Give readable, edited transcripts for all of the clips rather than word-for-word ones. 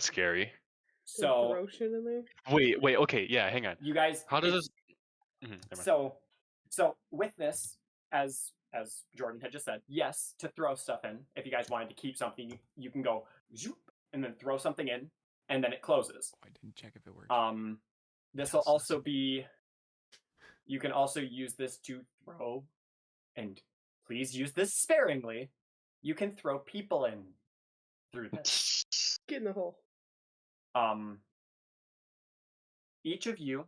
scary. So throw shit in there. Wait. Okay, yeah. Hang on. you guys, How does this? Never mind. So with this, as Jordan had just said, yes, to throw stuff in. If you guys wanted to keep something, you can go zoop, and then throw something in, and then it closes. I didn't check if it worked. This will also be. You can also use this to throw, and please use this sparingly. You can throw people in through this. Get in the hole. Each of you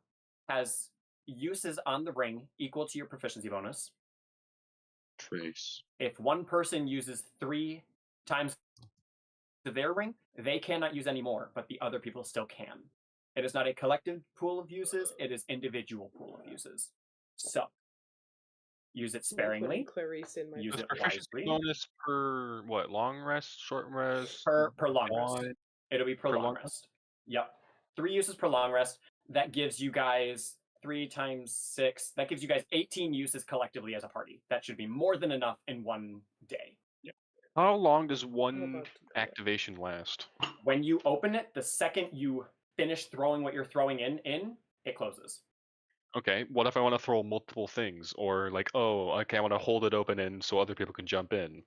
has uses on the ring equal to your proficiency bonus. Trace. If one person uses 3 times their ring, they cannot use any more, but the other people still can. It is not a collective pool of uses, it is individual pool of uses. So, use it sparingly. Clarice in my Use it Proficiency wisely. bonus per what? Long rest, short rest? Per long rest. It'll be per long rest? rest. Yep. 3 uses per long rest. That gives you guys 3 times 6. That gives you guys 18 uses collectively as a party. That should be more than enough in one day. Yeah. How long does one activation last? When you open it, the second you finish throwing what you're throwing in, it closes. Okay, what if I want to throw multiple things? Or like, oh, okay, I want to hold it open and so other people can jump in.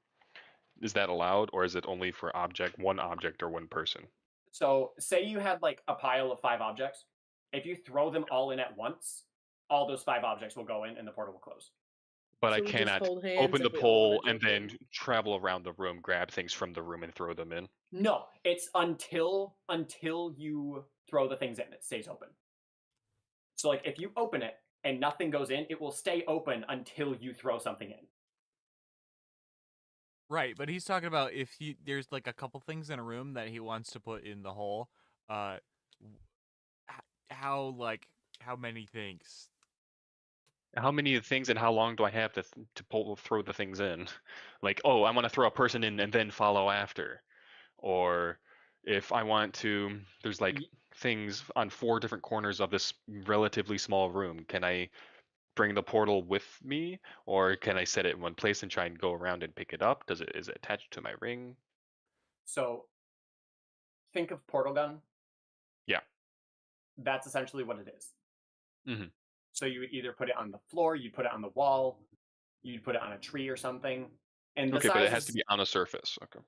Is that allowed, or is it only for one object or one person? So say you had like a pile of 5 objects. If you throw them all in at once, all those 5 objects will go in and the portal will close. But I cannot open the pole and then travel around the room, grab things from the room and throw them in. No, it's until you throw the things in, it stays open. So like if you open it and nothing goes in, it will stay open until you throw something in. Right, but he's talking about if there's like a couple things in a room that he wants to put in the hole. How many things? How many things and how long do I have to throw the things in? Like, oh, I want to throw a person in and then follow after. Or if I want to, there's like things on 4 different corners of this relatively small room. Can I bring the portal with me, or can I set it in one place and try and go around and pick it up? Is it attached to my ring? So think of portal gun. Yeah. That's essentially what it is. Mm-hmm. So you would either put it on the floor, you'd put it on the wall, you'd put it on a tree or something. And okay, but it has to be on a surface. Okay.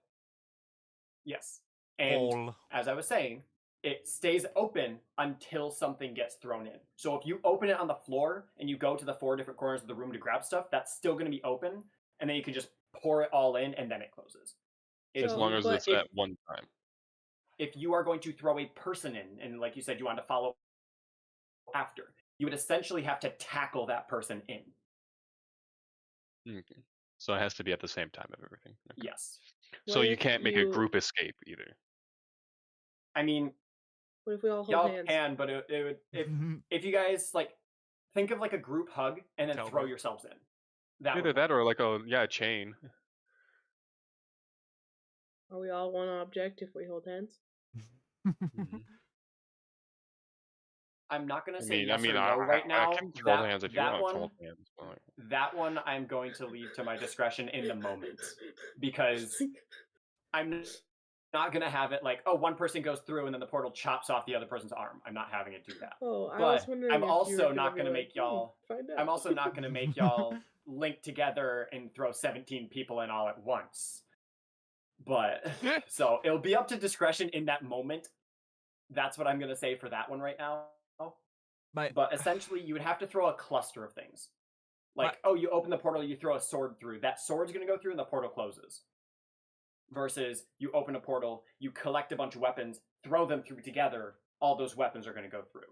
Yes. And as I was saying, it stays open until something gets thrown in. So if you open it on the floor and you go to the 4 different corners of the room to grab stuff, that's still going to be open, and then you can just pour it all in and then it closes. As long as it's at one time. If you are going to throw a person in, and like you said, you want to follow after, you would essentially have to tackle that person in. Okay. So it has to be at the same time of everything. Okay. Yes. So you can't make a group escape either. I mean, what if we all hold y'all hands? can, but it would if you guys like think of like a group hug and then throw yourselves in. Either that or like a chain. Are we all one object if we hold hands? I'm not going to say yes or no I right now. I can throw hands if you want to hold hands. That one I'm going to leave to my discretion in the moment, because I'm not going to have it like, oh, one person goes through and then the portal chops off the other person's arm. I'm not having it do that. Oh, I but was wondering I'm if also you not going to make y'all. I'm also not going to make y'all link together and throw 17 people in all at once. But so it'll be up to discretion in that moment. That's what I'm going to say for that one right now. But essentially, you would have to throw a cluster of things. Like, oh, you open the portal, you throw a sword through. That sword's going to go through and the portal closes. Versus you open a portal, you collect a bunch of weapons, throw them through together, all those weapons are going to go through.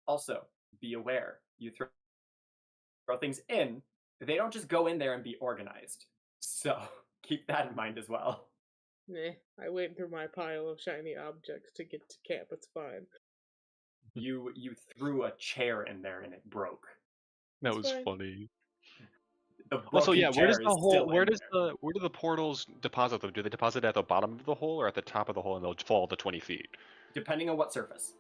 Also, be aware, you throw things in, they don't just go in there and be organized. So, keep that in mind as well. Nah, I went through my pile of shiny objects to get to camp, it's fine. You threw a chair in there and it broke. That was funny. Also, yeah, where do the portals deposit them? Do they deposit at the bottom of the hole or at the top of the hole and they'll fall to 20 feet? Depending on what surface.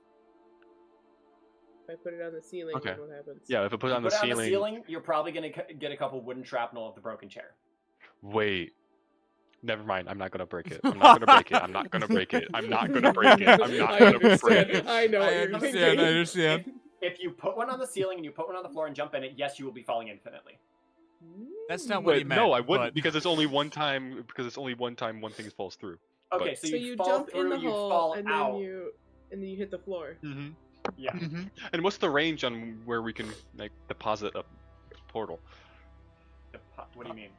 If I put it on the ceiling, then what happens? Yeah, if I put it on the ceiling... you're probably going to get a couple wooden shrapnel of the broken chair. Wait. Never mind. I'm not gonna break it. I'm not gonna break it. I'm not gonna break it. I'm not gonna break it. I'm not I gonna break understand. it. I know what I you're understand. thinking. I understand. If you put one on the ceiling and you put one on the floor and jump in it, yes, you will be falling infinitely. That's not what he But meant. no, I wouldn't but- because it's only one time. Because it's only one time one thing falls through. Okay, But- so, So you you fall jump through, in the you hole, fall and out. then you hit the floor. Mm-hmm. Yeah. Mm-hmm. And what's the range on where we can like deposit a portal? What do you mean?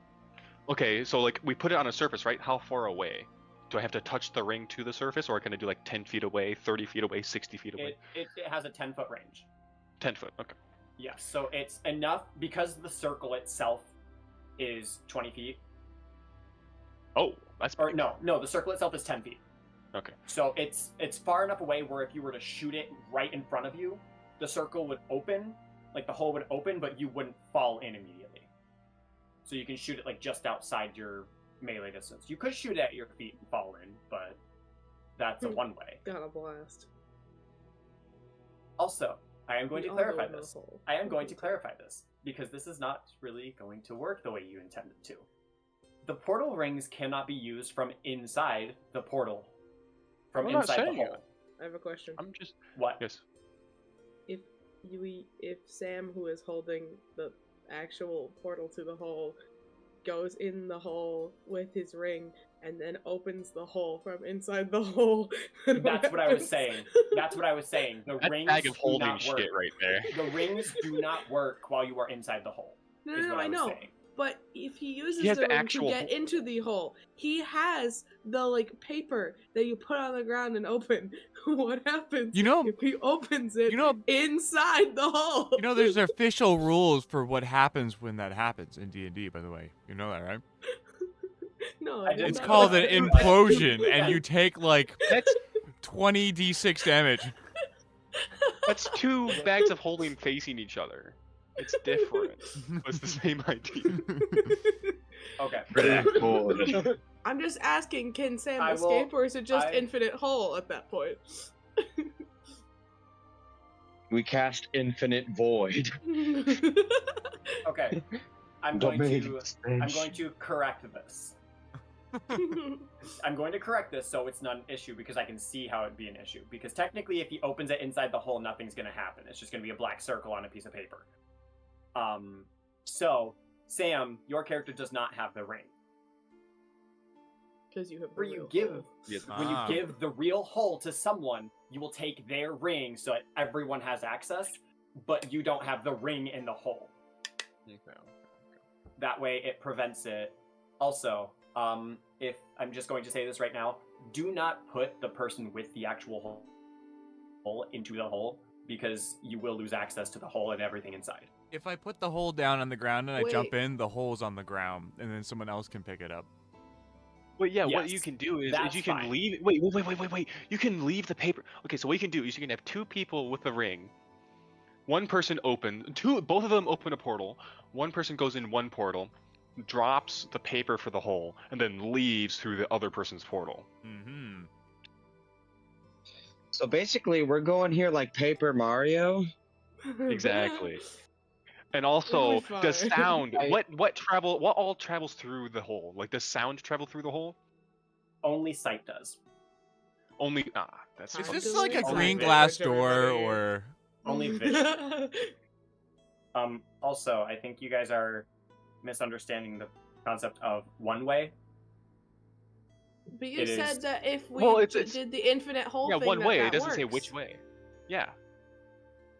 Okay, so like we put it on a surface, right? How far away? Do I have to touch the ring to the surface, or can I do like 10 feet away, 30 feet away, 60 feet away? It has a 10-foot range. 10 foot. Okay. Yes, so it's enough because the circle itself is 20 feet. Oh, that's Or no, the circle itself is 10 feet. okay. So it's far enough away where if you were to shoot it right in front of you, the circle would open, like the hole would open, but you wouldn't fall in immediately. So you can shoot it like just outside your melee distance. You could shoot it at your feet and fall in, but that's a one-way. Got a blast. Also, I am going We to all clarify go in the this. hole. I am going to clarify this because this is not really going to work the way you intended to. The portal rings cannot be used from inside the portal. From I'm not inside the saying hole. I have a question. I'm just What? yes. If Sam, who is holding the actual portal to the hole, goes in the hole with his ring and then opens the hole from inside the hole. That's what I was saying. That's what I was saying. The That rings bag of do holding not work. shit right there. The rings do not work while you are inside the hole. No, Is no, what I was know. saying. But if he uses He has the the ring actual to get hole. into the hole, he has the like paper that you put on the ground and open. What happens You know- if he opens it You know, inside the hole? you know, there's official rules for what happens when that happens in D&D. By the way, you know that, right? No, I did did It's not called know an that. implosion, and you take like That's 20 d6 damage. that's two bags of holding facing each other. It's different. It's the same idea. Okay. Pretty cool. I'm just asking, can Sam I will- escape, or is it just I- infinite hole at that point? We cast Infinite Void. Okay. I'm going to correct this. I'm going to correct this so it's not an issue because I can see how it'd be an issue. Because technically, if he opens it inside the hole, nothing's going to happen. It's just going to be a black circle on a piece of paper. So, Sam, your character does not have the ring. Because you have the Where you real give, hole. when you Ah. give the real hole to someone, you will take their ring so that everyone has access, but you don't have the ring in the hole. That way, it prevents it. Also, if I'm just going to say this right now, do not put the person with the actual hole into the hole because you will lose access to the hole and everything inside. If I put the hole down on the ground and I jump Wait. in, the hole's on the ground, and then someone else can pick it up. Well, yeah, what Yes, you can do is that's you can fine. leave. Wait. You can leave the paper. Okay, so what you can do is you can have two people with the ring. One person both of them open a portal. One person goes in one portal, drops the paper for the hole, and then leaves through the other person's portal. Mm-hmm. So basically, we're going here like Paper Mario. Exactly. And also It'll be the fine. sound. What all travels through the hole? Like does sound travel through the hole? Only sight does. Only that's Is How this do like a we green manage glass door, everybody? or Only vision. Also, I think you guys are misunderstanding the concept of one way. But you It said is- that if we Well, it's- did the infinite hole yeah, thing, one way. that It doesn't say works. which way. Yeah,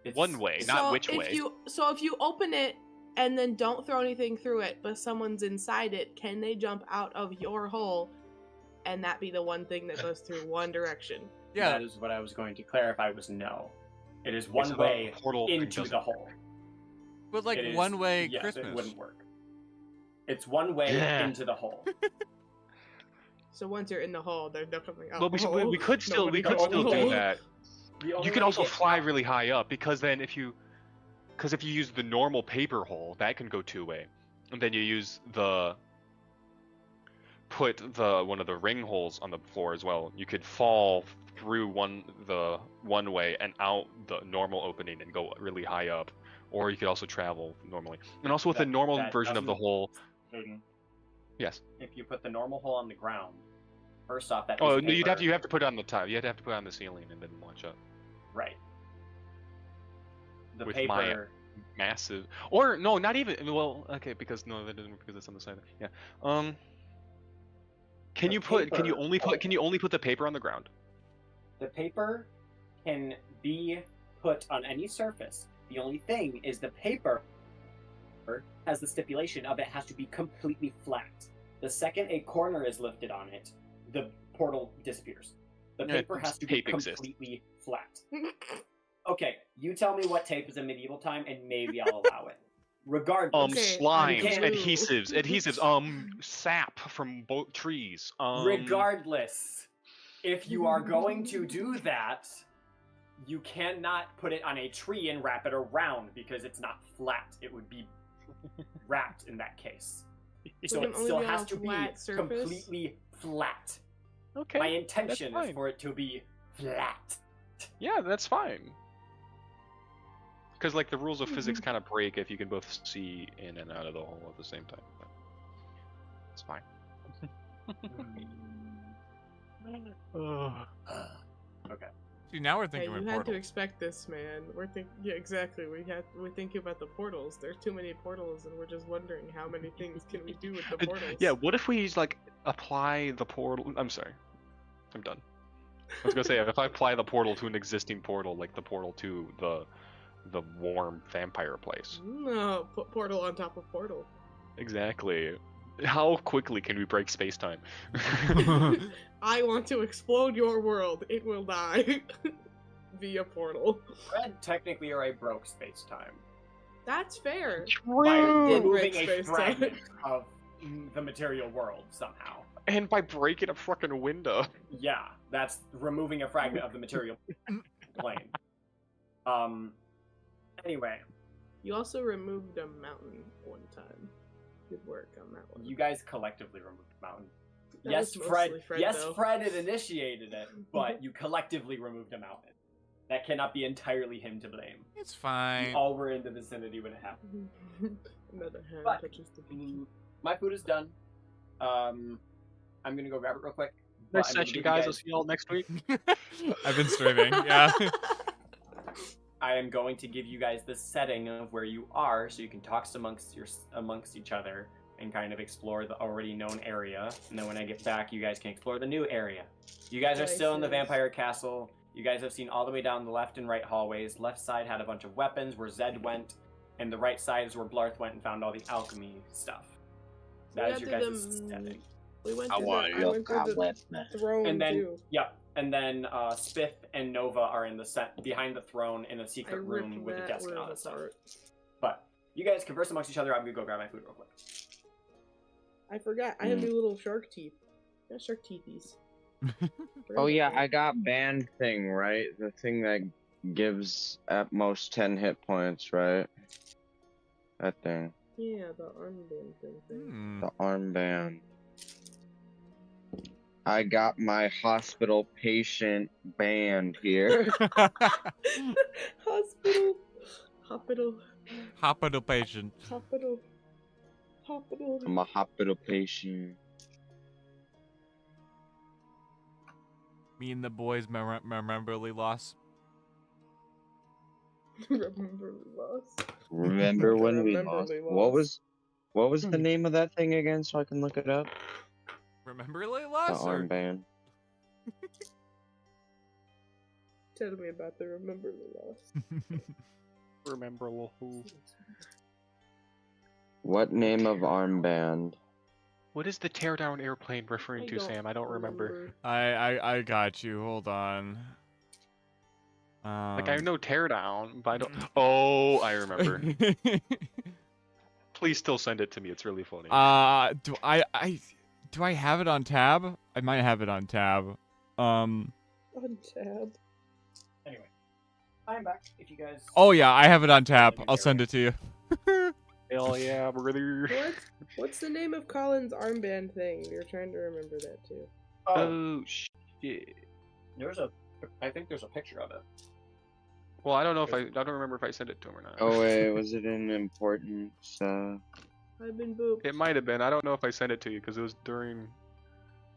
It's, one way, not So which if way. So if you open it and then don't throw anything through it, but someone's inside it, can they jump out of your hole, and that be the one thing that goes through one direction? yeah, That is what I was going to clarify. Was no. It is So one the way portal thing into doesn't the work. hole. but like It is- one way yes, Christmas. it wouldn't work. It's one way Yeah. into the hole. So once you're in the hole, there's no coming out. Well, the we hole. could still Nobody do goes in the hole. that. The only You way can to also get fly out- really high up because then if you use the normal paper hole, that can go two-way, and then you use put one of the ring holes on the floor as well. You could fall through the one way and out the normal opening and go really high up, or you could also travel normally. And also with the normal that version of the doesn't- hole, Hayden, Yes. If you put the normal hole on the ground, first off, that Oh piece of no, you have paper- to put it on the top. You have to put it on the ceiling and then launch up. Right. The With paper. my massive, or no, not even. Well, okay, because no, that doesn't because it's on the side. Yeah. Can The you put? Can you paper- only put? Can you only put the paper on the ground? The paper can be put on any surface. The only thing is the paper has the stipulation of it has to be completely flat. The second a corner is lifted on it, the portal disappears. The Yeah, paper has to be tape exists. completely flat. Okay, you tell me what tape is in medieval time, and maybe I'll allow it. Regardless, Okay, Slimes, can't- adhesives, sap from both trees. regardless, if you are going to do that, you cannot put it on a tree and wrap it around because it's not flat. It would be wrapped in that case. So can it only still be on has a to be flat surface? completely flat. Okay. My intention is fine. for it to be flat. Yeah, that's fine. Because like the rules of physics kind of break if you can both see in and out of the hole at the same time. But it's fine. Okay. See, now we're Hey, thinking you about had to portals. expect this, man. Yeah, exactly. We're thinking about the portals. There's too many portals, and we're just wondering how many things can we do with the portals. Yeah, what if we like apply the portal? I'm sorry, I'm done. I was gonna say if I apply the portal to an existing portal, like the portal to the warm vampire place. No, portal on top of portal. Exactly. How quickly can we break space time? I want to explode your world. It will die via portal. Red technically already broke space time That's fair. by Did removing break a space-time. fragment of the material world somehow. And by breaking a fucking window. Yeah, that's removing a fragment of the material plane. Anyway, You also removed a mountain one time. Good work on that one. you guys collectively removed the mountain. That Yes, was Fred. mostly Fred, Yes, though. Fred had initiated it, but you collectively removed a mountain. That cannot be entirely him to blame. It's We fine. all were in the vicinity when it happened. Another hand But- touches the beach. My food is done. I'm gonna go grab it real quick. but Nice I'm gonna session, give guys. I'll see you all next week. I've been streaming. Yeah. I am going to give you guys the setting of where you are, so you can talk amongst each other and kind of explore the already known area. And then when I get back, you guys can explore the new area. You guys are still in the Nice. vampire castle. You guys have seen all the way down the left and right hallways. Left side had a bunch of weapons where Zed went, and the right side is where Blarth went and found all the alchemy stuff. That is your guys' setting. We went I to want the, I your went to the goblet, man. throne And then, too. yep. And then Spiff and Nova are in the behind the throne in a I secret ripped room with a that desk and all room that stuff. apart. But you guys converse amongst each other. I'm gonna go grab my food real quick. I forgot. I have new little shark teeth. Got shark teethies. Oh yeah, I got band thing, right? The thing that gives at most 10 hit points, right? That thing. Yeah, the armband thing. Hmm. The armband. I got my hospital patient band here. Hospital. Hospital. Hospital patient. Hospital. Hospital. I'm a hospital patient. Me and the boys memorably lost. Remember we lost. Remember when we Remember lost? we What lost. was the name of that thing again so I can look it up? Rememberly The lost? or- armband. Tell me about the remember we lost. Remember who? What name of armband? What is the teardown airplane referring I to, Sam? I don't remember. I got you. Hold on. Like I know teardown, but I don't. Oh, I remember. Please still send it to me. It's really funny. Do I have it on tab? I might have it on tab. On tab. Anyway, I'm back. If you guys. Oh yeah, I have it on tab. I'll send it to you. Hell yeah, brother. What's the name of Colin's armband thing? We were trying to remember that too. Oh shit. I think there's a picture of it. Well, I don't know if I don't remember if I sent it to him or not. Oh wait, was it in importance? I've been booped. It might have been. I don't know if I sent it to you because it was during.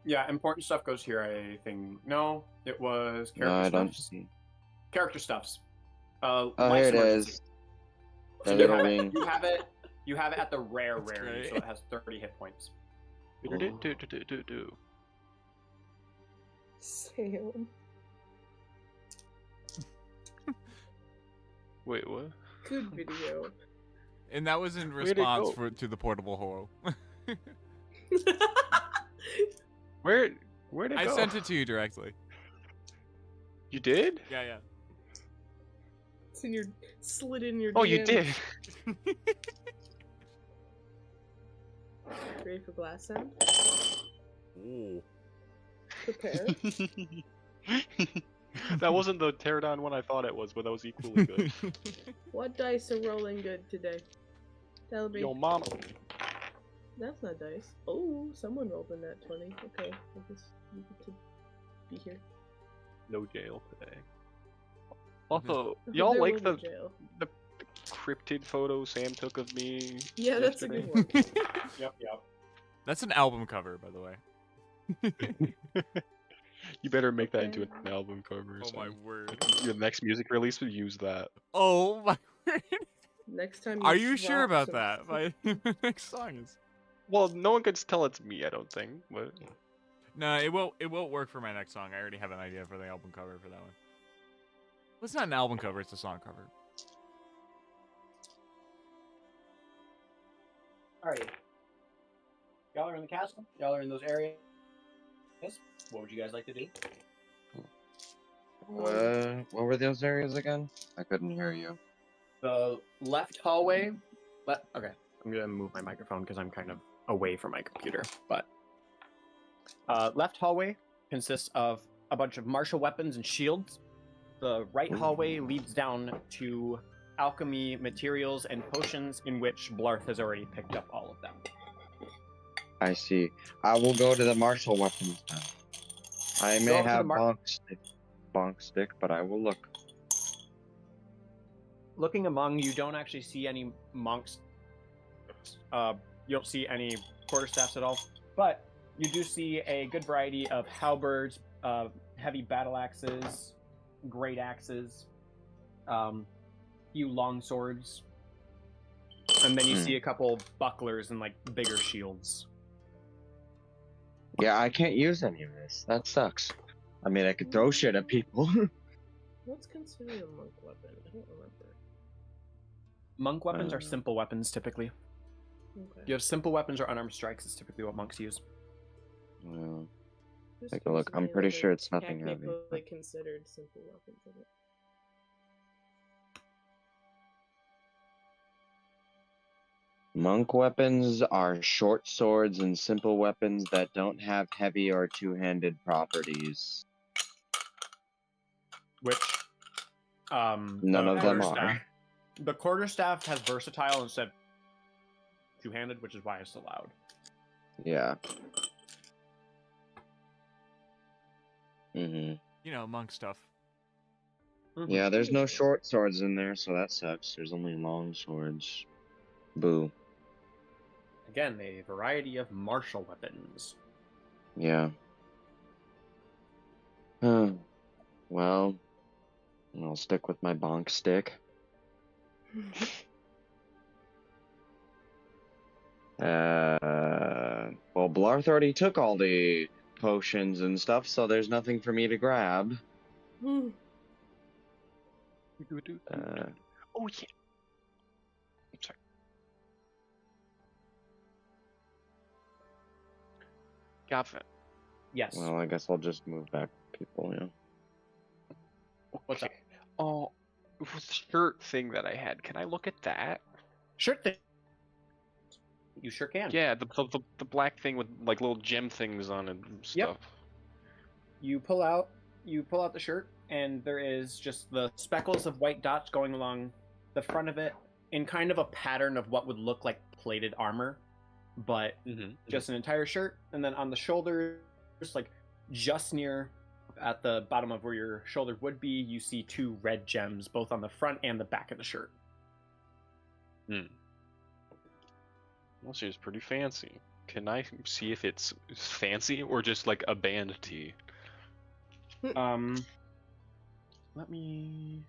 Yeah, important stuff goes here, I think. No, it was character No, I don't stuffs. see. Character stuffs. Oh, Life's here it emergency. is. So The you little have wing. you have it at the rare That's rarity, great. so it has 30 hit points. Sam. Wait, what? Good video. And that was in Where'd it response go? to the portable holo. Where'd it I go? sent it to you directly. You did? Yeah, yeah. It's in your slid in your. Oh, you DM. did. Ready for blast sound? Ooh. Prepare. That wasn't the teardown one I thought it was, but that was equally good. What dice are rolling good today? Tell me. Yo, mama. That's not dice. Oh, someone rolled in that 20. Okay, I guess you get to be here. No jail today. Also, There y'all will like be the jail. cryptid photo Sam took of me? Yeah, that's a yesterday? good one. Yep. That's an album cover, by the way. You better make that into Okay. an album cover. Oh my Sam. word. Your next music release will use that. Oh my word. Next time. Are you sure swap about some- that? My next song is. Well, no one can tell it's me, I don't think. But No, it won't. It won't work for my next song. I already have an idea for the album cover for that one. Well, it's not an album cover. It's a song cover. Alright. Y'all are in the castle. Y'all are in those areas. What would you guys like to do? What were those areas again? I couldn't hear you. The left hallway. Okay, I'm gonna move my microphone because I'm kind of away from my computer. But left hallway consists of a bunch of martial weapons and shields. The right hallway leads down to alchemy materials and potions, in which Blarth has already picked up all of them. I see. I will go to the martial weapons then. I may Go to the have mar- bonk stick, but I will look. Looking among, you don't actually see any monks. You don't see any quarterstaffs at all, but you do see a good variety of halberds, heavy battle axes, great axes, few long swords, and then you see a couple bucklers and like bigger shields. Yeah, I can't use any of this. That sucks. I mean, I could throw shit at people. What's considered a monk weapon? I don't remember. Monk weapons are simple weapons typically. Okay. You have simple weapons or unarmed strikes is typically what monks use. Well, Just take a look. gives I'm me, pretty like, a sure it's nothing heavy. technically considered simple weapons in it. Monk weapons are short swords and simple weapons that don't have heavy or two-handed properties. Which None the of them quarterstaff- are. The quarterstaff has versatile instead of two-handed, which is why it's allowed. Yeah. Mm-hmm. You know, monk stuff. Yeah, there's no short swords in there, so that sucks. There's only long swords. Boo. Again, a variety of martial weapons. Yeah. Well, I'll stick with my bonk stick. Well, Blarth already took all the potions and stuff, so there's nothing for me to grab. Hmm. Oh yeah. I'm sorry. Gavin. Yes. Well, I guess I'll just move back people, yeah. What's up? Oh, with the shirt thing that I had. Can I look at that? Shirt thing. You sure can. Yeah, the black thing with like little gem things on it and stuff. Yep. You pull out the shirt, and there is just the speckles of white dots going along the front of it in kind of a pattern of what would look like plated armor, but just an entire shirt. And then on the shoulders, like just near at the bottom of where your shoulder would be, you see two red gems, both on the front and the back of the shirt. Well, she's pretty fancy. Can I see if it's fancy or just like a band tee? Let me.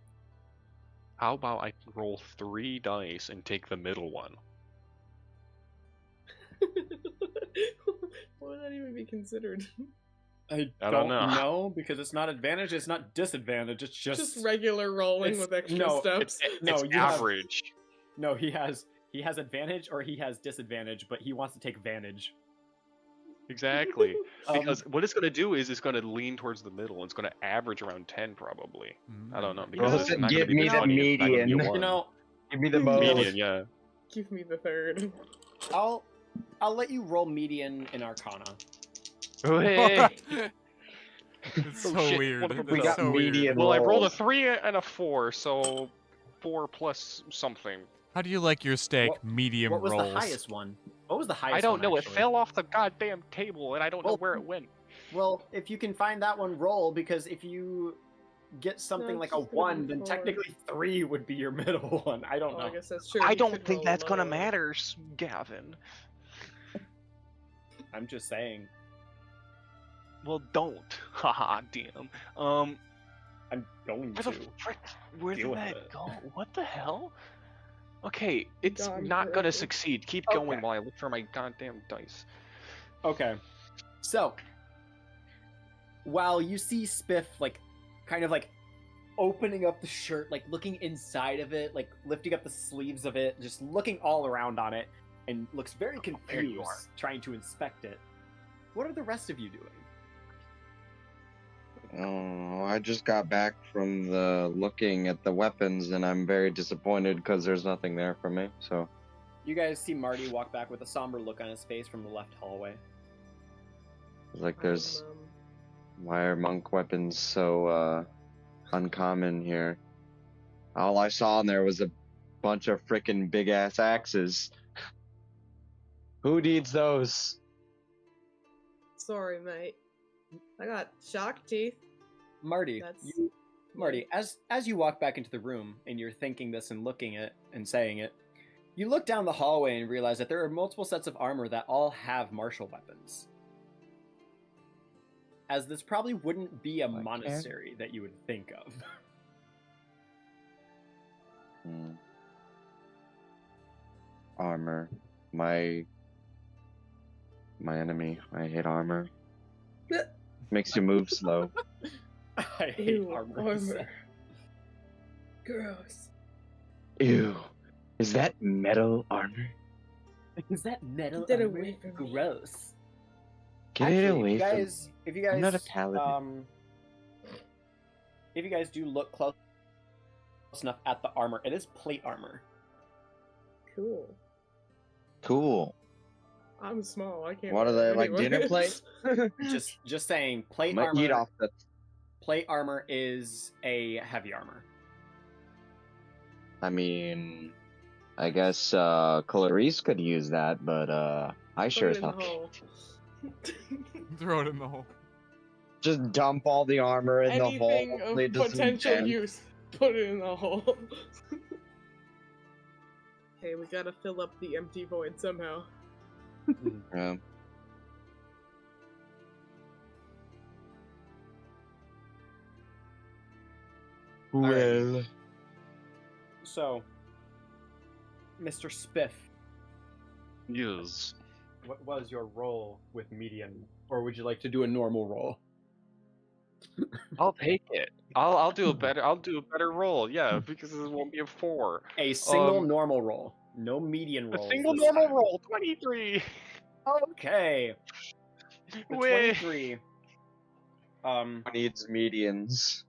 How about I roll 3 dice and take the middle one? Why would that even be considered? I don't don't know. know because it's not advantage, it's not disadvantage. It's just regular rolling it's- with extra no, steps. It's you have- average. no. He has advantage or he has disadvantage, but he wants to take advantage. Exactly. Because what it's going to do is it's going to lean towards the middle. It's going to average around 10 probably. I don't know. Because Well, it's then not give going to be me the 20, it's not gonna be a median. 1. You know, Give me the median, yeah. Give me the third. I'll let you roll median in Arcana. Oh, hey. It's Oh, so shit. weird. What That's we got so median. weird. Well, I rolled a rolls. 3 and a 4, so 4 plus something. How do you like your steak? What- Medium What was rolls. the highest one? What was the highest I don't one, know. actually? It fell off the goddamn table, and I don't know Well, where it went. Well, if you can find that one, roll, because if you get something No, like it's a just gonna 1, be then 4. technically 3 would be your middle one. I don't Oh, know. I guess that's true. I You don't could think roll that's gonna lower. matter, Gavin. I'm just saying. Well, don't. Haha, damn. I'm going Where to. the frick? Where Deal did with that it. go? What the hell? Okay, it's Gone not gonna forever. succeed. Keep Okay. going while I look for my goddamn dice. Okay. So, while you see Spiff, like, kind of like opening up the shirt, like looking inside of it, like lifting up the sleeves of it, just looking all around on it, and looks very there you confused, are. trying to inspect it. What are the rest of you doing? Oh, I just got back from the looking at the weapons, and I'm very disappointed because there's nothing there for me. So You guys see Marty walk back with a somber look on his face from the left hallway. it's like, there's why are monk weapons so uncommon here? All I saw in there was a bunch of frickin' big ass axes. Who needs those? Sorry, mate. I got shark teeth. Marty, That's- Marty, as you walk back into the room and you're thinking this and looking it and saying it, you look down the hallway and realize that there are multiple sets of armor that all have martial weapons. As this probably wouldn't be a Like monastery that you would think of. Armor. My enemy. I hate armor. Makes you move slow. I hate Ew, armor. Gross. Ew. Is that metal armor? Is that metal Get armor? away from me. Gross. Get it away if you from guys, if you guys, I'm not a paladin. If you guys do look close enough at the armor, it is plate armor. Cool. Cool. I'm small. I can't. What are wear they, it like dinner anyway. plate? Just saying, I'm plate gonna eat armor. off the. Plate armor is a heavy armor. I mean, I guess Clarice could use that, but I sure Put as it in the hell hole. Throw it in the hole. just dump all the armor in the hole. Anything hopefully it of doesn't potential bend. use, put it in the hole. Hey, we gotta fill up the empty void somehow. Yeah. Alrighty. So, Mr. Spiff, Yes. what was your roll with median, or would you like to do a normal roll? I'll take it. I'll do a better. I'll do a better roll. Yeah, because this won't be a 4. A single Um, normal roll, no median A rolls. single this normal time. roll. 23. Okay. The Wait. 23. Needs medians.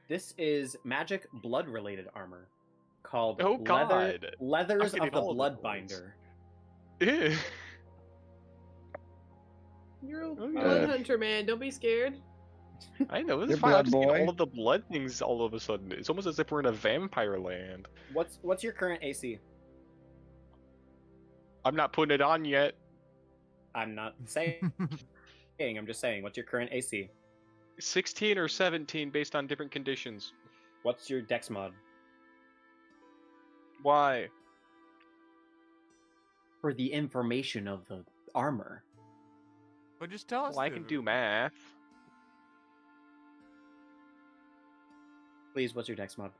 This is magic blood-related armor called Oh, God. Leathers I'm of getting the all of the Bloodbinder. Ew. You're a Okay. blood hunter, man. Don't be scared. I know, this You're is fine. I'm blood just getting boy. all of the blood things all of a sudden. It's almost as if we're in a vampire land. What's your current AC? I'm not putting it on yet. I'm not saying. I'm just saying. What's your current AC? 16 or 17 based on different conditions. What's your Dex mod? Why? for the information of the armor. But just tell us. Well, I can do math. Please, what's your dex mod?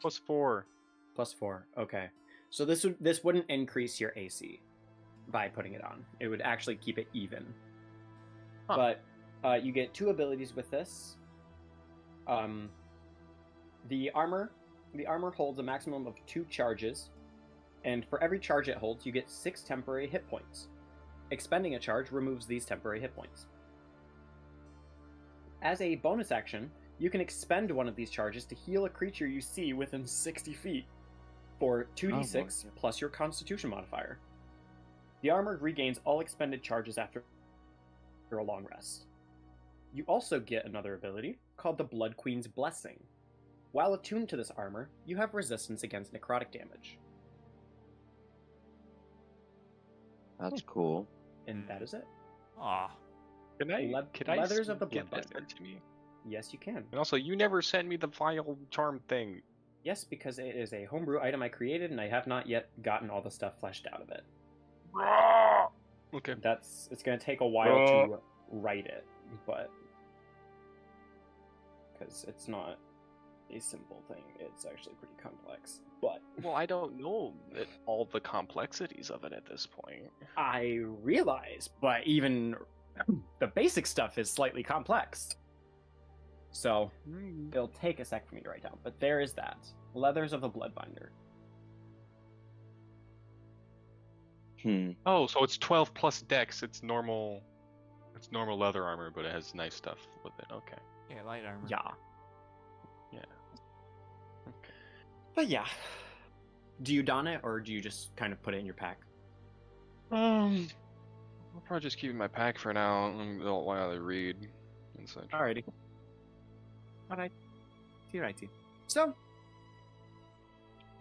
+4. +4. Okay. So this wouldn't increase your AC by putting it on. It would actually keep it even. Huh. But you get 2 abilities with this. The armor holds a maximum of 2 charges, and for every charge it holds, you get 6 temporary hit points. Expending a charge removes these temporary hit points. As a bonus action, you can expend one of these charges to heal a creature you see within 60 feet for 2d6 plus your Constitution modifier. The armor regains all expended charges after a long rest. You also get another ability called the Blood Queen's Blessing. While attuned to this armor, you have resistance against necrotic damage. That's cool. And that is it. Aw. Can I Leathers of the get that Bloodbinder. sent to me? Yes, you can. And also, you never sent me the vile charm thing. Yes, because it is a homebrew item I created, and I have not yet gotten all the stuff fleshed out of it. Okay. It's going to take a while to write it, but because it's not a simple thing, it's actually pretty complex. But Well, I don't know all the complexities of it at this point. I realize, but even the basic stuff is slightly complex. So it'll take a sec for me to write down, but there is that. Leathers of the Bloodbinder. Oh, so it's 12 plus dex. It's normal leather armor, but it has nice stuff with it. Okay. Yeah, light armor. Yeah. Yeah. Okay. But yeah. Do you don it, or do you just kind of put it in your pack? I'll probably just keep it in my pack for now while I read and such. Alrighty. Alright. So,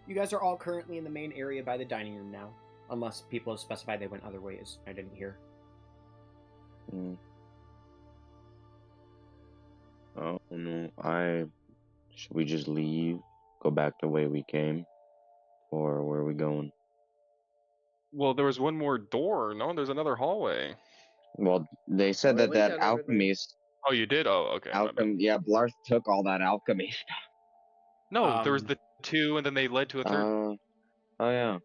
you guys are all currently in the main area by the dining room now. Unless people have specified they went other ways. I didn't hear. Oh no, should we just leave? Go back the way we came? Or where are we going? Well, there was one more door. No, there's another hallway. Well, they said we that went down over alchemy Oh, you did? Oh, okay. my bad. yeah, Blarth took all that alchemy stuff. No, there was the 2, and then they led to a 3rd. Oh yeah.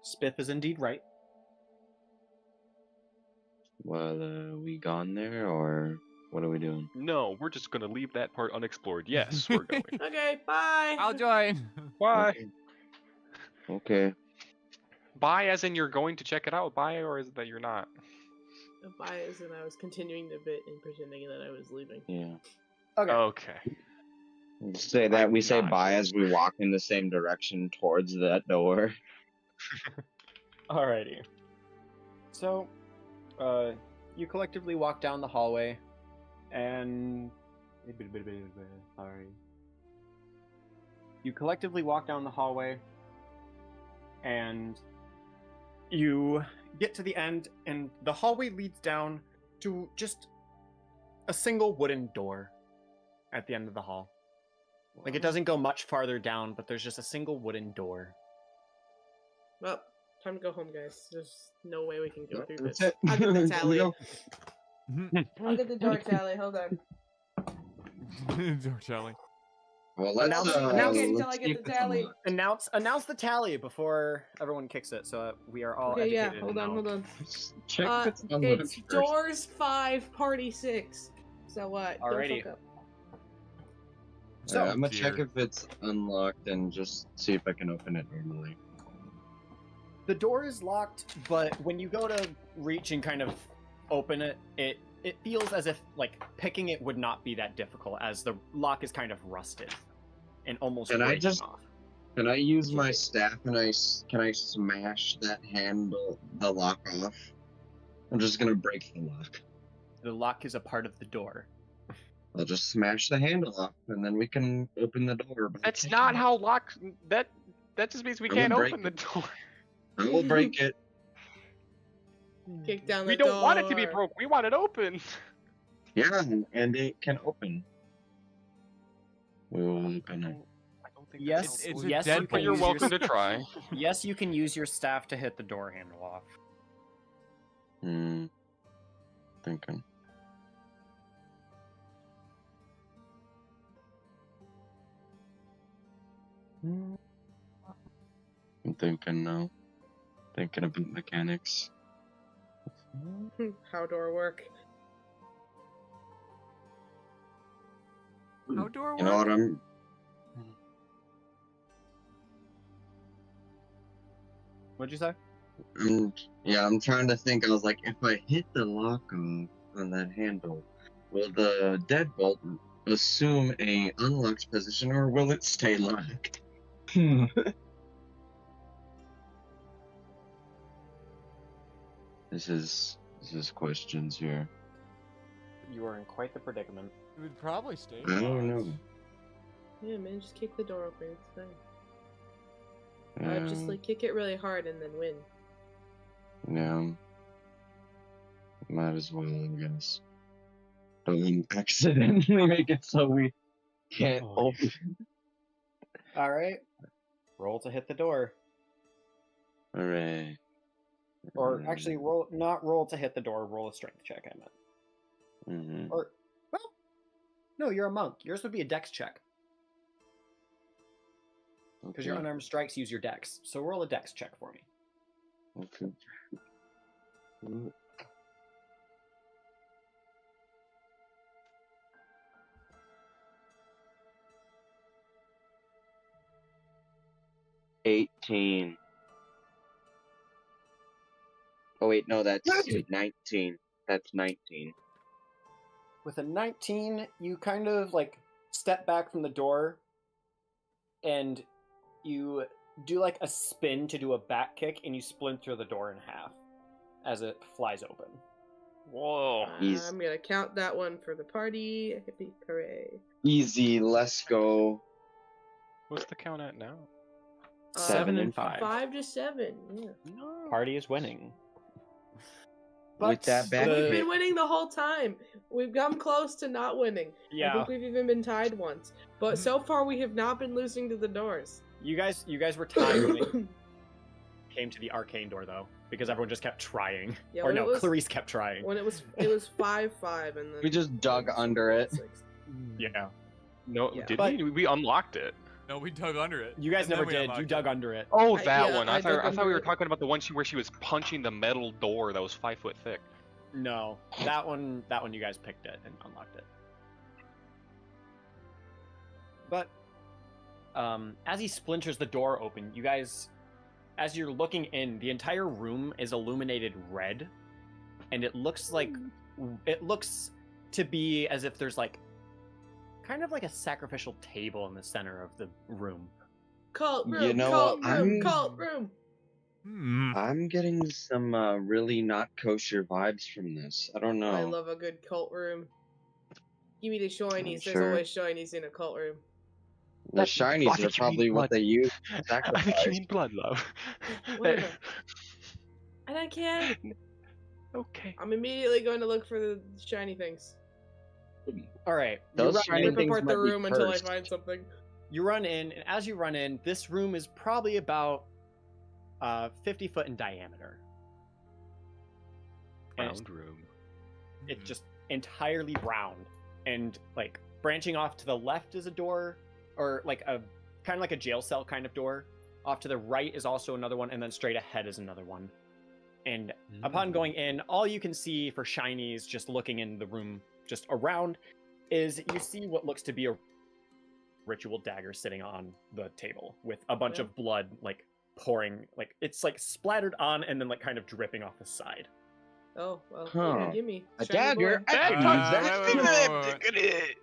Spiff is indeed right. Well, we gone there, or what are we doing? No, we're just gonna leave that part unexplored. Yes, we're going. Okay, bye. I'll join. Bye. Okay. Bye, as in you're going to check it out. Bye, or is it that you're not? Bye, as in I was continuing the bit and pretending that I was leaving. Yeah. Okay. Say that we say not bye going as we walk in the same direction towards that door. Alrighty. So, you collectively walk down the hallway, and sorry. You collectively walk down the hallway, and you get to the end, and the hallway leads down to just a single wooden door at the end of the hall. Like, it doesn't go much farther down, but there's just a single wooden door. Well, time to go home, guys. There's no way we can go through That's this. it. I'll get the tally. Go. I'll get the door tally. Hold on. Door tally. Well, let's Announce- announce it until let's I get see the if it's tally. unlocked. Announce the tally before everyone kicks it, so we are all Okay, yeah. educated. Hold and on, know. hold on. Check if it's unlocked It's first. doors 5, party 6. So what? Alrighty. Don't fuck up. So, I'm gonna check dear. if it's unlocked and just see if I can open it normally. the door is locked, but when you go to reach and kind of open it, it feels as if like picking it would not be that difficult, as the lock is kind of rusted and almost Can I breaking just- off. Can I use my staff and can I smash that handle, the lock off? I'm just gonna break the lock. The lock is a part of the door. I'll just smash the handle off and then we can open the door. by That's kicking not it. how lock. That just means we I will can't break open the door. I will break it. Kick down the We door. don't want it to be broke. We want it open. Yeah, and it can open. We will open it. I don't think Yes, It's a yes, dead you but can you're use welcome your, to try. yes, you can use your staff to hit the door handle off. Thinking. I'm thinking now. Thinking about mechanics. How door work? Outdoor You know work? what What'd you say? I'm trying to think. I was like, if I hit the lock off on that handle, will the deadbolt assume a unlocked position or will it stay locked? This is questions here. You are in quite the predicament. It would probably stay. I don't locked. know. Yeah, man, just kick the door open. It's fine. Just Um, like kick it really hard and then win. Yeah. Might as well, I guess. Don't accidentally make it so we can't Oh, open. All right. Roll to hit the door. Hooray. Or actually, not roll to hit the door. Roll a strength check. I meant. Mm-hmm. Or, well, no, you're a monk. Yours would be a dex check because your unarmed strikes use your dex. So roll a dex check for me. Okay. 18. Oh wait, no, that's 19. That's 19. With a 19, you kind of like step back from the door and you do like a spin to do a back kick and you splinter the door in half as it flies open. Whoa. Easy. I'm gonna count that one for the party. Hippie hooray. Easy, let's go. What's the count at now? 7 and 5. 5 to 7, yeah. No. Party is winning. With that back We've kick. been winning the whole time. We've come close to not winning. I Yeah, think we've even been tied once. But so far we have not been losing to the doors. you guys were tied when it came to the arcane door though, because everyone just kept trying. Yeah, Or when no, it was- Clarice kept trying. When it was 5-5 and then We just dug under it. 6. Yeah, No, Yeah. did But- we? We unlocked it. No, we dug under it. you guys And then never we did. unlocked You it. dug under it. Oh, I- that yeah, one. I I thought dug we were under it. talking about the one where she was punching the metal door that was 5 foot thick. No, that one you guys picked it and unlocked it. But as he splinters the door open, you guys, as you're looking in, the entire room is illuminated red, and it looks to be as if there's like kind of like a sacrificial table in the center of the room. Cult room, You know cult what, room, I'm- cult room. I'm getting some really not kosher vibes from this. I don't know. I love a good cult room. Give me the shinies. There's Sure. always shinies in a cult room. The I shinies think are you probably mean what blood. they use to I think sacrifice. you mean blood, love. Whatever. I don't care. Okay. I'm immediately going to look for the shiny things. All right, Those you run in, shiny Rip things apart the might be room until I cursed. find something. you run in, and as you run in, this room is probably about 50 foot in diameter. And Round room. it's just entirely round, and like branching off to the left is a door, or like a kind of like a jail cell kind of door. Off to the right is also another one, and then straight ahead is another one. And upon going in, all you can see for shinies, just looking in the room, just around, is you see what looks to be a ritual dagger sitting on the table with a bunch Yeah. of blood like pouring, like it's like splattered on and then like kind of dripping off the side. Oh, well, Huh. yeah, give me. A Shiny dagger? boy. I can touch that. wait.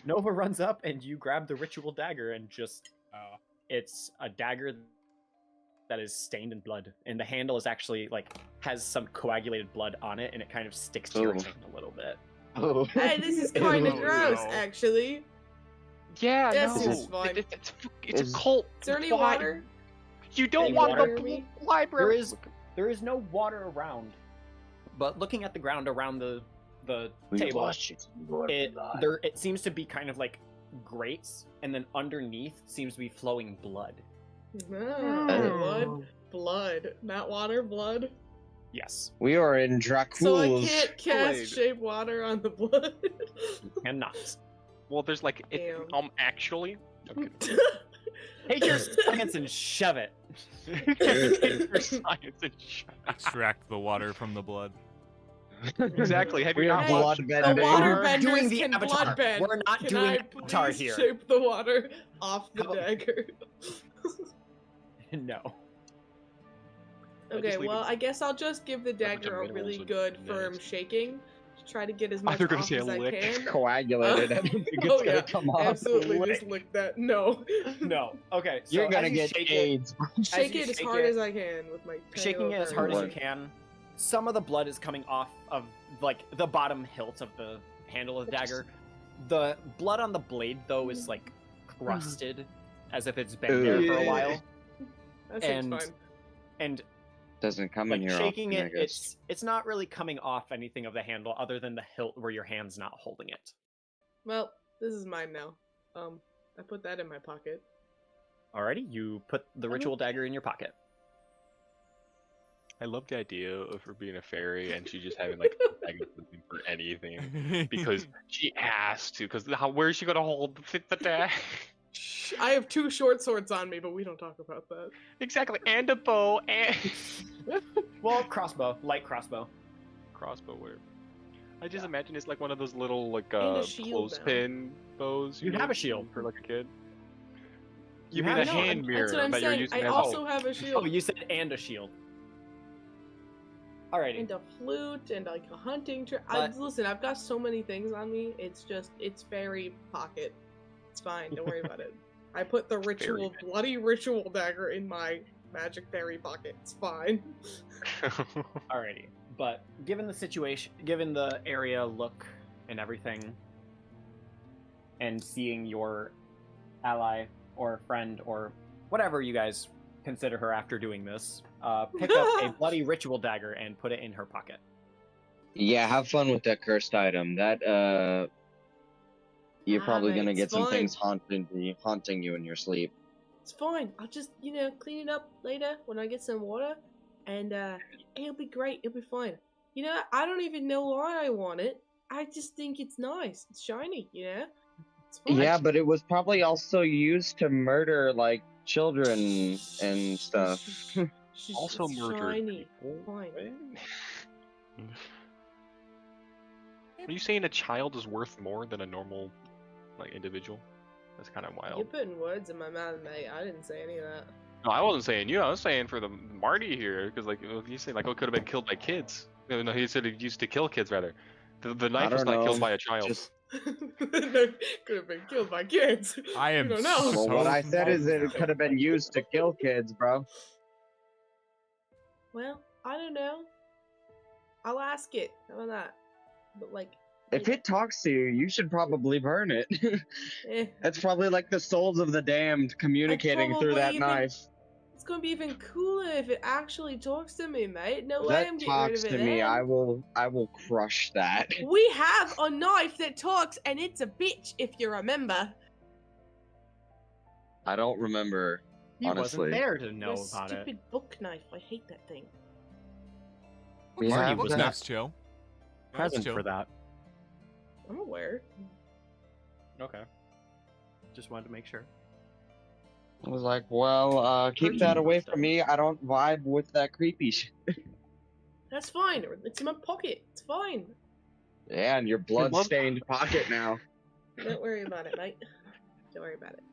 Nova runs up and you grab the ritual dagger and just it's a dagger that is stained in blood, and the handle is actually like has some coagulated blood on it, and it kind of sticks to your Oh. hand a little bit. Oh. Hey, this is kind of Ew. gross, no. actually. Yeah, This no. is fun. It's Is- a cult. Is there any Why? water? You don't Any want water? the library. There is no water around, but looking at the ground around the We table, watch it. it seems to be kind of like grates, and then underneath seems to be flowing blood. Blood. Not water, blood. Yes. We are in Dracula's. So I can't cast Kool-Aid. shape water on the blood. And not. Well, there's like Damn. actually. Okay. Take your science and shove it. Take your science and Extract the water from the blood. Exactly. Have you We are not Hey, blood the bending. water We're benders doing the can Avatar. blood bend. We're not Can doing I Avatar please here. shape the water off the How- dagger? No. Okay, just leave well, it- I guess I'll just give the bunch of dagger a minerals really and good, firm minerals. shaking to try to get as I much thought you were gonna off say a as I lick. can. Coagulated. I don't think it's Oh, gonna yeah. come off. Absolutely, Lick. just lick that. No. No. Okay. So You're gonna as you get shake it, AIDS. Shake you it as shake hard it- as I can with my shaking it as hard as you Blood. can. Some of the blood is coming off of like the bottom hilt of the handle of the dagger. The blood on the blade though is like crusted, as if it's been there for a while. That seems and- fine. And Doesn't come like in here shaking often, I it, guess. it's not really coming off anything of the handle other than the hilt where your hand's not holding it. Well, this is mine now. I put that in my pocket. Alrighty, you put the ritual dagger in your pocket. I love the idea of her being a fairy and she just having like a bag of something for anything because she has to. Because where is she gonna fit the dagger? I have 2 short swords on me, but we don't talk about that. Exactly, and a bow and Well, crossbow, light crossbow. crossbow. Where I just imagine it's like one of those little like And a shield clothespin bows. You know, have a shield. for like a kid. You You mean have a a shield. hand mirror That's what I'm that you're saying. using I as also have a shield. Oh, you said and a shield. Alrighty. And a flute and like a hunting tree. But- Listen, I've got so many things on me. It's fairy pocket. It's fine. Don't worry about it. I put the ritual, bloody ritual dagger in my magic fairy pocket. It's fine. Alrighty. But given the situation, given the area look and everything, and seeing your ally or friend or whatever you guys consider her after doing this, pick up a bloody ritual dagger and put it in her pocket. Yeah, have fun with that cursed item. That you're probably gonna it's get some fine. things haunting you in your sleep. It's fine. I'll just, clean it up later when I get some water, and it'll be great. It'll be fine. I don't even know why I want it. I just think it's nice. It's shiny. It's fine. Yeah, but it was probably also used to murder like children and stuff. Also it's murdered shiny. people. Fine. Are you saying a child is worth more than a normal, like, individual? That's kind of You're wild. putting words in my mouth, mate. I didn't say any of that. No, I wasn't saying you. I was saying for the Marty here, because like you say, like, it could have been killed by kids. No, he said it used to kill kids rather. The knife was don't not know. killed by a child. Just Could have been killed by kids. I am You don't know. well, what I said is that it could have been used to kill kids, bro. Well, I don't know. I'll ask it. How about that? But like, If it talks to you, you should probably burn it. eh, That's probably like the souls of the damned communicating through that probably even- knife. it's gonna be even cooler if it actually talks to me, mate. No If way that I'm getting rid talks of it. to me, then. I will crush that. We have a knife that talks, and it's a bitch, if you remember. I don't remember. He Honestly. wasn't there to know Your about stupid it. book knife. I hate that thing. We Marty have was that. next chill. Present for that. I'm aware. Okay. Just wanted to make sure. I was like, well, keep that away from me. I don't vibe with that creepy shit. That's fine. It's in my pocket. It's fine. Yeah, and your blood-stained pocket now. Don't worry about it, mate. Don't worry about it.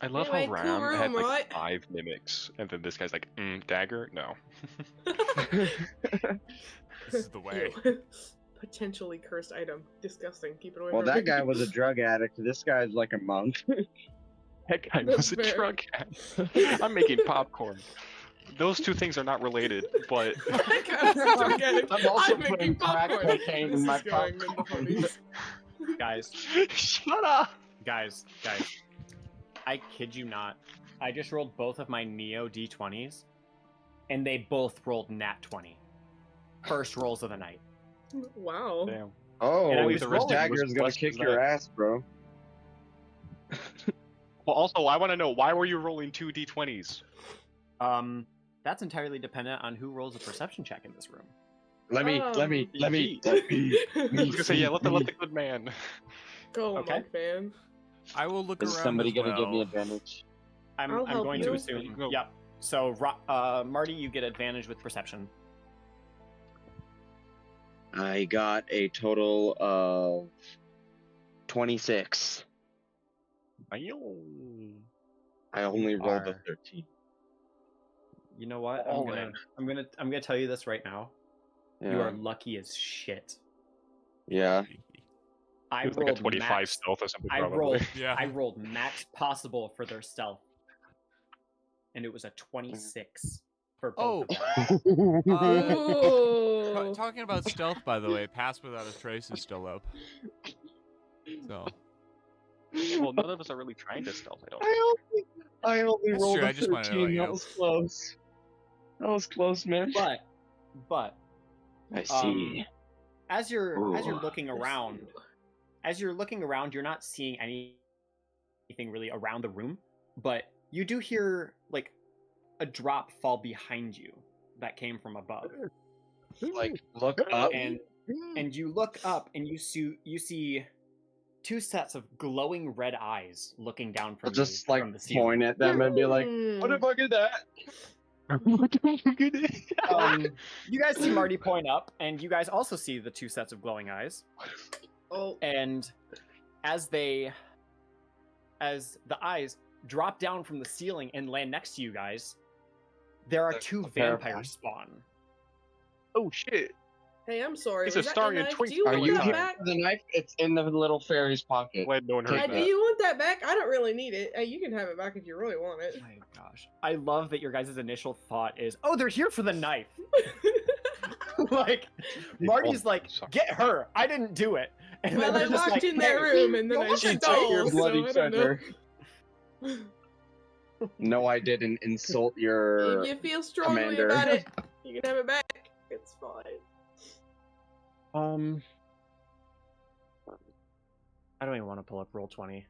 I love Anyway, how cool Ram had room, like right? 5 mimics, and then this guy's like, dagger? No. This is the way. Ew. Potentially cursed item. Disgusting. Keep it away Well, from me. that guy was a drug addict. This guy's like a monk. That guy That's was a fair. drug addict. I'm making popcorn. Those two things are not related, but That guy was a drug addict. I'm also making putting crack popcorn. cocaine This in my is going in the popcorn. funnies. Guys, shut up. guys. I kid you not. I just rolled both of my Neo D20s, and they both rolled nat 20. First rolls of the night. Wow. Damn. Oh, And I was this rolling. dagger Was is gonna blessed kick as your that. ass, bro. Well, also, I want to know, why were you rolling 2 d20s? That's entirely dependent on who rolls a perception check in this room. Let me. I was gonna say, yeah, let the good man. Go, Okay. Monk fan. I will look Is around. somebody as gonna give me well. advantage? I'm I'll help going you. to assume. Go. Yep. So, Marty, you get advantage with perception. I got a total of 26. I only rolled a Are- 13. You know what? All I'm gonna tell you this right now. Yeah. You are lucky as shit. Yeah. I It's rolled like a 25 max. stealth or something, I probably. rolled. Yeah. I rolled max possible for their stealth, and it was a 26 for both of them. Ooh. Talking about stealth, by the way, Pass Without a Trace is still up. So Well, none of us are really trying to stealth, I don't think. I only That's rolled true, a I just wanted to let 13. you That know. was close. That was close, man. But I see. as you're Ooh. looking around, you're not seeing anything really around the room, but you do hear like a drop fall behind you that came from above. Like, look up. And you look up and you see two sets of glowing red eyes looking down from I'll just you, like from the ceiling. point at them and be like, "What the fuck is that?" What the fuck is that? You guys see Marty point up, and you guys also see the two sets of glowing eyes. Oh. And as the eyes drop down from the ceiling and land next to you guys, there are two vampires spawn. Oh, shit. Hey, I'm sorry. It's was a that starry your and knife? twink Do you Are want you that here back? for the knife? It's in the little fairy's pocket. Glad no one heard Take Do that. you want that back? I don't really need it. You can have it back if you really want it. Oh my gosh. I love that your guys' initial thought is, oh, they're here for the knife. Like, Marty's like, get her. I didn't do it. And Well, then I they're just walked like, in that "Hey, room and then I She took stole, your bloody so I don't know. treasure. No, I didn't insult your If you feel strongly commander. about it, you can have it back. It's fine. I don't even want to pull up Roll20.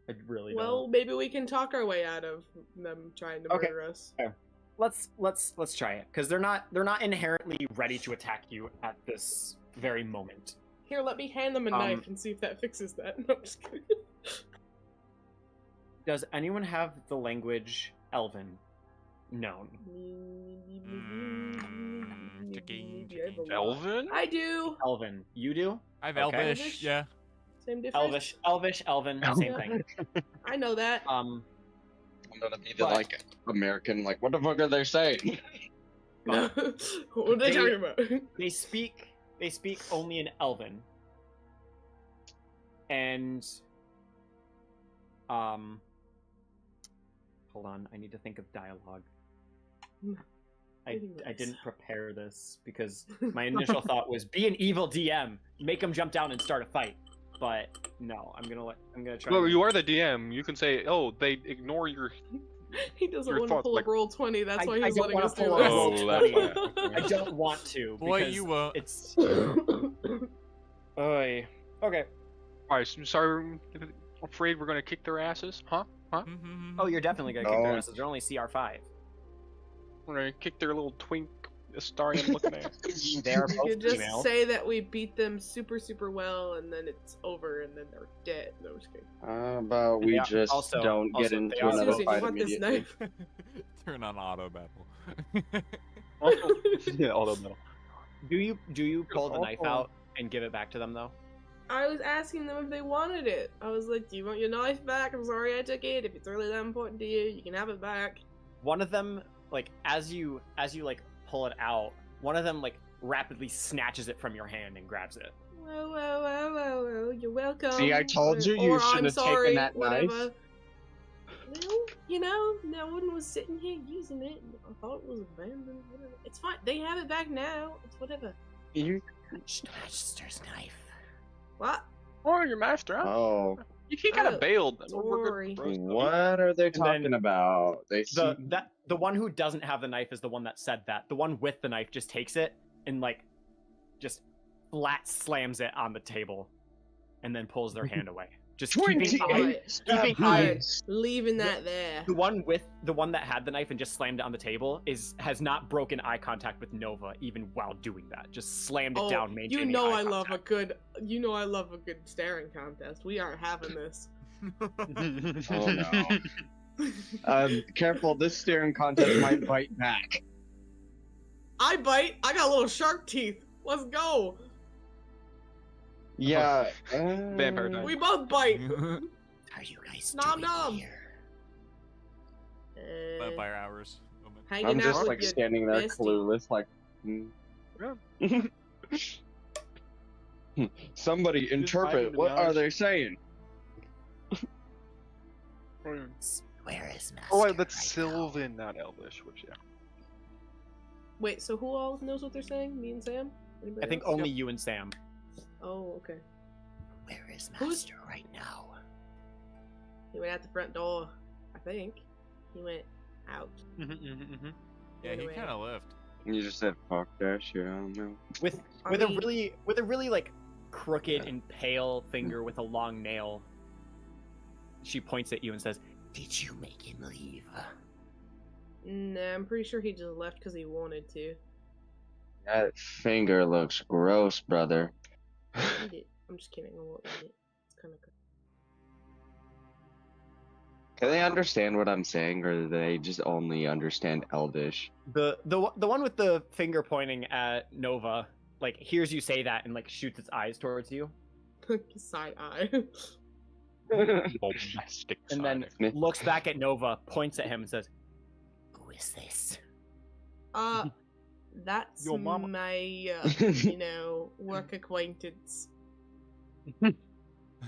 I really Well, don't. maybe we can talk our way out of them trying to Okay. murder us. Let's try it, because they're not inherently ready to attack you at this very moment. Here, let me hand them a knife and see if that fixes that. No, I'm just kidding. Does anyone have the language Elven known? Elven? I do. Elven, you do? I have Okay. Elvish, Elvish? yeah. Same difference. Elvish, Elven, same thing. I know that. I'm gonna be the But- like American, like, what the fuck are they saying? what are they talking about? They speak only in Elven. And hold on, I need to think of dialogue. I didn't prepare this because my initial thought was be an evil DM, make them jump down and start a fight. But no, I'm gonna try. Well, you are the DM. You can say, oh, they ignore your... He doesn't Your want to thoughts, pull like- up roll 20. That's why I he's don't letting wanna us do pull this. up roll Oh, 20. that's why. I don't want to. Boy, because you won't. It's. Oy. Okay. Alright, so sorry, afraid we're gonna kick their asses? Huh? Oh, you're definitely gonna kick their No. asses. They're only CR5. We're gonna kick their little twink Astarian looking ass. They're You both could just female. say that we beat them super, super well, and then it's over, and then they're dead. No, I'm just kidding. How about we Yeah, just also- don't get also, into they are another Susan, fight you want this immediately? knife? Turn on auto battle. Yeah, all of them. Do you pull the knife out and give it back to them though? I was asking them if they wanted it. I was like, do you want your knife back? I'm sorry I took it. If it's really that important to you, you can have it back. One of them, like as you like pull it out, one of them like rapidly snatches it from your hand and grabs it. Whoa, you're welcome. See, I told you you Or, should I'm have taken sorry, that knife. whatever. Well, you know, no one was sitting here using it. I thought it was abandoned. Whatever. It's fine. They have it back now. It's whatever. You... Master's knife. What? Oh, your master, huh? Oh, He kind Oh, of bailed. sorry. what are they talking then about? They see... The one who doesn't have the knife is the one that said that. The one with the knife just takes it and like just flat slams it on the table and then pulls their hand away. just keeping 28 keeping stabs. Leaving that there. the one that had the knife and just slammed it on the table has not broken eye contact with Nova even while doing that. Just slammed it down, maintaining you know eye I love a contact. good staring contest. We aren't having this. Oh no. Careful, this staring contest might bite back. I bite. I got little shark teeth. Let's go. Yeah. Vampire time. We both bite. Are you guys Nom doing nom. here? Vampire hours. Moment. Hanging I'm out just with like your standing there bestie. clueless, like. Somebody interpret. hiding in What the are house. they saying? Where is Master? Oh wait, that's right now? Sylvan, not Elvish, which yeah. Wait, so who all knows what they're saying? Me and Sam? Anybody I think else? only you and Sam. Oh, okay. Where is Who's- Master right now? He went out the front door. I think he went out. Yeah, he Anyway. kind of left. You just said fuck that shit. I don't know. With I with mean- a really like crooked and pale finger with a long nail. She points at you and says, Did you make him leave? Nah, I'm pretty sure he just left because he wanted to. That finger looks gross, brother. Eat it. I'm just kidding. I won't eat it. It's kind of good. Can they understand what I'm saying, or do they just only understand Elvish? the one with the finger pointing at Nova like hears you say that and like shoots its eyes towards you Side eye. Bombastic and then side. looks back at Nova, points at him and says, Who is this? That's Your mama. my, work acquaintance.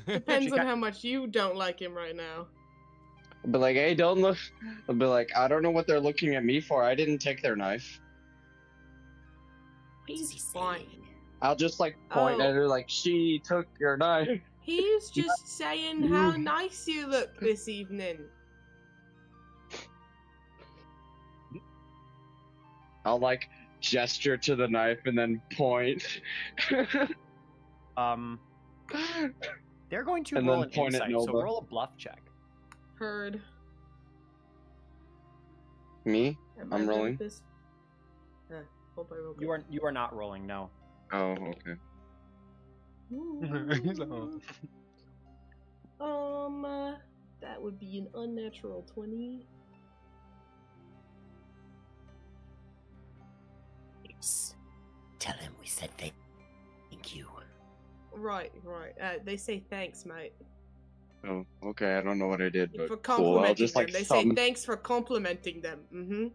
Depends She on got- how much you don't like him right now. I'll be like, hey, don't look. I'll be like, I don't know what they're looking at me for. I didn't take their knife. What is he He's fine. saying? I'll just like point Oh. at her like, she took your knife. He's just saying how nice you look this evening. I'll like gesture to the knife and then point. they're going to And roll then an point at insight, so Nova. roll a bluff check. Heard. Me? Am I'm I good at rolling. This? Hope I roll You are not rolling, no. Oh, okay. That would be an unnatural 20. Yes. Tell him we said thank you. Right. They say thanks, mate. Oh, okay. I don't know what I did, but For cool. complimenting I'll just them. like They say thumb. thanks for complimenting them. Mm-hmm.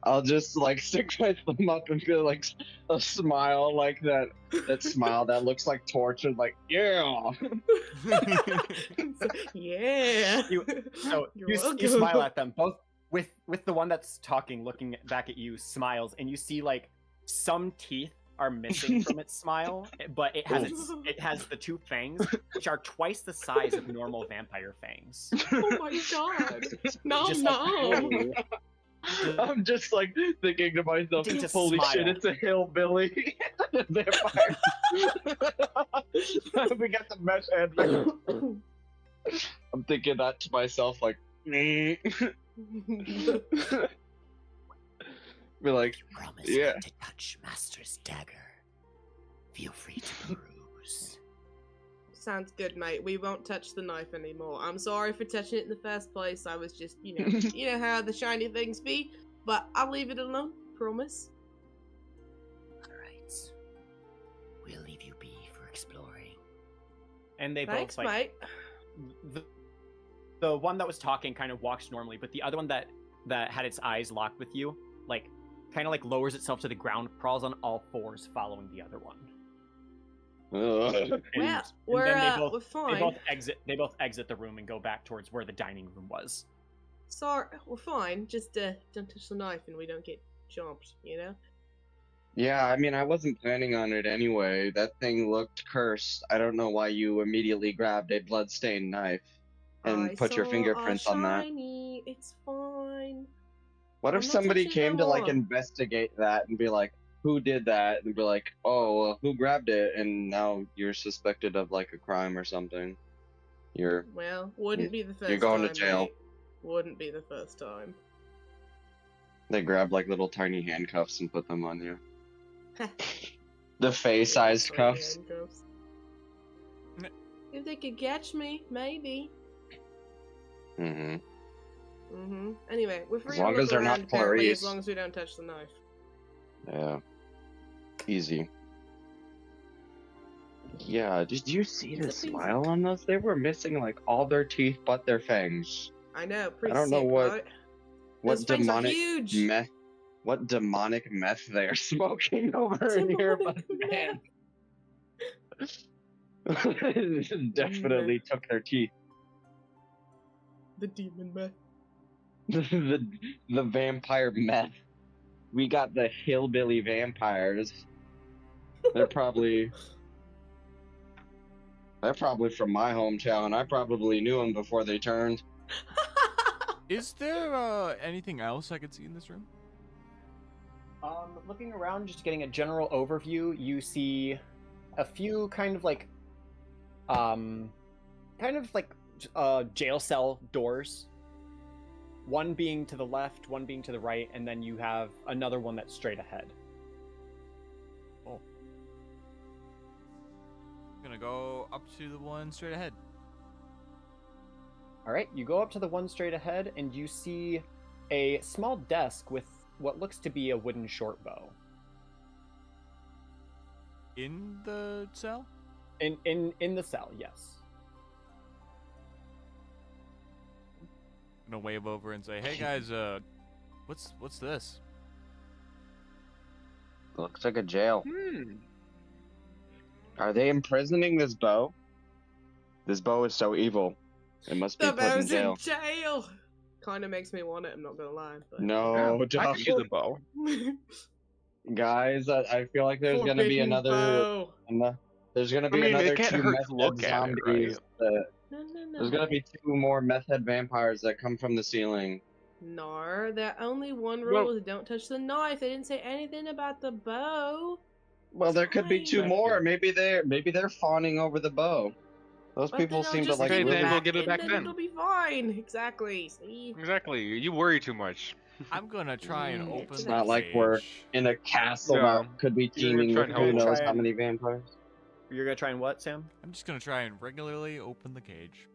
I'll just like stick my thumb up and feel like a smile, like that smile that looks like tortured, like yeah. Yeah. So You're you welcome. smile at them both with the one that's talking, looking back at you, smiles, and you see like some teeth are missing from its smile, but it has the two fangs, which are twice the size of normal vampire fangs. Oh my god. No, Just no. like, I'm just like thinking to myself, Need to holy shit, smile. it's a hillbilly vampire. We got the mesh head. I'm thinking that to myself, like, be like, Promise Yeah. not to touch Master's dagger. Feel free to peruse. Sounds good, mate. We won't touch the knife anymore. I'm sorry for touching it in the first place. I was just, you know how the shiny things be. But I'll leave it alone. Promise. Alright. We'll leave you be for exploring. and they Thanks, both like mate. the one that was talking kind of walks normally, but the other one that had its eyes locked with you, like kind of like lowers itself to the ground, crawls on all fours, following the other one. Well, And we're then they both, we're fine. They both exit the room and go back towards where the dining room was. Sorry, we're fine. Just don't touch the knife and we don't get chomped, you know? Yeah, I mean, I wasn't planning on it anyway. That thing looked cursed. I don't know why you immediately grabbed a bloodstained knife and I put your saw fingerprints a on that. shiny. It's fine. What I'm if not somebody touching came them to like all. investigate that and be like, who did that? And be like, oh, well, who grabbed it? And now you're suspected of like a crime or something. You're Well, wouldn't be the first you're going to time, jail. mate. Wouldn't be the first time. They grab like little tiny handcuffs and put them on you. The Yeah, face-sized tiny cuffs. handcuffs. If they could catch me, maybe. Mm-hmm. Anyway, we're free As to long look as they're not around, apparently, as Clarice. long as we don't touch the knife. Yeah. Easy. Yeah, did you see the It's a piece. smile on those? They were missing like all their teeth but their fangs. I know, pretty I don't know sick, what right? what Those fangs are demonic huge! meth what demonic meth they're smoking over in here, but Demonic man. Definitely took their teeth. The demon meth. the vampire meth. We got the hillbilly vampires. They're probably from my hometown. I probably knew them before they turned. Is there anything else I could see in this room? Looking around, just getting a general overview, you see a few kind of like jail cell doors. One being to the left, one being to the right, and then you have another one that's straight ahead. Oh. Gonna go up to the one straight ahead. Alright, you go up to the one straight ahead, and you see a small desk with what looks to be a wooden short bow. In the cell? In the cell, yes. I'm gonna wave over and say, "Hey guys, what's this?" Looks like a jail. Hmm. Are they imprisoning this bow? This bow is so evil. It must be The put in bow's jail. in jail! Kinda makes me want it, I'm not gonna lie. But... No, I Josh. could use a bow. Guys, I feel like there's gonna be Forbidden another. bow. There's gonna be I mean, another it can't two hurt meth to look head at it, zombies. right? No. There's gonna be two more meth head vampires that come from the ceiling. No, the only one rule Well- is don't touch the knife. They didn't say anything about the bow. Well, there could be two Fine. more. Maybe they're fawning over the bow. Those But people then I'll seem to just like Okay, give it then really. we'll back give it and back then then. it'll be fine. Exactly. See? Exactly. You worry too much. I'm gonna try and open It's the not like we're cage. In a castle Yeah. that could be You're teeming trying with to who help knows try how and- many vampires. You're gonna try and what, Sam? I'm just gonna try and regularly open the cage.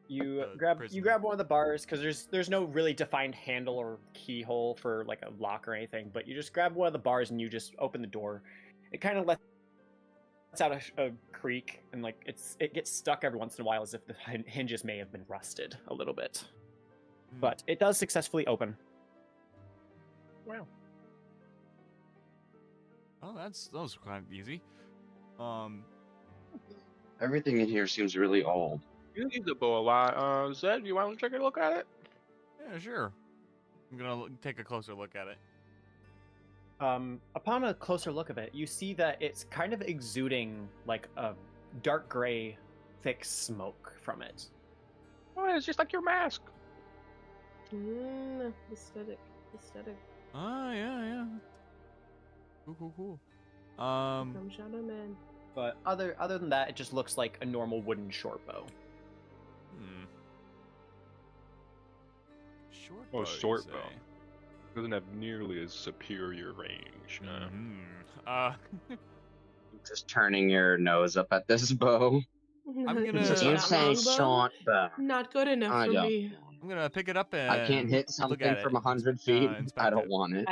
You The grab prison. one of the bars because there's no really defined handle or keyhole for like a lock or anything, but you just grab one of the bars and you just open the door. It kind of lets out a creak, and like it gets stuck every once in a while as if the hinges may have been rusted a little bit, Hmm. but it does successfully open. Wow. Oh, that was kind of easy. Everything in here seems really old. You use the bow a lot. Zed, you want to take a look at it? Yeah, sure. I'm gonna take a closer look at it. Upon a closer look of it, you see that it's kind of exuding like a dark gray, thick smoke from it. Oh, it's just like your mask. Aesthetic. Oh, yeah. Cool. From Shadow Man. But other than that, it just looks like a normal wooden short bow. Short Oh, bow, short you bow. say? Doesn't have nearly as superior range. Just turning your nose up at this bow. I'm gonna- Just You that longbow? bow. Not good enough I for don't. me. I'm gonna pick it up and I can't hit look something at it. from 100 feet. I inspect don't it. want it.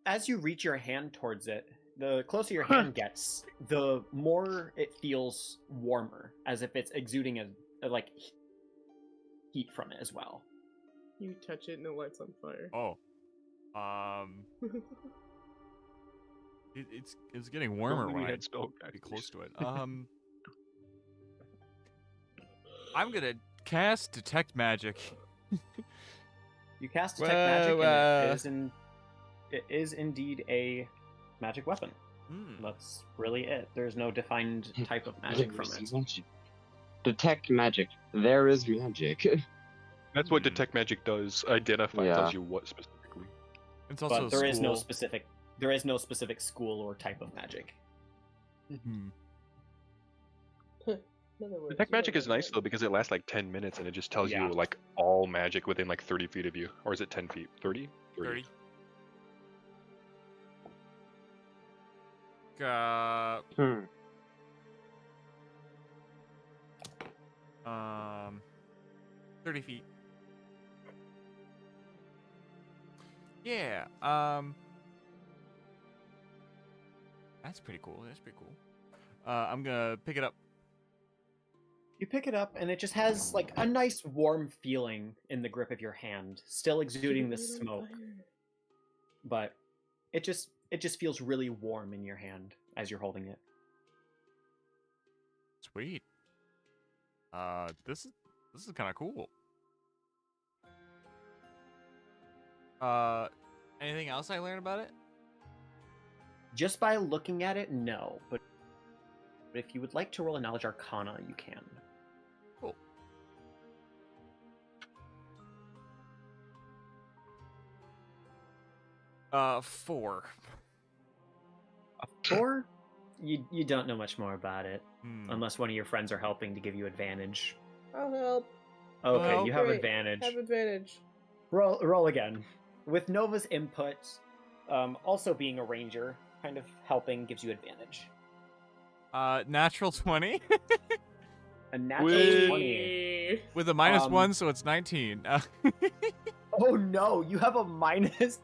As you reach your hand towards it, the closer your hand gets, the more it feels warmer, as if it's exuding like heat from it as well. You touch it and it lights on fire. Oh, it's getting warmer Only when we I had spell be close to it. I'm gonna cast detect magic. You cast detect magic, and it is indeed a magic weapon. That's really it. There's no defined type of magic from it. Detect magic. There is magic. That's what detect magic does. Identify Yeah. tells you what specifically. It's also But there is no school. specific school or type of magic. Now Detect magic is nice though because it lasts like 10 minutes and it just tells you like all magic within like 30 feet of you. Or is it 10 feet? 30? 30. Um, 30 feet. Yeah. That's pretty cool. That's pretty cool. I'm gonna pick it up. You pick it up, and it just has like a nice warm feeling in the grip of your hand, still exuding the smoke. But it just feels really warm in your hand as you're holding it. Sweet. This is kind of cool. Anything else I learned about it? Just by looking at it, no. But if you would like to roll a knowledge arcana, you can. Cool. Four. A 4? You don't know much more about it. Unless one of your friends are helping to give you advantage. I'll help. Okay, Well, you have great. advantage. Have advantage. Roll again. With Nova's input, also being a ranger, kind of helping gives you advantage. Natural 20. A natural 20. With a -1, so it's 19. Oh no, you have a minus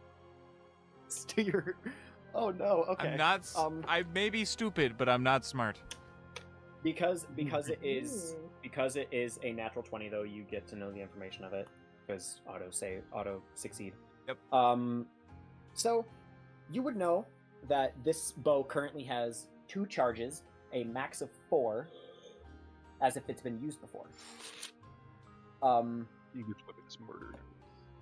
to your... Oh no, okay. I'm not... I may be stupid, but I'm not smart. Because it is a natural 20 though, you get to know the information of it. Because auto succeed. Yep. So you would know that this bow currently has 2 charges, a max of 4, as if it's been used before. You get is murdered.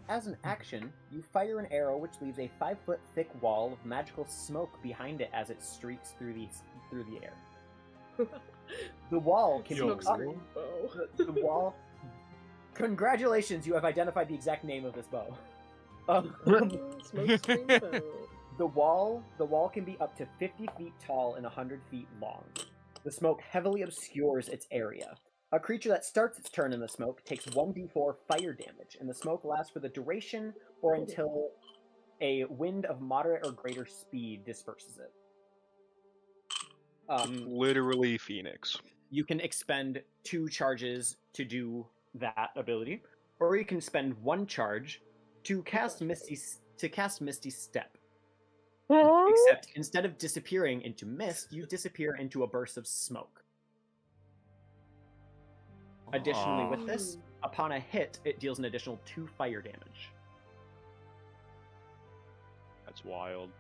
As an action, you fire an arrow which leaves a 5-foot thick wall of magical smoke behind it as it streaks through the air. The wall can be the wall. Congratulations, you have identified the exact name of this bow. Smoke screen bow. The wall can be up to 50 feet tall and 100 feet long. The smoke heavily obscures its area. A creature that starts its turn in the smoke takes 1d4 fire damage, and the smoke lasts for the duration or until a wind of moderate or greater speed disperses it. Literally Phoenix. You can expend 2 charges to do that ability, or you can spend 1 charge to cast Misty Step. Except instead of disappearing into mist, you disappear into a burst of smoke. Additionally, with this, upon a hit, it deals an additional 2 fire damage. That's wild.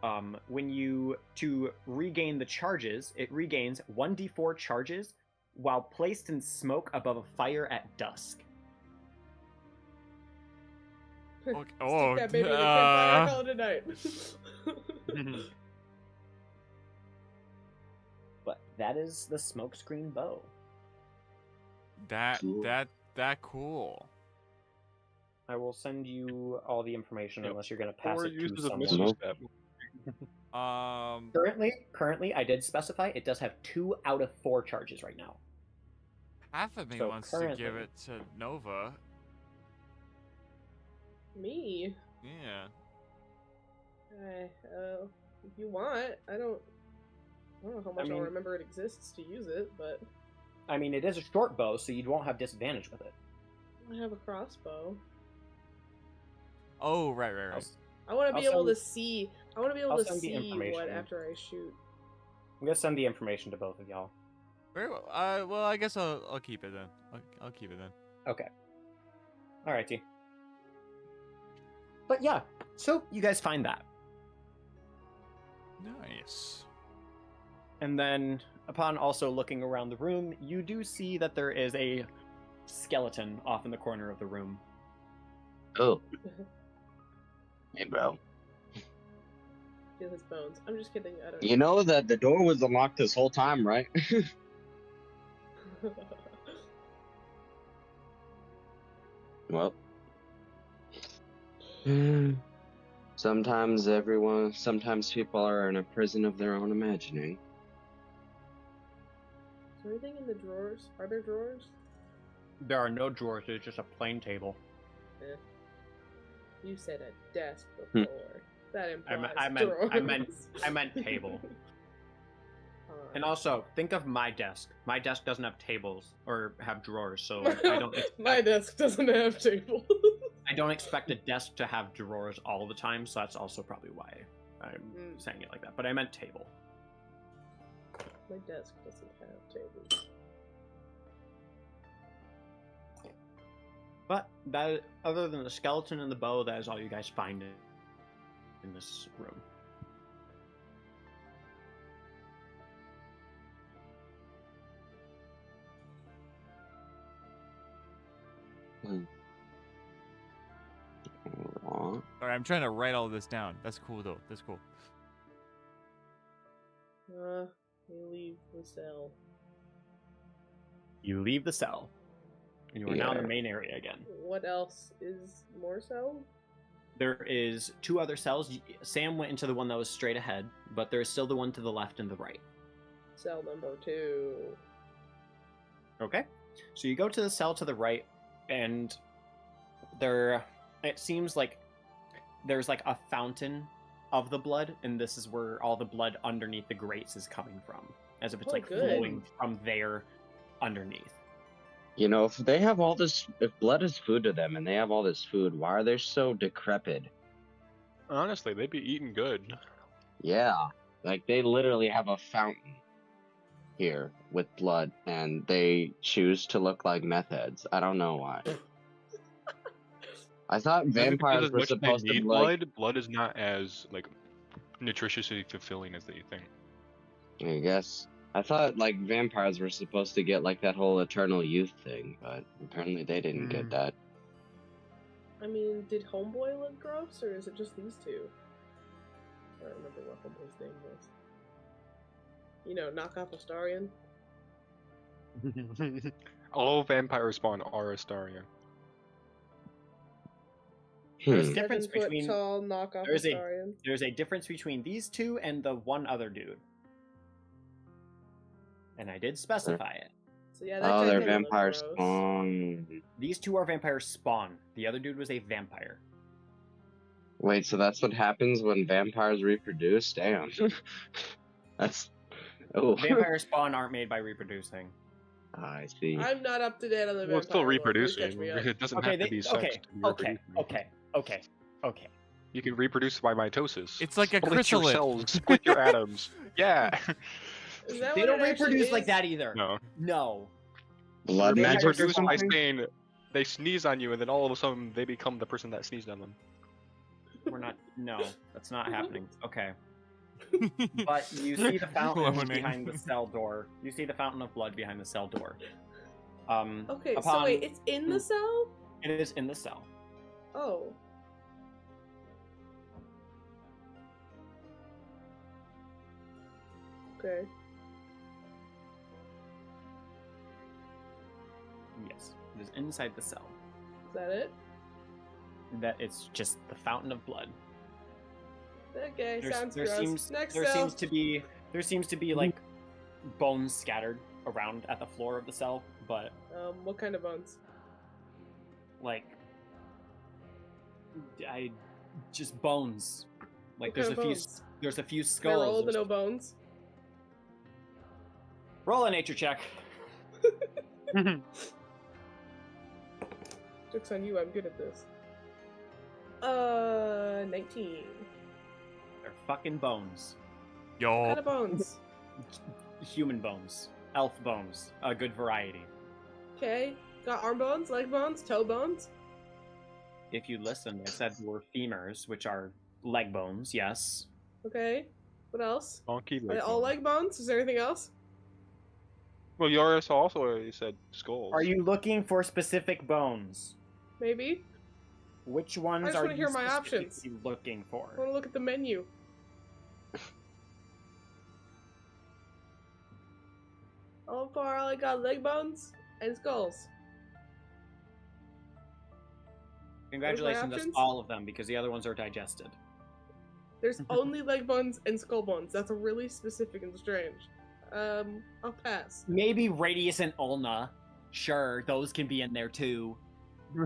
To regain the charges, it regains 1d4 charges while placed in smoke above a fire at dusk. Stick that baby in the campfire, call it a night. But that is the smokescreen bow. That cool. I will send you all the information unless you're going to pass Or it to uses a someone. Misty Step. Currently, I did specify it does have 2 out of 4 charges right now. Half of me So wants to give it to Nova. Me? Yeah. If you want, I don't know how much I'll remember it exists to use it, but... I mean, it is a short bow, so you won't have disadvantage with it. I have a crossbow. Oh, right. I want to be able to see. I want to be able to see information. what after I shoot. I'm gonna send the information to both of y'all. Very well. Well, I guess I'll keep it then. I'll keep it then. Okay. Alrighty. But yeah, so you guys find that. Nice. And then, upon also looking around the room, you do see that there is a skeleton off in the corner of the room. Oh. Hey, bro. Feel his bones. I'm just kidding. I don't. You know that the door was unlocked this whole time, right? Well. Sometimes people are in a prison of their own imagining. there anything in the drawers? Are there drawers? There are no drawers. It's just a plain table. Eh. You said a desk before. That implies I meant table. And also, think of my desk. My desk doesn't have tables or have drawers, so I don't. My desk doesn't have tables. I don't expect a desk to have drawers all the time, so that's also probably why I'm saying it like that. But I meant table. My desk doesn't have tables. But that, other than the skeleton and the bow, that is all you guys find in this room. Sorry, I'm trying to write all this down. That's cool though. That's cool. We leave the cell. You leave the cell. And you are now in the main area again. What else is more cell? There is 2 other cells. Sam went into the one that was straight ahead, but there is still the one to the left and the right. Cell number 2. Okay. So you go to the cell to the right, and there, it seems like there's like a fountain of the blood, and this is where all the blood underneath the grates is coming from, as if it's flowing from there underneath. You know, if they have all this, if blood is food to them and they have all this food, why are they so decrepit? Honestly, they'd be eating good. Yeah, like they literally have a fountain here with blood, and they choose to look like meth heads. I don't know why. I thought vampires were supposed to need like... blood. Blood is not as like nutritiously fulfilling as you think. I guess. I thought like vampires were supposed to get like that whole eternal youth thing, but apparently they didn't get that. I mean, did Homeboy look gross, or is it just these 2? I don't remember what Homeboy's name was. You know, knockoff Astarion. All vampire spawn are Astarion. There's a difference 7 foot between tall knockoff Astarion. there's a difference between these 2 and the one other dude. And I did specify it. So yeah, that Oh, guy they're didn't look vampire gross. spawn. These 2 are vampire spawn. The other dude was a vampire. Wait, so that's what happens when vampires reproduce? Damn. That's... Oh. Vampire spawn aren't made by reproducing. I see. I'm not up to date on the vampire. Well, it's still lore. Please reproducing. catch me up. It doesn't have to be sex to be reproducing. Okay. You can reproduce by mitosis. It's like a Split your chrysalis. cells, split your atoms. Yeah. Is that They what don't it actually reproduce is? like that either. No. No. Blood They magic or Reproduce by something? saying they sneeze on you, and then all of a sudden they become the person that sneezed on them. We're not. No, that's not happening. Okay. But you see the fountain Cloning. behind the cell door. You see the fountain of blood behind the cell door. Okay, so upon- wait, it's in the cell? It is in the cell. Oh. Okay. Yes, it is inside the cell. Is that it? That it's just the fountain of blood. Okay, sounds gross. Next there cell. seems to be like bones scattered around at the floor of the cell, but What kind of bones? like just bones. Like What kind of bones? there's a few Can I roll skulls. the no bones? Roll a nature check. Joke's on you, I'm good at this. 19. They're fucking bones. What Yo. kind of bones? Human bones. Elf bones. A good variety. Okay. Got arm bones, leg bones, toe bones? If you listen, I said were femurs, which are leg bones, yes. Okay. What else? Donkey Are they all leg bones? Is there anything else? Well, Yoris also already said skulls. Are you looking for specific bones? Maybe? Which ones I just are wanna you hear my specifically options. looking I want for? to look at the menu. So far, all I got leg bones and skulls. Congratulations, that's options? all of them, because the other ones are digested. There's only leg bones and skull bones. That's really specific and strange. I'll pass. Maybe Radius and Ulna. Sure, those can be in there too.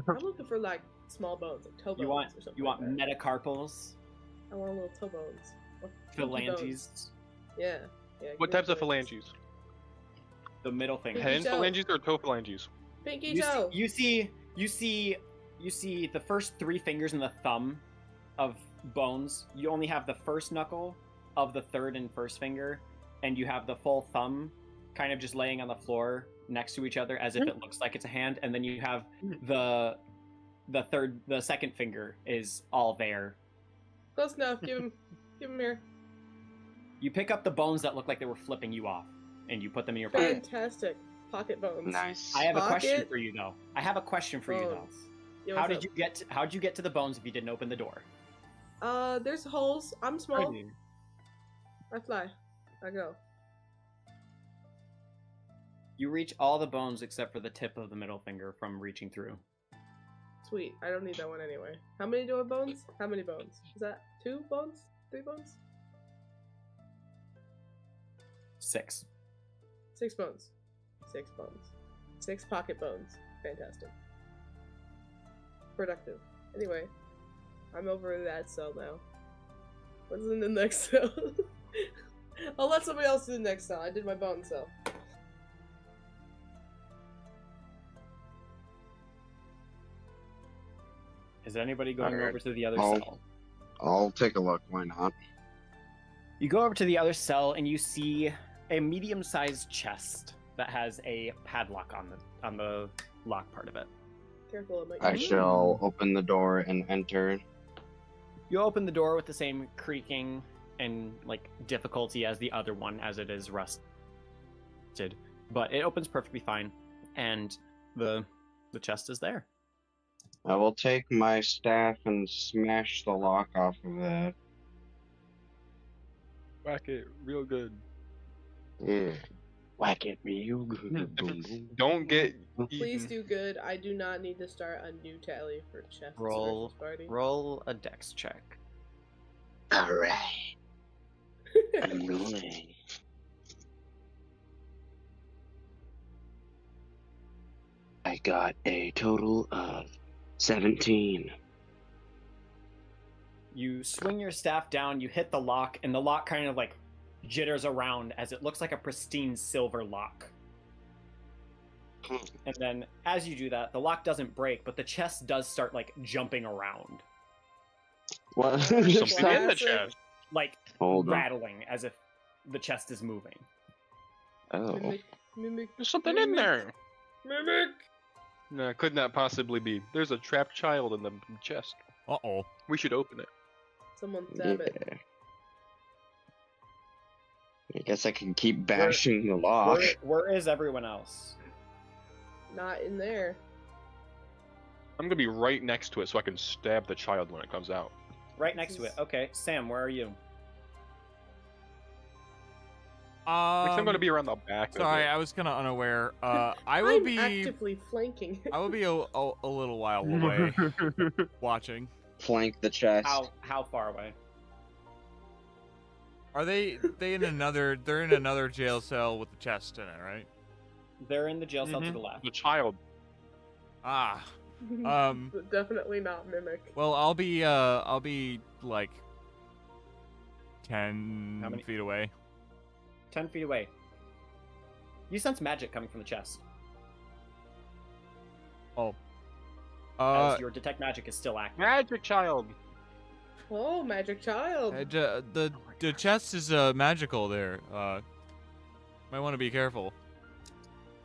I'm looking for like small bones, like toe bones or something. You want like that. metacarpals? I want little toe bones. Or pinky Phalanges? bones. Yeah. What types of phalanges? The middle finger. Pinky Hand toe. phalanges or toe phalanges? Pinky You toe. see the first 3 fingers and the thumb of bones. You only have the first knuckle of the third and first finger, and you have the full thumb kind of just laying on the floor next to each other as if it looks like it's a hand, and then you have the second finger is all there. Close enough. Give him here. You pick up the bones that look like they were flipping you off, and you put them in your pocket. Fantastic. Pocket bones. Nice. I have a question Pocket for you though. Bones. Yeah, How'd what's you get to the bones if you didn't open the door? up? There's holes. I'm small. I fly. I go. You reach all the bones except for the tip of the middle finger from reaching through. Sweet. I don't need that one anyway. How many do I have bones? How many bones? Is that 2 bones? 3 bones? 6. 6 bones. 6 bones. 6 pocket bones. Fantastic. Productive. Anyway, I'm over that cell now. What's in the next cell? I'll let somebody else do the next cell. I did my bone cell. Is anybody going Alright. over to the other I'll- cell? I'll take a look. Why not? You go over to the other cell and you see a medium-sized chest that has a padlock on the lock part of it. Careful, it might I shall open the door and enter. You open the door with the same creaking and like difficulty as the other one, as it is rusted, but it opens perfectly fine, and the chest is there. I will take my staff and smash the lock off of that. Whack it real good. Yeah. Whack it real good. Boom, boom. Don't get Please eaten. do good. I do not need to start a new tally for chest Roll- versus party. Roll a dex check. Alright, I'm rolling. I got a total of 17. You swing your staff down, you hit the lock, and the lock kind of like jitters around as it looks like a pristine silver lock. And then as you do that, the lock doesn't break, but the chest does start like jumping around, What? There's Just something in the classic. chest. like Hold on. rattling as if the chest is moving. Oh. Mimic. Mimic. There's something in there. Mimic. No, could not possibly be. There's a trapped child in the chest. Uh-oh. We should open it. Someone stab it. Yeah. I guess I can keep bashing the lock. Where is everyone else? Not in there. I'm gonna be right next to it so I can stab the child when it comes out. Right next to it. Okay, Sam, where are you? I'm gonna be around the back. Sorry, of it. I was kind of unaware. I will I'm be. actively flanking. I will be a little while away, watching. Flank the chest. How far away? Are they in another? They're in another jail cell with the chest in it, right? They're in the jail cell to Mhm. the left. The child. Ah. But definitely not mimic. Well, I'll be like 10 How many- feet away. 10 feet away. You sense magic coming from the chest. Oh. As your detect magic is still active. Magic child. Oh, magic child. The chest is magical there. Might want to be careful.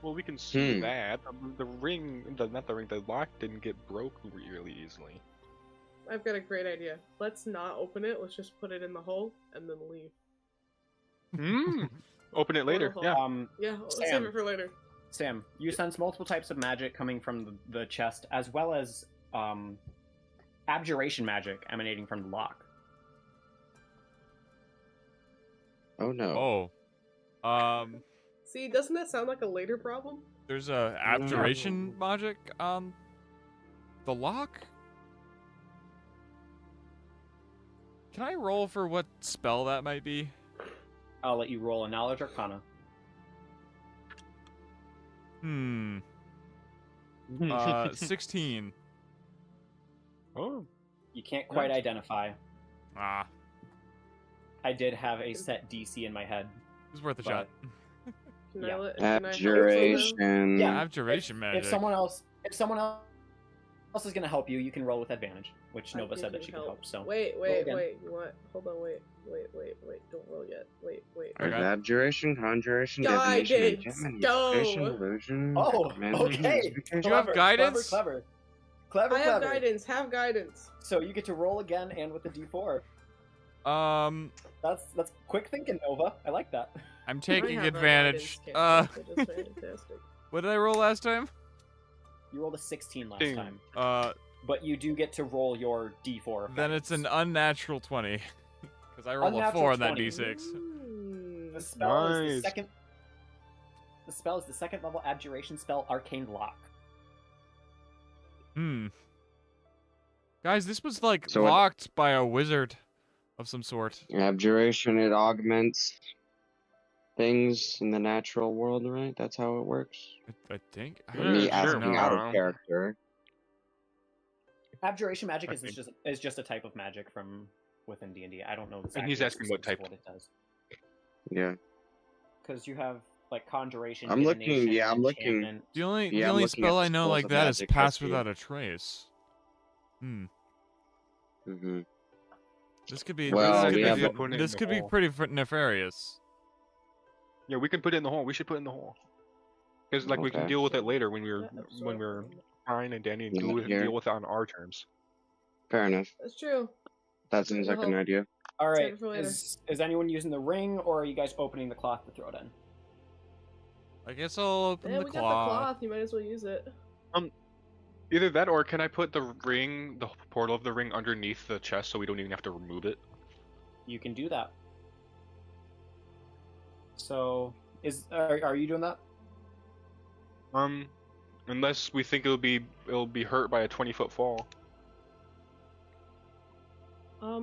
Well, we can see Hmm. that. The lock didn't get broke really easily. I've got a great idea. Let's not open it. Let's just put it in the hole and then leave. Hmm. Open it later. Portal Yeah. hole. Yeah, let's save Sam. it for later. Sam, you sense multiple types of magic coming from the chest, as well as abjuration magic emanating from the lock. Oh no. Oh. See, doesn't that sound like a later problem? There's a abjuration magic on the lock. Can I roll for what spell that might be? I'll let you roll a knowledge arcana. 16. Oh. You can't quite identify. Ah, I did have a set DC in my head. it was worth a But- shot. Can Yeah. I let, can I help Abjuration. Yeah. Abjuration magic. If someone else is gonna help you, you can roll with advantage, which I Nova think said I that can she could help. help. So Wait, Roll wait, again. wait. What? Hold on, wait. Don't roll yet. Wait. There's Okay. abjuration, conjuration, Guidance, divination, enchantment, go! invocation, illusion. Oh, necromancy, okay. mystification. Do you have guidance? Clever. I have guidance. Have guidance. So you get to roll again and with the D4. That's quick thinking, Nova. I like that. I'm I taking have a advantage. guidance cantrip, which is fantastic. What did I roll last time? You rolled a 16 last Ding. time, But but you do get to roll your D4. then it's an unnatural 20. Because I rolled a Unnatural 4 on that 20. D6. The spell is the Nice. second. The spell is the second level abjuration spell, Arcane Lock. Guys, this was like So it- locked by a wizard of some sort. Abjuration, it augments things in the natural world, right? That's how it works. I think. I Me don't sure, asking no. out of character. Abjuration magic I is think- just a type of magic from within D&D. I don't know exactly. And he's asking what type. What it does. Yeah. Because you have like conjuration. I'm looking- divination, yeah, I'm looking- enchantment. The only Yeah, I'm looking at spell the I know spells like of that is magic pass history. without a trace. Mm-hmm. This could be. Well, this we could have be, a- Put it in this the could be hole. pretty nefarious. Yeah, we can put it in the hole. We should put it in the hole. Because like we can Okay. deal with it later when we're Yeah, when we're absorb. fine and Danny and Yeah, here. deal with it on our terms. Fair enough. That's true. That seems like an Uh-huh. idea. All Save right. it for later. Is anyone using the ring, or are you guys opening the cloth to throw it in? I guess I'll open Yeah, the we got the cloth. cloth. You might as well use it. Either that or can I put the ring, the portal of the ring underneath the chest so we don't even have to remove it? You can do that. So, are you doing that? Unless we think it'll be hurt by a 20-foot fall.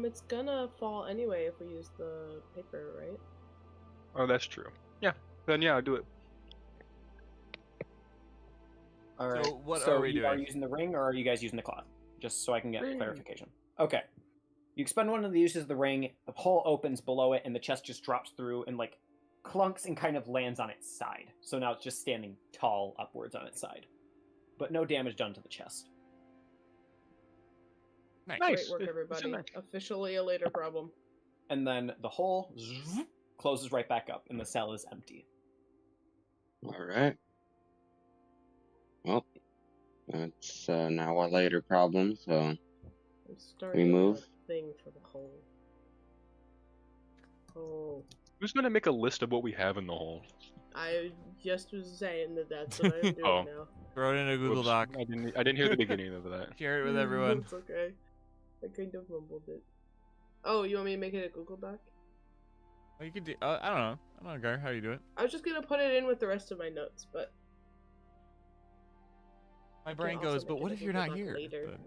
It's gonna fall anyway if we use the paper, right? Oh, that's true. Yeah. Then yeah, I'll do it. All right. So what so are we you are doing? using the ring, or are you guys using the cloth? Just so I can get Ring. clarification. Okay. You expend one of the uses of the ring. The hole opens below it, and the chest just drops through and like clunks and kind of lands on its side. So now it's just standing tall upwards on its side, but no damage done to the chest. Nice. Nice. Great work, It's everybody. nice. Officially a later problem. And then the hole closes right back up, and the cell is empty. All right. Well, that's now a later problem. So I'm starting move? a thing for the hole. Oh, Who's gonna make a list of what we have in the hole? I just was saying that's what I'm doing Oh. now. Throw it in a Google Whoops. Doc. I didn't hear the beginning of that. Share it with everyone. It's okay. I kind of mumbled it. Oh, you want me to make it a Google Doc? Oh, you could do. I don't know. I don't know, Gar. How you do it? I was just gonna put it in with the rest of my notes, but My I can brain also goes, make but it what a if you're Google not Doc here? later. But-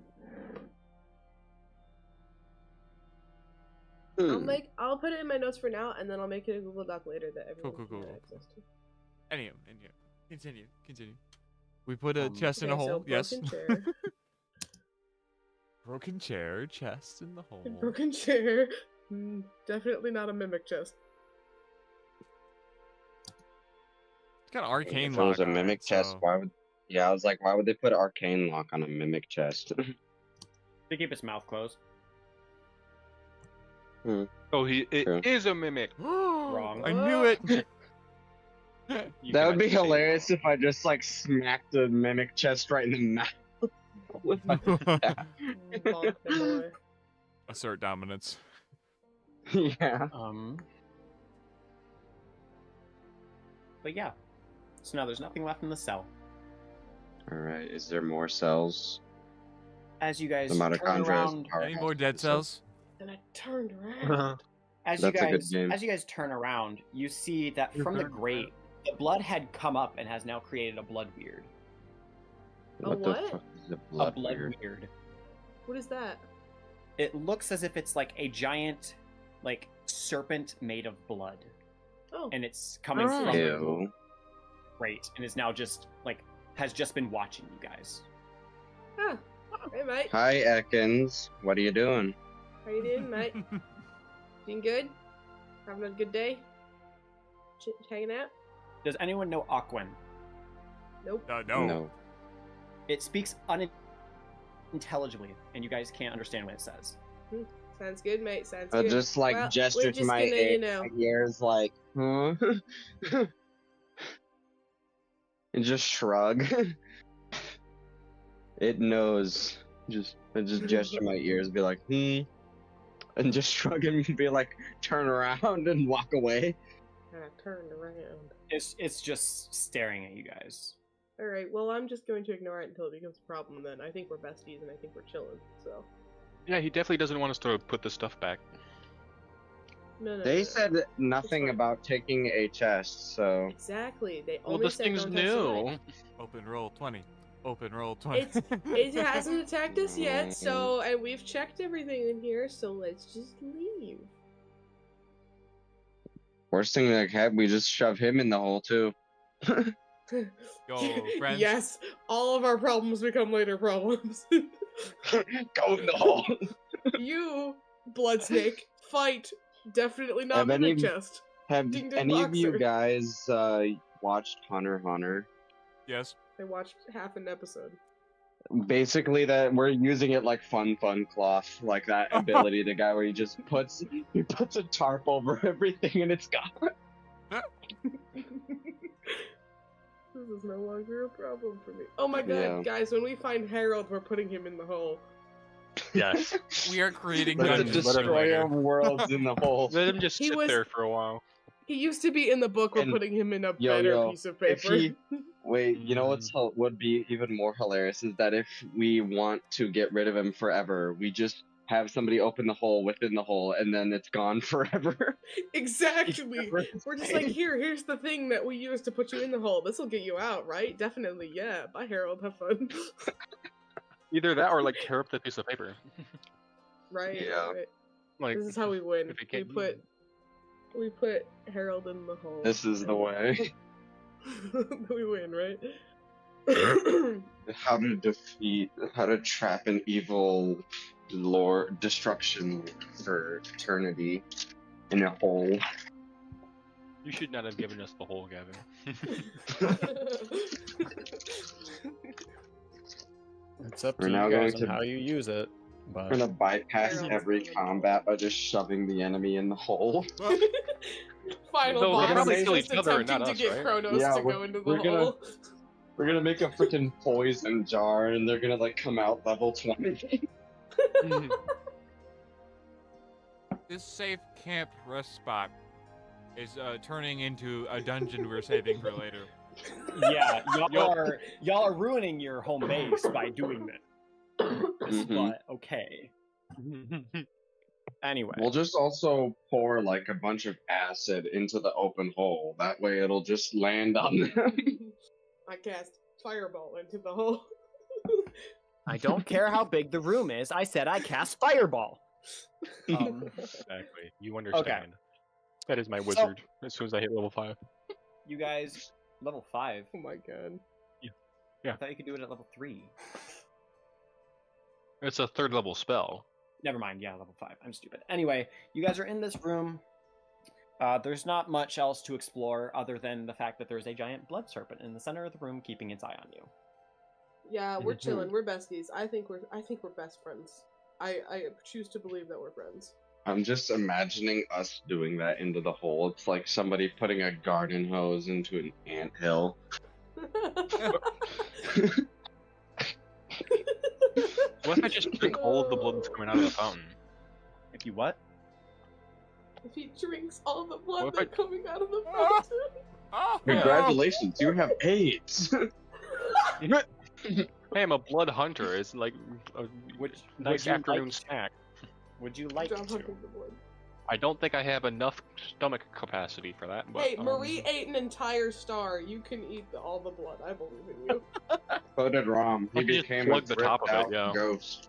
I'll put it in my notes for now, and then I'll make it a Google Doc later that everyone cool, can cool. get access to. Anyway, continue. We put a chest in a Okay, hole. so Yes. broken chair. Broken chair, chest in the hole. Broken chair. Definitely not a mimic chest. It's got arcane if it was a lock on mimic it, chest, so- why would? Yeah, I was like, why would they put arcane lock on a mimic chest? To keep its mouth closed. Oh, True. it is a mimic. Wrong. I knew it. You That would cannot be say hilarious wrong. if I just like smacked the mimic chest right in the mouth. With my staff. Bonk them away. Assert dominance. Yeah. But yeah. So now there's nothing left in the cell. All right. Is there more cells? As you guys The turn mitochondria. around, Any more dead cells? And I turned around. as That's a good you game. guys turn around, you see that from the grate, the blood had come up and has now created a blood weird. A What the what? fuck is a A blood blood weird? weird. What is that? It looks as if it's like a giant, like serpent made of blood, Oh, and it's coming Ah. from Ew. crate and is now just has just been watching you guys. Huh. Hey, mate. Hi, Ekans. What are you doing? How you doing, mate? Doing good? Having a good day? Hanging out? Does anyone know Aquan? Nope. No. It speaks unintelligibly, and you guys can't understand what it says. Sounds good, mate. Sounds I'll good. just like Well, gesture we're to just my gonna, you know. ears like, huh? And just shrug. It knows. I just gesture my ears, be like, and just shrug and be like, turn around and walk away. I turned around. It's just staring at you guys. Alright, well, I'm just going to ignore it until it becomes a problem then. I think we're besties and I think we're chilling, so. Yeah, he definitely doesn't want us to put the stuff back. No. They said nothing fine. about taking a chest, so. Exactly. They Well, only this said thing's don't touch the new. knife. Open roll 20. Open roll 20. It hasn't attacked us yet, so, and we've checked everything in here, so let's just leave. Worst thing that had, we just shove him in the hole too. Go, friends. Yes, all of our problems become later problems. Go in the hole. You, Blood Snake, fight. Definitely not Have the any big of- chest. Have Ding ding any of you boxer. guys watched Hunter x Hunter? Yes. I watched half an episode. Basically, that we're using it like fun cloth, like that ability, the guy where he just puts a tarp over everything and it's gone. This is no longer a problem for me. Oh my god, Yeah. guys, when we find Harold, we're putting him in the hole. Yes. We are creating Let the dungeons for destroyer later. of worlds in the hole. Let him just He sit was- there for a while. He used to be in the book, we're And- putting him in a Yo, better yo, piece of if paper. he- Wait, you know what's would be even more hilarious is that if we want to get rid of him forever, we just have somebody open the hole within the hole, and then it's gone forever. Exactly! We're just like, here's the thing that we use to put you in the hole. This'll get you out, right? Definitely, yeah. Bye, Harold, have fun. Either that or like tear up the piece of paper. Right? Yeah. Right. Like This is how we win. if it We put Harold in the hole. This is the way. We win, right? How to trap an evil lord destruction for eternity in a hole. You should not have given us the whole, Gavin. It's up We're to now you guys going on to- how you use it. But We're gonna bypass Harold's every going in. combat by just shoving the enemy in the hole. Final They'll boss probably is kill just each other and attempting not to us, get right? Kronos Yeah, to go into the we're gonna- hole. We're gonna make a freaking poison jar, and they're gonna like come out level 20. This safe camp rest spot is turning into a dungeon we're saving for later. yeah, y'all are ruining your home base by doing this. Mhm. But okay. Anyway, We'll just also pour like a bunch of acid into the open hole. That way, it'll just land on them. I cast Fireball into the hole. I don't care how big the room is. I said I cast Fireball. Exactly. You understand. That is my So- wizard. As soon as I hit level 5. You guys, level 5. Oh my god. I thought you could do it at level 3. It's a 3rd level spell. Never mind. Yeah, level 5. I'm stupid. Anyway, you guys are in this room. There's not much else to explore other than the fact that there's a giant blood serpent in the center of the room, keeping its eye on you. Yeah, we're chilling. We're besties. I think we're best friends. I choose to believe that we're friends. I'm just imagining us doing that into the hole. It's like somebody putting a garden hose into an anthill. What if I just drink all of the blood that's coming out of the fountain? If you what? If he drinks all the blood What if that's coming out of the fountain. Oh, Congratulations, you have AIDS. Hey, I'm a blood hunter. It's like a nice you afternoon like- snack. Would you like Job to? hunting the blood. I don't think I have enough stomach capacity for that. But, Hey, Marie ate an entire star. You can eat all the blood. I believe in you. So did Rom. He Why don't you just became plug a the top of it, dripped-out yeah. ghost.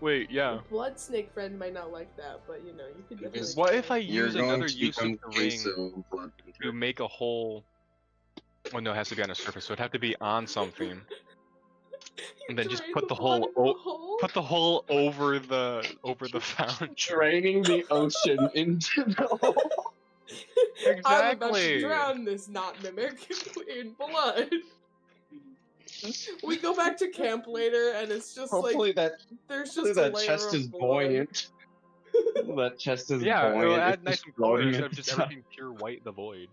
Wait, yeah. Blood snake friend might not like that, but you know, you could definitely. What try if I it. You're use going another to use of become the ring queso blood to make a hole? Oh no, it has to be on a surface, so it'd have to be on something, You and then just drain put the blood hole. into the hole? Put the hole over the fountain. draining the ocean into the hole. I'm about to Exactly. drown this not mimic in blood. We go back to camp later, and it's just Hopefully like that there's hopefully just a that layer chest of is blood. buoyant. That chest is Yeah, it'll buoyant. add It's nice just and color floating instead at of just the top. everything pure white, the void.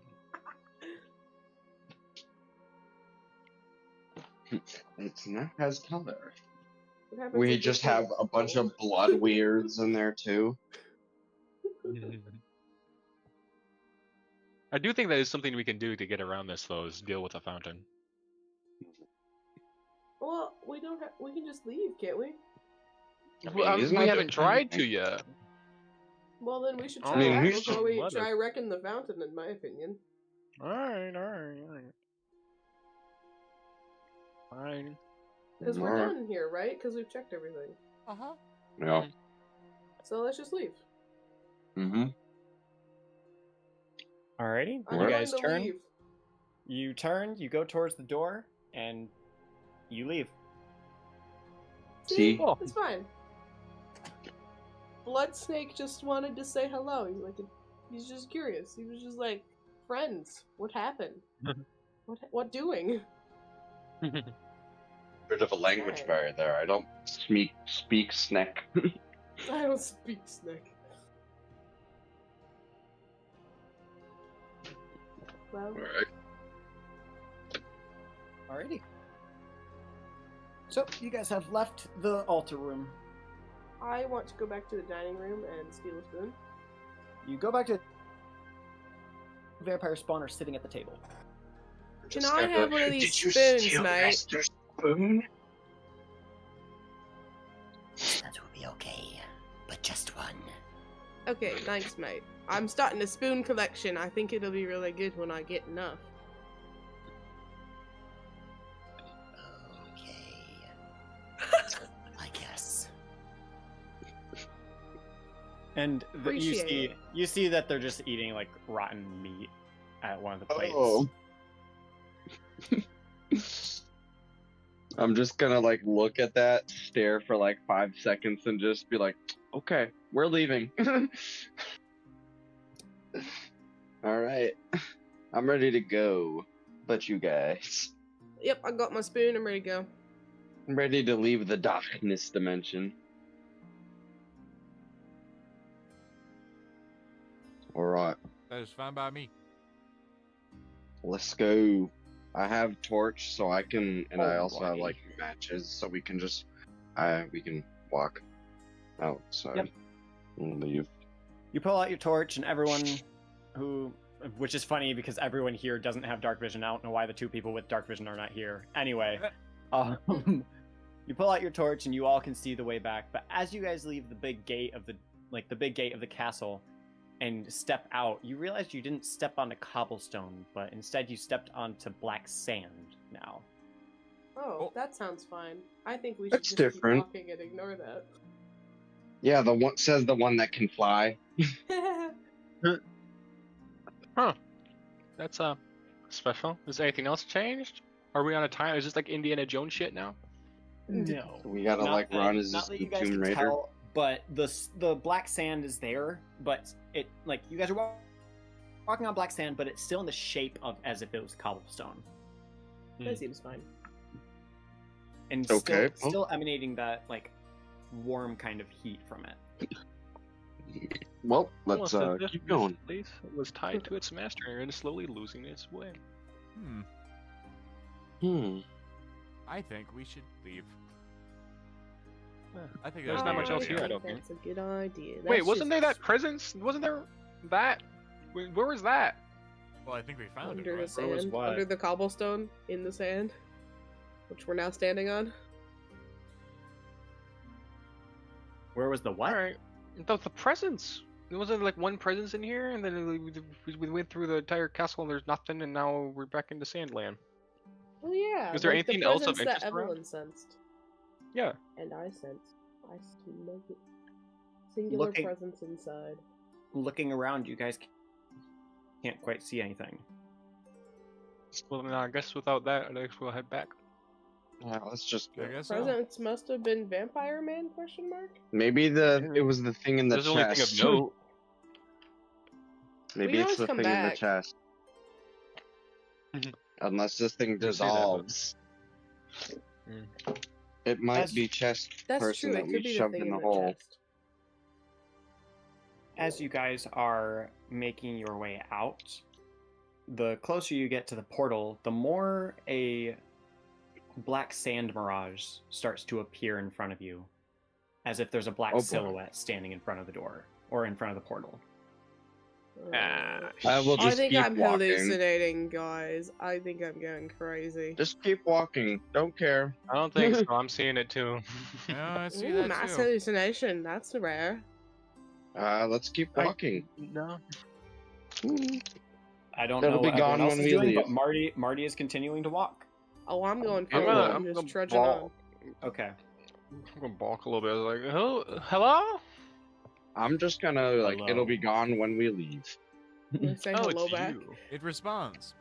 It's not has color. What happens We if just there's have like a bunch hole? of blood weirds in there too. I do think that is something we can do to get around this, though, is deal with a fountain. Well, we don't have. We can just leave, can't we? Well, isn't we that haven't the- tried to yet. Well, then we should I try mean, that we before should we let try wrecking the fountain, in my opinion. Alright. Fine. Because we're Alright. done here, right? Because we've checked everything. Uh-huh. Yeah. So let's just leave. Mm-hmm. Alrighty, I'm you going guys to turn. leave. You turn. You go towards the door, and you leave. See? Oh. It's fine. Blood Snake just wanted to say hello. He's just curious. He was just like, friends. What happened? What doing? Bit of a language Okay. barrier there. I don't speak snack. I don't speak Snake. Well, Alright. Alrighty. So you guys have left the altar room. I want to go back to the dining room and steal a spoon. You go back to vampire spawner sitting at the table. Can I have one of these Did you spoons, steal mate? Master's spoon? That will be okay. But just one. Okay, thanks, mate. I'm starting a spoon collection. I think it'll be really good when I get enough. Okay. I guess. And Appreciate you see that they're just eating like rotten meat at one of the plates. Oh. I'm just gonna like look at that, stare for like 5 seconds, and just be like, okay, we're leaving. Alright. I'm ready to go. But you guys. Yep, I got my spoon. I'm ready to go. I'm ready to leave the darkness dimension. Alright, That is fine by me. let's go. I have torch, so I can, and I also have Alrighty. like matches, so we can just, we can walk outside Yep. and leave. You pull out your torch, and everyone which is funny because everyone here doesn't have dark vision. I don't know why the two people with dark vision are not here. Anyway, you pull out your torch, and you all can see the way back. But as you guys leave the big gate of the castle, and step out, you realize you didn't step onto cobblestone, but instead you stepped onto black sand now. Oh, that sounds fine. I think we should That's just different. keep walking and ignore that. Yeah, the one that can fly. Huh. That's special. Is anything else changed? Are we on a time? Is this like Indiana Jones shit now? No. We gotta Not like that- run as not that the you guys Tomb can Raider. tell, but the black sand is there, but it like you guys are walking on black sand, but it's still in the shape of as if it was cobblestone, That seems fine. and Okay. still emanating that like warm kind of heat from it. Well, let's Almost as if keep this going. place was tied to its master and is slowly losing its way. I think we should leave. Yeah. I think There's that's not a much good else idea. here, I don't think. That's a good idea. Wait, That's wasn't there just that prison? Wasn't there that? Where was that? Well, I think we found it. under the Right? Where was sand, what? under the cobblestone in the sand, which we're now standing on? Where was the what? Alright. The presence. There wasn't like one presence in here, and then we went through the entire castle and there's nothing, and now we're back into Sandland. Oh yeah. Is there like the anything else of presence that interest around? Evelyn sensed Yeah. and I sensed. Ice to nugget. Singular presence inside. Looking around, you guys can't quite see anything. Well, then I guess without that, I guess we'll head back. Yeah, let's just go. I guess so. Presence must have been Vampire Man? Question mark. Maybe it was the thing in the There's the only thing chest. of note. Maybe We it's always the come thing in the back. chest. Unless this thing can see that, but- dissolves. It might be chest That's person true. that It we could be the shoved thing in the the hole. chest. As you guys are making your way out, the closer you get to the portal, the more a black sand mirage starts to appear in front of you, as if there's a black Oh, boy. silhouette standing in front of the door, or in front of the portal. Ah, I will I just think keep I'm walking. hallucinating, guys. I think I'm going crazy. Just keep walking. Don't care. I don't think so. I'm seeing it too. Yeah, I see Ooh, that mass too. hallucination. That's rare. Let's keep walking. No. I don't That'll know be what everyone gone else when is we doing, leave. but Marty is continuing to walk. Oh, I'm going I'm for gonna- it. I'm I'm just gonna trudging on. ball. Okay. I'm gonna balk a little bit. I was like, oh, hello? I'm just gonna like Hello. it'll be gone when we leave. I'm gonna say Oh, hello it's back. you. It responds.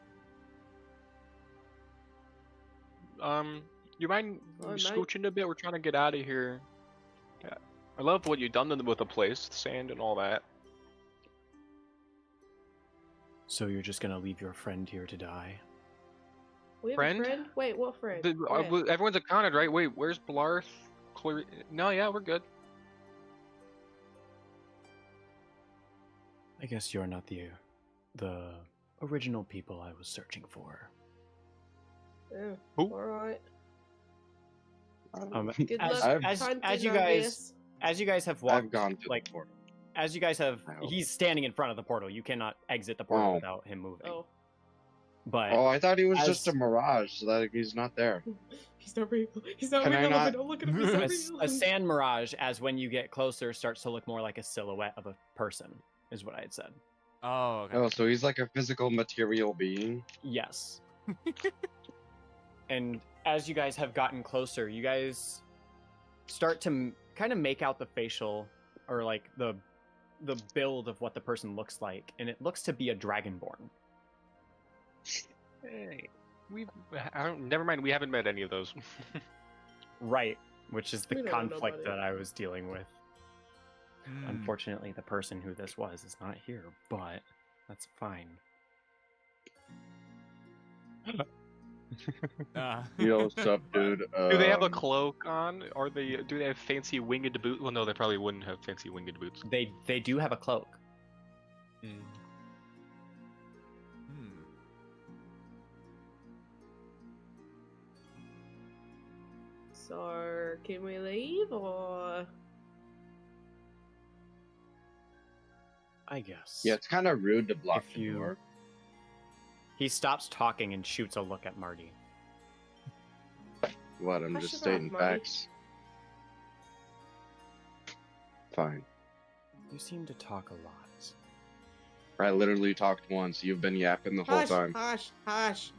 You mind Oh, mate. scooching a bit? We're trying to get out of here. Yeah. I love what you've done with the place, the sand and all that. So you're just gonna leave your friend here to die? We have Friend? a friend? Wait, what friend? The- Where? everyone's accounted, right? Wait, where's Blarth? No, yeah, we're good. I guess you're not the original people I was searching for. Yeah. Who? Alright. Good as, luck as, hunting, as you I guys guess. as you guys have I've walked, gone to like the portal. as you guys have, I hope. he's standing in front of the portal. You cannot exit the portal Oh. without him moving. Oh, But Oh, I thought he was as- just a mirage, so that he's not there. he's not real. He's not Can I real. not- Don't look at him. He's not a, real. a sand mirage, as when you get closer, starts to look more like a silhouette of a person, is what I had said. Oh, okay. Oh, so he's like a physical material being. Yes. And as you guys have gotten closer, you guys start to kind of make out the facial, or like the build of what the person looks like, and it looks to be a dragonborn. Hey, never mind. We haven't met any of those. Right, which is the We don't know conflict nobody. that I was dealing with. Hmm. Unfortunately, the person who this was is not here, but that's fine. Yo, what's up, dude? Do they have a cloak on? Or do they have fancy winged boots? Well, no, they probably wouldn't have fancy winged boots. They do have a cloak. Hmm. So, can we leave or? I guess. Yeah, it's kind of rude to block If the you- door. He stops talking and shoots a look at Marty. What? I'm Hush just it up, stating Marty. facts. Fine. You seem to talk a lot. I literally talked once. You've been yapping the whole Hush, time. hush, hush.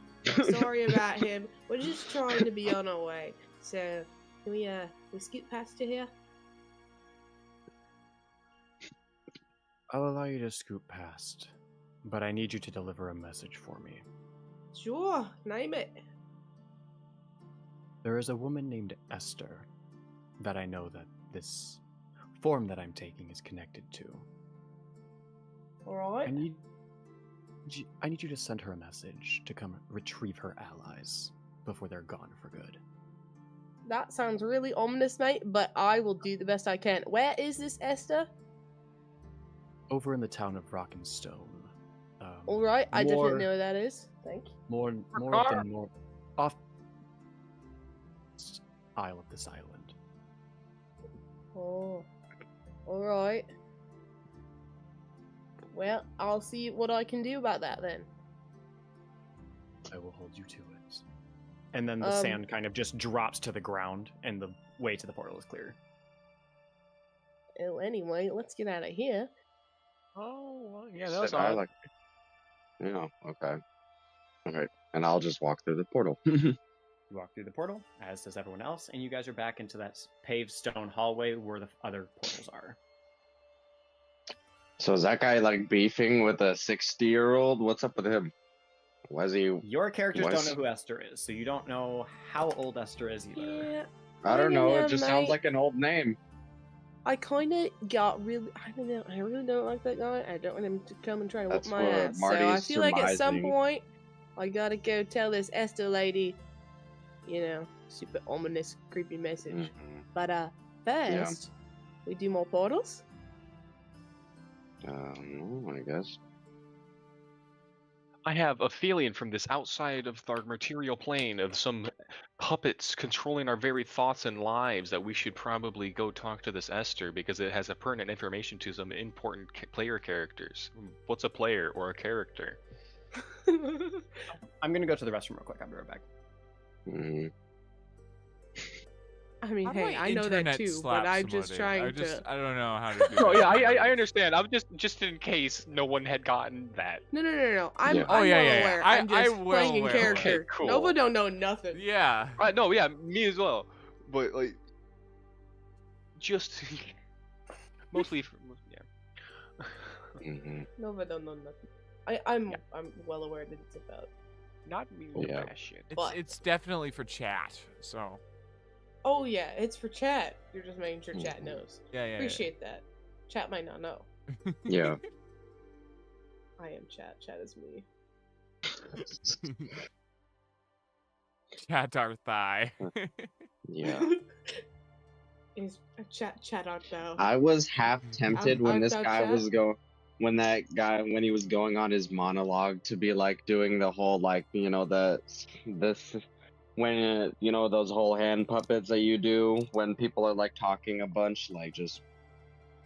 Sorry about him. We're just trying to be on our way. So, can we scoot past to here? I'll allow you to scoot past, but I need you to deliver a message for me. Sure, name it. There is a woman named Esther that I know that this form that I'm taking is connected to. Alright. I need you to send her a message to come retrieve her allies before they're gone for good. That sounds really ominous, mate, but I will do the best I can. Where is this Esther? Over in the town of Rock and Stone. Alright, I more- definitely know where that is. Thank you. More of the more off isle of this island. Oh. Alright. Well, I'll see what I can do about that then. I will hold you to it. And then the Um, sand kind of just drops to the ground, and the way to the portal is clear. Well, anyway, let's get out of here. Oh, well, yeah, that was Said I odd. like. Yeah. Okay. Okay. And I'll just walk through the portal. You walk through the portal, as does everyone else, and you guys are back into that paved stone hallway where the other portals are. So is that guy like beefing with a 60-year-old? What's up with him? Was he? Your characters don't know who Esther is, so you don't know how old Esther is either. Yeah. I don't know. It just sounds like an old name. I kind of got really, I don't know, I really don't like that guy. I don't want him to come and try to whoop That's my what ass. So I Marty's feel like at some surmising. point, I gotta go tell this Esther lady, you know, super ominous, creepy message. Mhm. But first, we do more portals. I guess. I have a feeling from this outside of our material plane of some puppets controlling our very thoughts and lives that we should probably go talk to this Esther because it has a pertinent information to some important player characters. What's a player or a character? I'm gonna go to the restroom real quick. I'll be right back. Mhm. I mean, How do hey, I know that internet too, slap but I'm just somebody? trying to. I don't know how to do Oh that. yeah, I understand. I'm just in case no one had gotten that. No. I'm Yeah. well Oh, yeah. aware. I I'm just will playing in aware. character. Okay, cool. Nova don't know nothing. Yeah. No, yeah, me as well. But like, just mostly, yeah. Mhm. Nova don't know nothing. I'm well aware that it's about. Not me Yeah. that shit. But- It's definitely for chat. So Oh yeah, it's for chat. You're just making sure chat knows. yeah. Appreciate that. Chat might not know. Yeah. I am chat. Chat is me. Chat our thigh. Yeah. Is chat art thou? I was half tempted when Art this thou guy chat? was when he was going on his monologue to be like doing the whole like when those whole hand puppets that you do when people are like talking a bunch, like just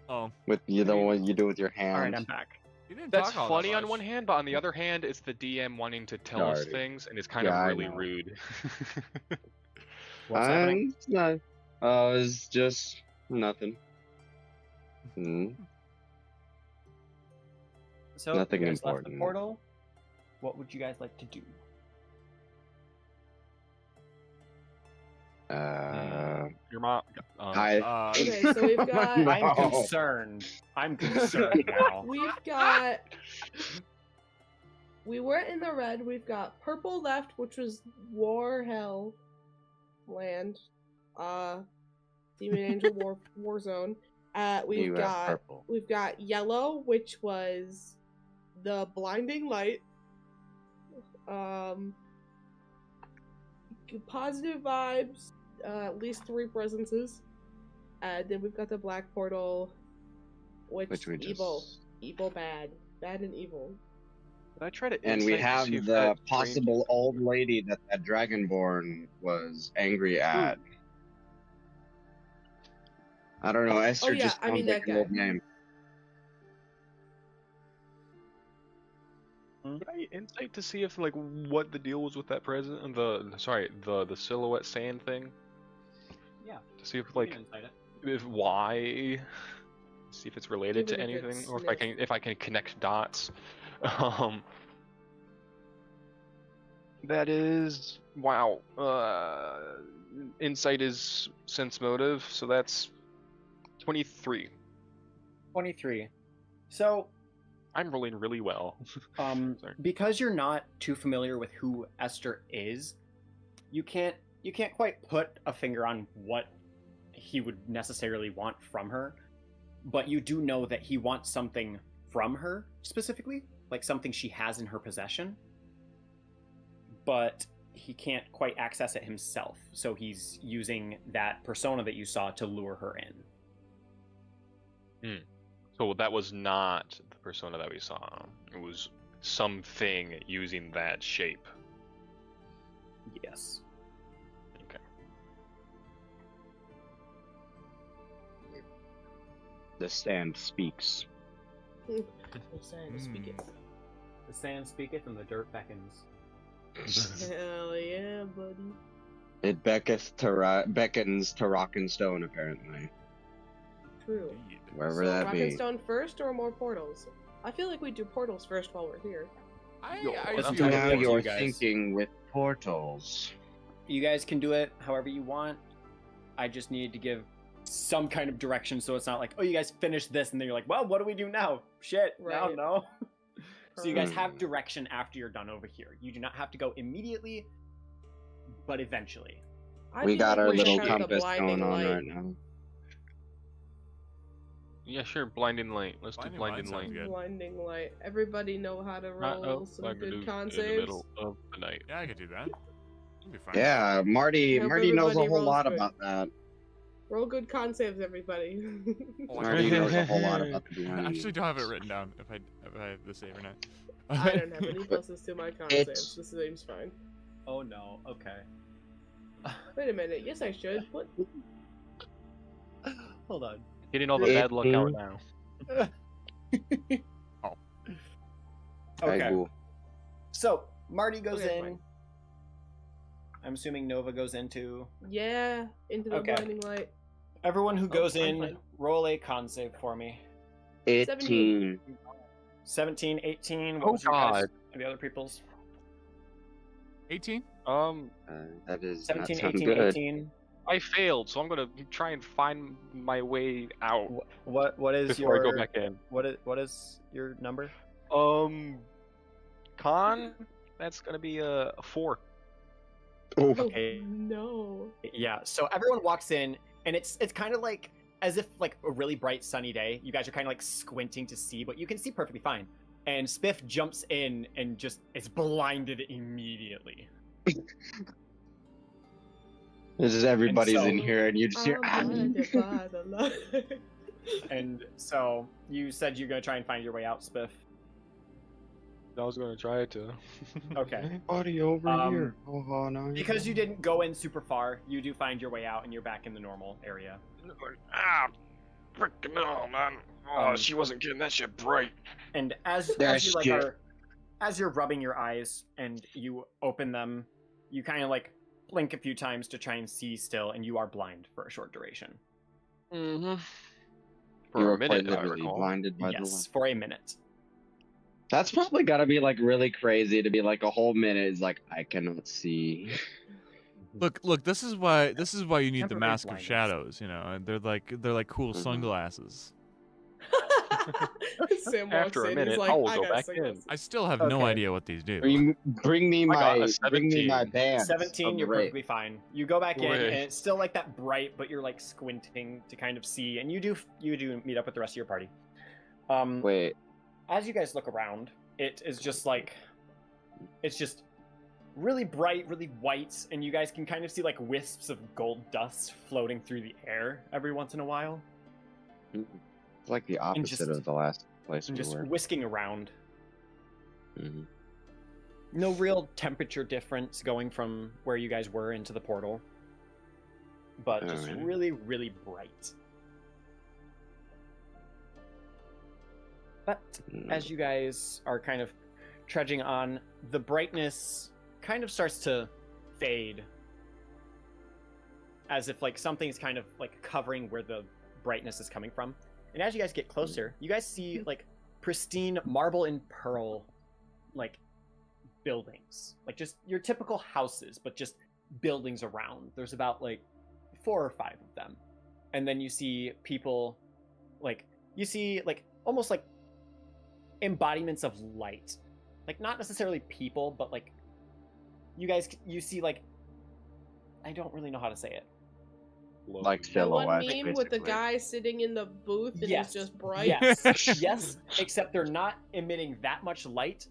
Oh, with the one you do with your hand. All right, I'm back. you didn't That's talk all funny that on much. one hand, but on the other hand, it's the DM wanting to tell us Sorry. things, and it's kind Yeah, I of really know. rude. What's happening? It's not. It's just nothing. So Nothing you guys left important. the portal. What would you guys like to do? Your mom. Hi. Okay, so we've got No. I'm concerned. I'm concerned now. we've got. We were in the red. We've got purple left, which was War Hell Land, Demon Angel War Zone. You have purple. We've got yellow, which was the Blinding Light. Positive vibes. At least 3 presences. Then we've got the black portal, which we evil, just. evil, bad and evil. Did I try to? And we insight to have see if the that possible old lady that Dragonborn was angry at. I don't know. Esther yeah, just I sounds mean like that an guy. old name. Did I insight to see if like what the deal was with that present? The silhouette sand thing. Yeah. To see if You like can insight it. if why. See if it's related Give to it a good anything, or sniff. if I can connect dots. That is wow. Insight is sense motive, so that's 23. 23. So, I'm rolling really well. Sorry. because you're not too familiar with who Esther is, you can't quite put a finger on what he would necessarily want from her, but you do know that he wants something from her specifically, like something she has in her possession, but he can't quite access it himself, so he's using that persona that you saw to lure her in. So that was not the persona that we saw. It was something using that shape. Yes. Okay. The stand speaks. The sand speaketh. The sand speaketh and the dirt beckons. Hell yeah, buddy. It beckons to rock and stone, apparently. True. Wherever So that rock be. and stone first or more portals? I feel like we do portals first while we're here. I Yo, feel let's like do Now it. you're guys. thinking with portals. You guys can do it however you want. I just need to give some kind of direction so it's not like, oh, you guys finished this and then you're like, well, what do we do now? Shit, now Right. no. So you guys have direction after you're done over here. You do not have to go immediately, but eventually. We got our little check out the compass blinding going on light. right now. Yeah, sure. Blinding light. Let's do Blinding blinding light light. sounds good. Blinding light. Everybody know how to roll some like we do good con in the saves. middle of the night. Yeah, I could do that. It'll be fine. Yeah, Marty Hope knows a everybody whole rolls lot good. about that. Roll good con saves, everybody. Marty knows a whole lot about the I behind. actually don't have it written down if I have the save or not. I don't have any pluses to my con saves. This seems fine. Oh no, okay. Wait a minute. Yes, I should. What? Hold on. Getting all the bad luck out now. Okay. Cool. So, Marty goes Okay, in. fine. I'm assuming Nova goes into. Yeah, into the Okay. blinding light. Everyone who goes I'm in, fine. roll a con save for me. 18. 17, 18. What Oh, was your guys? God. The other people's? 18? That is 17, not sound 18, good. 18. I failed, so I'm gonna try and find my way out What is before your I go back in. what is your number? Con. That's gonna be a 4. Oof. Okay. Oh, no. Yeah. So everyone walks in, and it's kind of like as if like a really bright sunny day. You guys are kind of like squinting to see, but you can see perfectly fine. And Spiff jumps in and just is blinded immediately. This is everybody's so- in here, and you just hear. I'm blinded by the light. And so you said you're gonna try and find your way out, Spiff. I was gonna try to. Okay. Anybody over here? Oh no. Because you didn't go in super far, you do find your way out, and you're back in the normal area. Ah, frickin' no, man. Oh, Um, she wasn't getting that shit bright. And as That you like shit. as you're rubbing your eyes and you open them, you kind of like blink a few times to try and see still, and you are blind for a short duration. Mm-hmm. You For were a quite minute, I literally recall. blinded by the Yes, light. for a minute. That's probably gotta be like really crazy to be like a whole minute is like I cannot see. Look, this is why you need the Temporary mask of blindness. shadows, you know. And they're like cool sunglasses. Sam walks After a in, minute, he's like, I will I go got back sunglasses. I still have no Okay. idea what these do. Bring me I got my a 17. band. 17, you're perfectly fine. You go back in, Hooray. and it's still like that bright, but you're like squinting to kind of see, and you do meet up with the rest of your party. Wait. As you guys look around, it is just like it's just really bright, really white, and you guys can kind of see like wisps of gold dust floating through the air every once in a while, It's like the opposite just- of the last place and we just were. whisking around. Mhm. No real temperature difference going from where you guys were into the portal, but just Alright. really, really bright. But as you guys are kind of trudging on, the brightness kind of starts to fade, as if like something's kind of like covering where the brightness is coming from. And as you guys get closer, you guys see like pristine marble and pearl like buildings, like just your typical houses, but just buildings around. There's about like 4 or 5 of them. And then you see people, like you see like almost like embodiments of light, like not necessarily people, but like you see like, I don't really know how to say it. Like That one silhouettes. meme with the basically. guy sitting in the booth and Yes. it's just bright. Yes, yes, except they're not emitting that much light,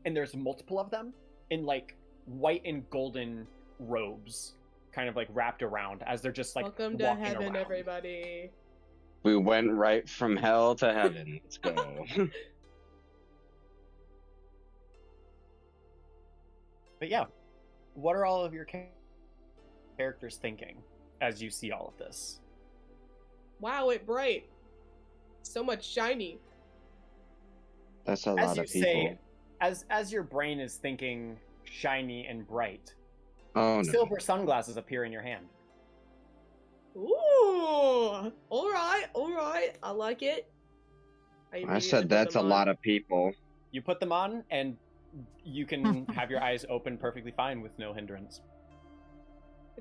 and there's multiple of them in like white and golden robes, kind of like wrapped around as they're just like Welcome to walking heaven, around. everybody. We went right from hell to heaven. Let's go. But yeah, what are all of your characters thinking as you see all of this? Wow, it bright. So much shiny. That's a As lot you of people. say, as your brain is thinking shiny and bright, Oh no. silver sunglasses appear in your hand. Ooh, all right, I like it. I said that's a lot of people. You put them on, and you can have your eyes open perfectly fine with no hindrance.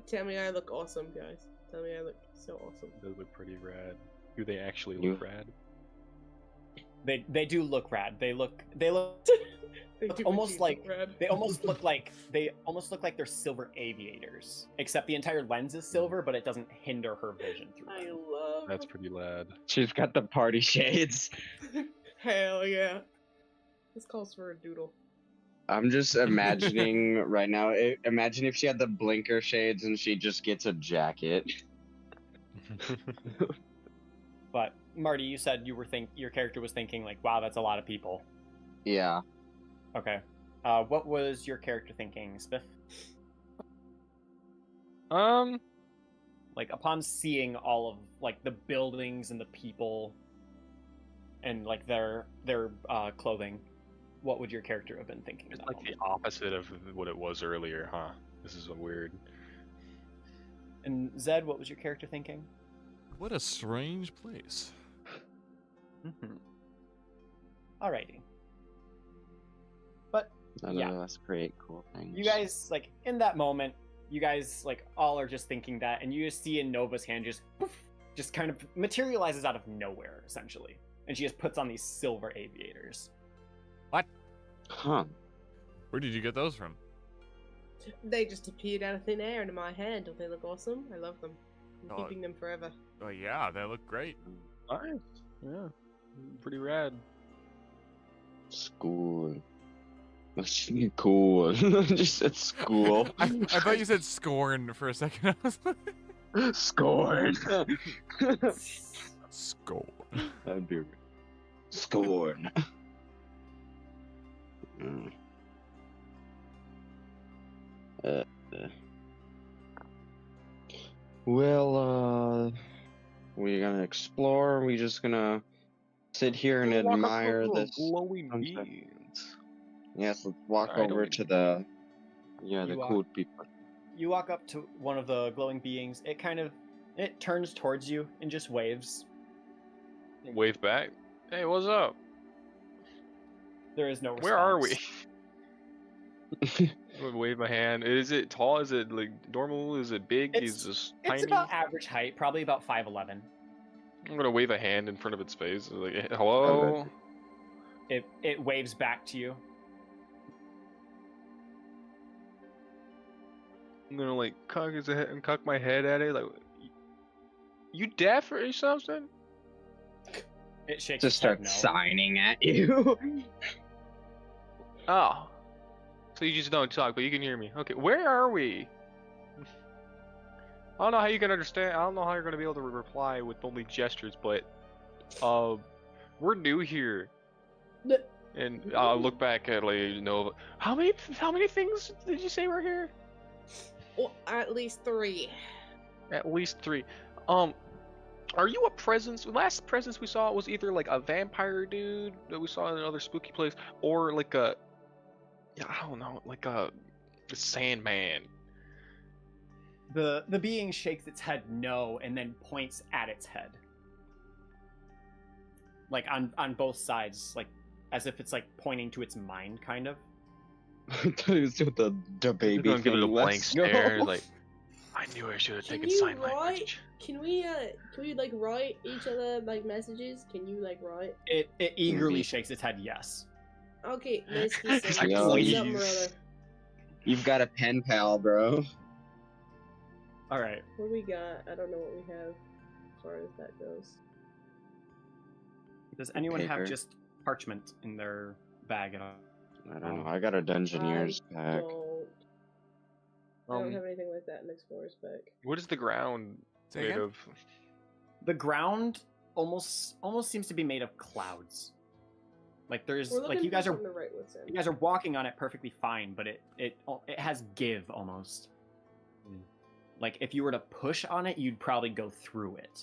Tell me I look awesome, guys. Tell me I look so awesome. They look pretty rad. Do they actually look rad? They do look rad. They look They do almost indeed like look rad. they almost look like they're silver aviators. Except the entire lens is silver, but it doesn't hinder her vision through I them. love. That's pretty lad. She's got the party shades. Hell yeah. This calls for a doodle. I'm just imagining right now. Imagine if she had the blinker shades and she just gets a jacket. But Marty, you said your character was thinking like, wow, that's a lot of people. Yeah. Okay. What was your character thinking, Spiff? Like upon seeing all of like the buildings and the people and like their clothing, what would your character have been thinking? It's like the opposite of what it was earlier, huh? This is a weird. And Zed, what was your character thinking? What a strange place. Mm-hmm. Alrighty. But None yeah, of us create cool things. you guys like in that moment, you guys like all are just thinking that, and you just see in Nova's hand just poof, just kind of materializes out of nowhere essentially, and she just puts on these silver aviators. What? Huh. Where did you get those from? They just appeared out of thin air into my hand. Don't they look awesome? I love them. I'm Oh. keeping them forever. Oh yeah, they look great. Nice. Yeah. Pretty rad. School. Cool. Just said school. I thought you said scorn for a second. I was like, Scorn. scorn. That'd be scorn. Well, we're gonna explore. Are we just gonna sit here and admire this glowing sunset? beings. Yes, let's walk Alright, over don't to the the You cool people. You walk up to one of the glowing beings. It turns towards you and just waves. Wave back. Hey, what's up? There is no response. Where are we? I would wave my hand. Is it tall? Is it like normal? Is it big? Is this It's tiny? about average height, probably about 5'11". I'm gonna wave a hand in front of its face. Like, hello. It waves back to you. I'm gonna like cock his head and cock my head at it. Like, you deaf or something? It shakes Just its head start no. signing at you. Oh. So you just don't talk, but you can hear me. Okay, where are we? I don't know how you can understand. I don't know how you're gonna be able to reply with only gestures, but we're new here. And I'll look back at like Nova. How many things did you say were here? Well, at least 3. At least 3. Are you a presence? Last presence we saw was either like a vampire dude that we saw in another spooky place, or like a, yeah, I don't know, like a Sandman. The being shakes its head no and then points at its head. Like on both sides, like as if it's like pointing to its mind, kind of. With the baby Don't give it a thing, blank let's go. stare. Like, I knew I should have Can taken you sign write? language. Can we like write each other like messages? Can you like write? It eagerly shakes its head yes. Okay, let's get It's some like, something or please. other. You've got a pen pal, bro. All right. What do we got? I don't know what we have as far as that goes. Does anyone have Paper. just parchment in their bag at all? I don't know. I got a Dungeoneer's pack. I don't have anything like that in Explorer's pack. What is the ground Say made again? of? The ground almost seems to be made of clouds. Like there's We're like looking you guys for are something to write what's in. you guys are walking on it perfectly fine, but it has give almost. Like if you were to push on it, you'd probably go through it.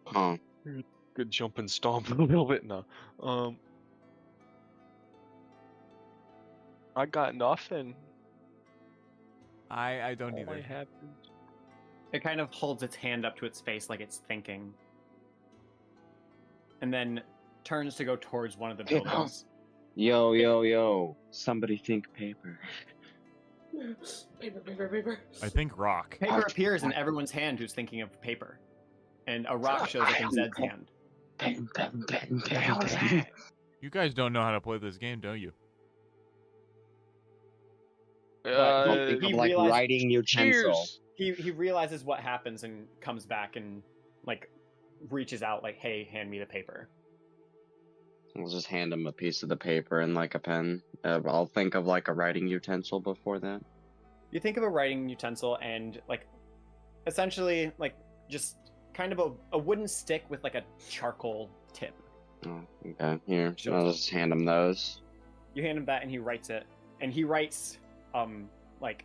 Huh. Good jump and stomp a little bit now. I got nothing. I don't All either. I have It kind of holds its hand up to its face like it's thinking. And then turns to go towards one of the buildings. Yo. Somebody think paper. Paper. I think rock. Paper appears in everyone's hand who's thinking of paper. And a rock shows up in Zed's hand. Pen. You guys don't know how to play this game, don't you? But he like realized- writing utensil. He realizes what happens and comes back and like reaches out like, "Hey, hand me the paper." I'll just hand him a piece of the paper and like a pen. I'll think of like a writing utensil before that. You think of a writing utensil and like essentially like just kind of a wooden stick with like a charcoal tip. Oh, okay. Here, Sure. I'll just hand him those. You hand him that and he writes it. And he writes like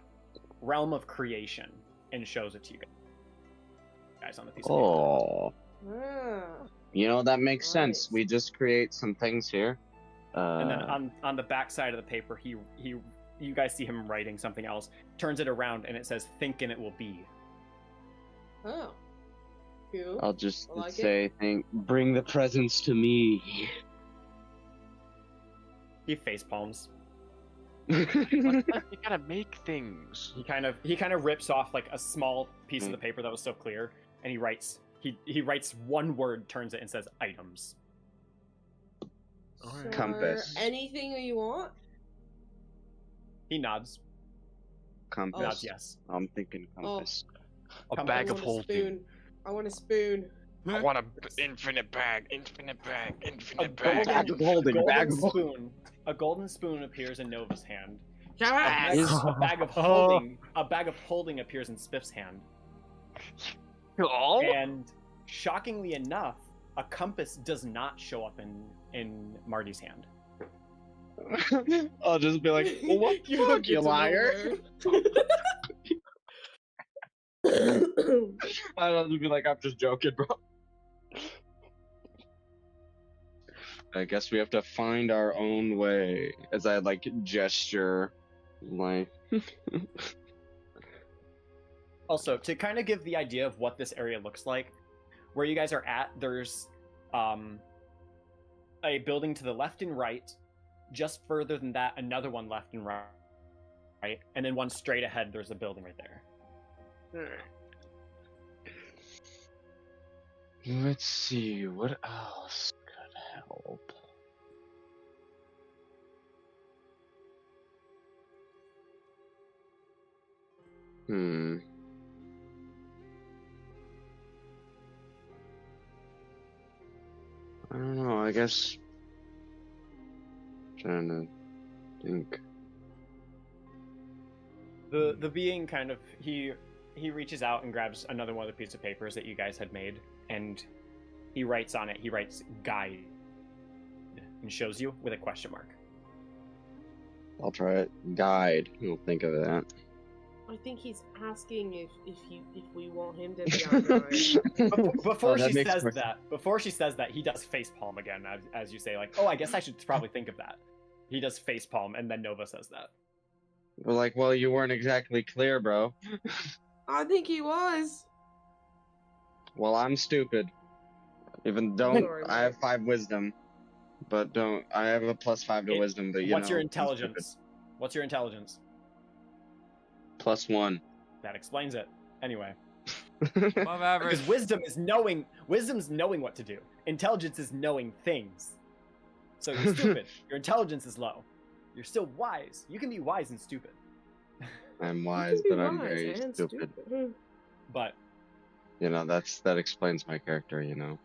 Realm of Creation and shows it to you guys on the piece of paper. Oh, Ah. you know that makes Nice. sense. We just create some things here. And then on the back side of the paper, you guys see him writing something else. Turns it around and it says, "Think and it will be." Oh. Cool. I'll just I like say, bring the presents to me. He face palms. You gotta make things. He kind of rips off like a small piece of the paper that was so clear, and he writes one word, turns it, and says items. Sure. Compass. Anything you want? He nods. Compass. Nods yes. I'm thinking compass. A Come bag I of want a holding. spoon. I want a spoon. I want a infinite bag. Infinite bag. A Infinite golden, bag. Bag of holding, golden bag of spoon. A golden spoon appears in Nova's hand. Yes! A bag of holding appears in Spiff's hand. Oh. And shockingly enough, a compass does not show up in Marty's hand. I'll just be like, well, what the fuck, you liar? I'll just be like, I'm just joking, bro. I guess we have to find our own way. As I like gesture, like. Also, to kind of give the idea of what this area looks like, where you guys are at, there's a building to the left and right. Just further than that, another one left and right, and then one straight ahead. There's a building right there. Let's see, what else could help? I don't know, I guess. Trying to think. The being kind of he reaches out and grabs another one of the pieces of papers that you guys had made, and he writes on it. He writes "guide" and shows you with a question mark. I'll try it. Guide. You'll think of that. I think he's asking if we want him to be our guide. Before that she makes says more that, he does facepalm again, as you say, like, "Oh, I guess I should probably think of that." He does facepalm, and then Nova says that. We're like, well, you weren't exactly clear, bro. I think he was. Well, I'm stupid. Even don't. Sorry, I have 5 wisdom, but don't. I have a +5 to wisdom, but you What's know, your I'm intelligence? What's your intelligence? stupid. +1. That explains it. Anyway, Above average. because wisdom's knowing what to do. Intelligence is knowing things. So you're stupid. Your intelligence is low. You're still wise. You can be wise and stupid. I'm wise, but I'm very stupid. But You know, that explains my character. You know.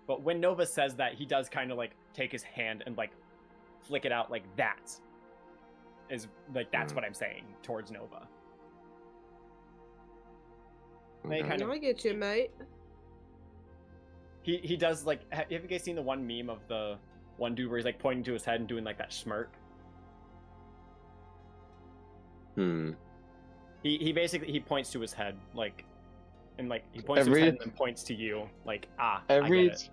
But when Nova says that, he does kind of like take his hand and like flick it out like that. That's what I'm saying towards Nova. They Okay. kind of I get you, mate. he does like. Have you guys seen the one meme of the one dude where he's like pointing to his head and doing like that smirk? He basically points to his head like, and like he points to his head and then points to you like I get it.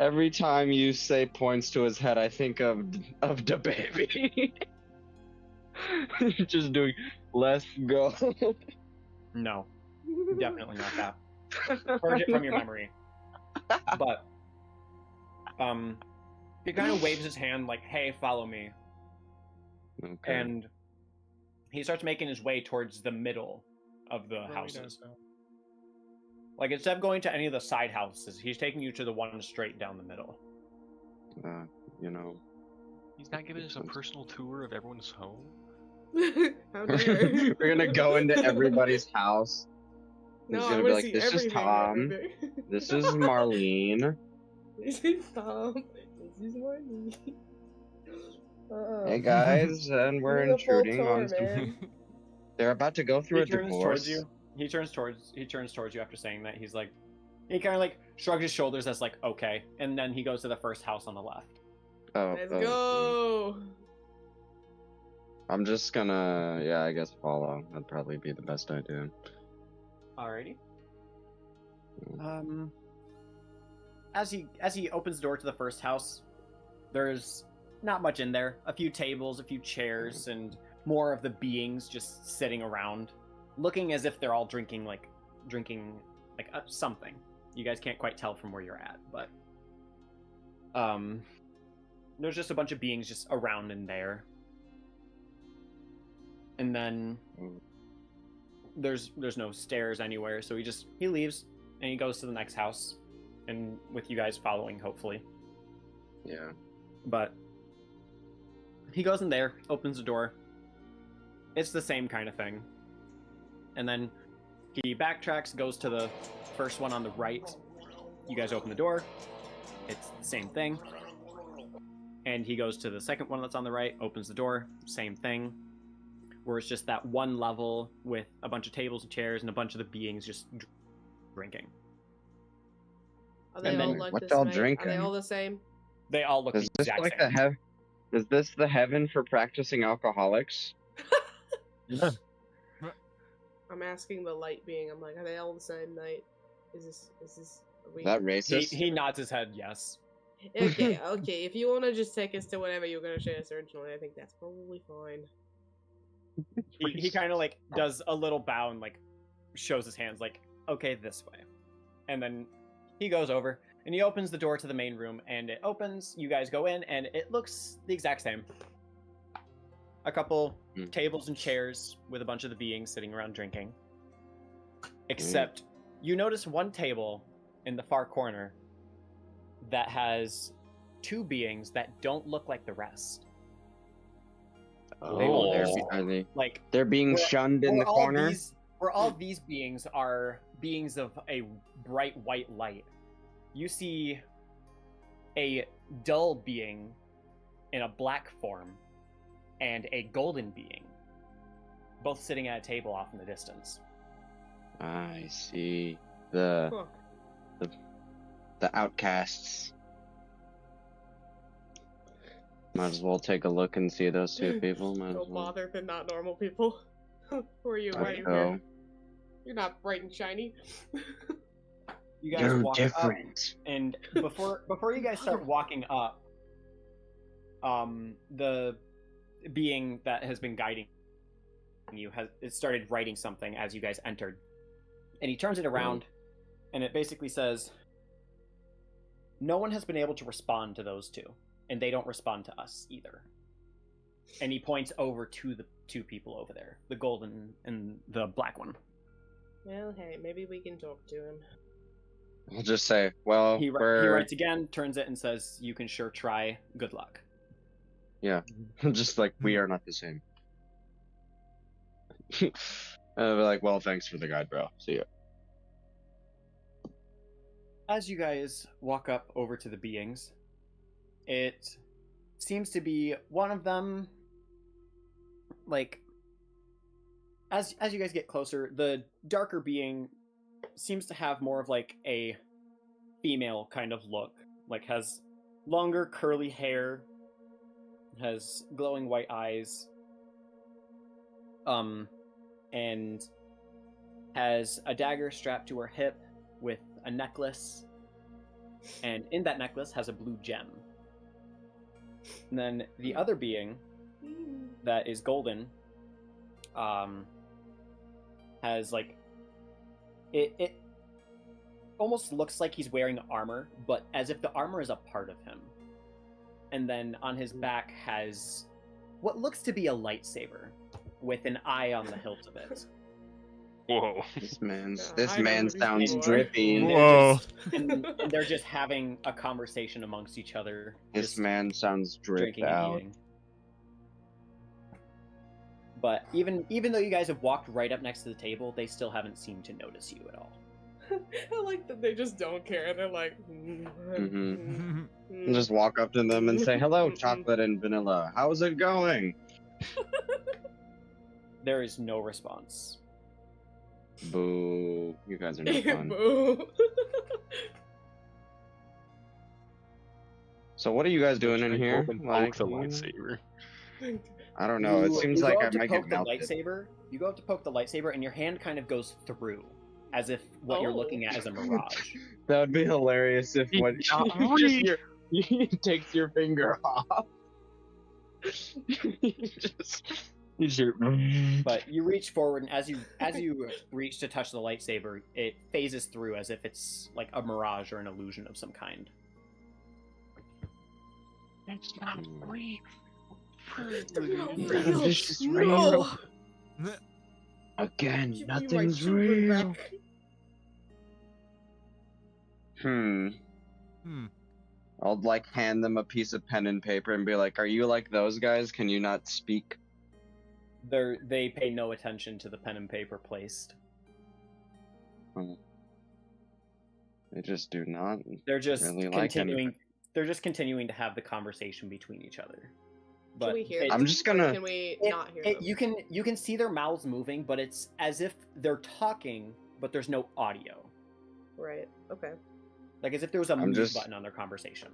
Every time you say points to his head, I think of the baby. Just doing let's go. No, definitely not that. Purge it from your memory. But He kind of waves his hand like, "Hey, follow me." Okay. And he starts making his way towards the middle of the houses. Like, instead of going to any of the side houses, he's taking you to the one straight down the middle. You know. He's not giving us a personal tour of everyone's home. How dare. We're gonna go into everybody's house. No, He's I gonna be wanna like, see "This is everything, Tom. everything. This is Marlene. This is Tom. This is Marlene. Hey guys, and we're Give me the full intruding tour, on some. man. They're about to go through He a turns divorce. towards you. He turns towards you after saying that. He's like, he kind of like shrugs his shoulders as like, okay, and then he goes to the first house on the left. Let's go. I'm just gonna, yeah, I guess follow. That'd probably be the best idea. Alrighty. As he opens the door to the first house, there's not much in there. A few tables, a few chairs, and more of the beings just sitting around, looking as if they're all drinking something. You guys can't quite tell from where you're at, but there's just a bunch of beings just around in there. And then there's no stairs anywhere, so he leaves and he goes to the next house, and with you guys following, hopefully. Yeah. But he goes in there, opens the door. It's the same kind of thing. And then he backtracks, goes to the first one on the right. You guys open the door. It's the same thing. And he goes to the second one that's on the right, opens the door, same thing. Where it's just that one level with a bunch of tables and chairs and a bunch of the beings just drinking. Are they And all then like what this, y'all mate? Are drinking? they all the same? They all look the Is this exact like same. Is this the heaven for practicing alcoholics? I'm asking the light being. I'm like, are they all the same night? Is this? Are we... Is that racist? He nods his head, yes. Okay. If you want to just take us to whatever you were gonna show us originally, I think that's probably fine. He kind of like does a little bow and like shows his hands like, okay, this way. And then he goes over and he opens the door to the main room, and it opens. You guys go in and it looks the exact same. A couple tables and chairs with a bunch of the beings sitting around drinking. Except you notice one table in the far corner that has two beings that don't look like the rest. They're being shunned in the corner? Where all these beings are beings of a bright white light. You see a dull being in a black form and a golden being, both sitting at a table off in the distance. I see. The outcasts. Might as well take a look and see those two people. Don't bother, they're not normal people. Who are you? Why are you Oh. here? You're not bright and shiny. You guys You're walk different. up, and before you guys start walking up, the being that has been guiding you it started writing something as you guys entered, and he turns it around, and it basically says, "No one has been able to respond to those two, and they don't respond to us either." And he points over to the two people over there, the golden and the black one. Well, hey, maybe we can talk to him. I'll just say, well, He writes again, turns it, and says, "You can sure try. Good luck." Yeah, just like, we are not the same. I'll be like, well, thanks for the guide, bro. See ya. As you guys walk up over to the beings, it seems to be one of them, like, as you guys get closer, the darker being seems to have more of like a female kind of look, like has longer curly hair, has glowing white eyes, and has a dagger strapped to her hip with a necklace, and in that necklace has a blue gem. And then the other being that is golden has like it almost looks like he's wearing armor, but as if the armor is a part of him. And then on his back has what looks to be a lightsaber with an eye on the hilt of it. Whoa. This man I know who sounds these people are. drippy. Whoa. And they're just having a conversation amongst each other. This just man sounds dripped drinking and out. eating. But even though you guys have walked right up next to the table, they still haven't seemed to notice you at all. I like that they just don't care. They're like, I'll just walk up to them and say, "Hello, chocolate and vanilla. How's it going?" There is no response. Boo! You guys are no fun. Boo. So what are you guys doing in here? Open Like, the lightsaber. I don't know. It seems you like go I up to might get poke the melted. lightsaber. You go up to poke the lightsaber, and your hand kind of goes through, as if what you're Oh. looking at is a mirage. That would be hilarious if what you takes your finger off. But you reach forward, and as you reach to touch the lightsaber, it phases through as if it's like a mirage or an illusion of some kind. It's not real. This is No. real. Again, Give me my nothing's children real. back. I'll like hand them a piece of pen and paper and be like, "Are you like those guys? Can you not speak?" They pay no attention to the pen and paper placed. They just do not. They're just Really like continuing. They're just continuing to have the conversation between each other. But Can we hear it- them? I'm just or gonna- Can we it- not hear it- them? you can see their mouths moving, but it's as if they're talking, but there's no audio. Right. Okay. Like as if there was a I'm mute just- button on their conversation.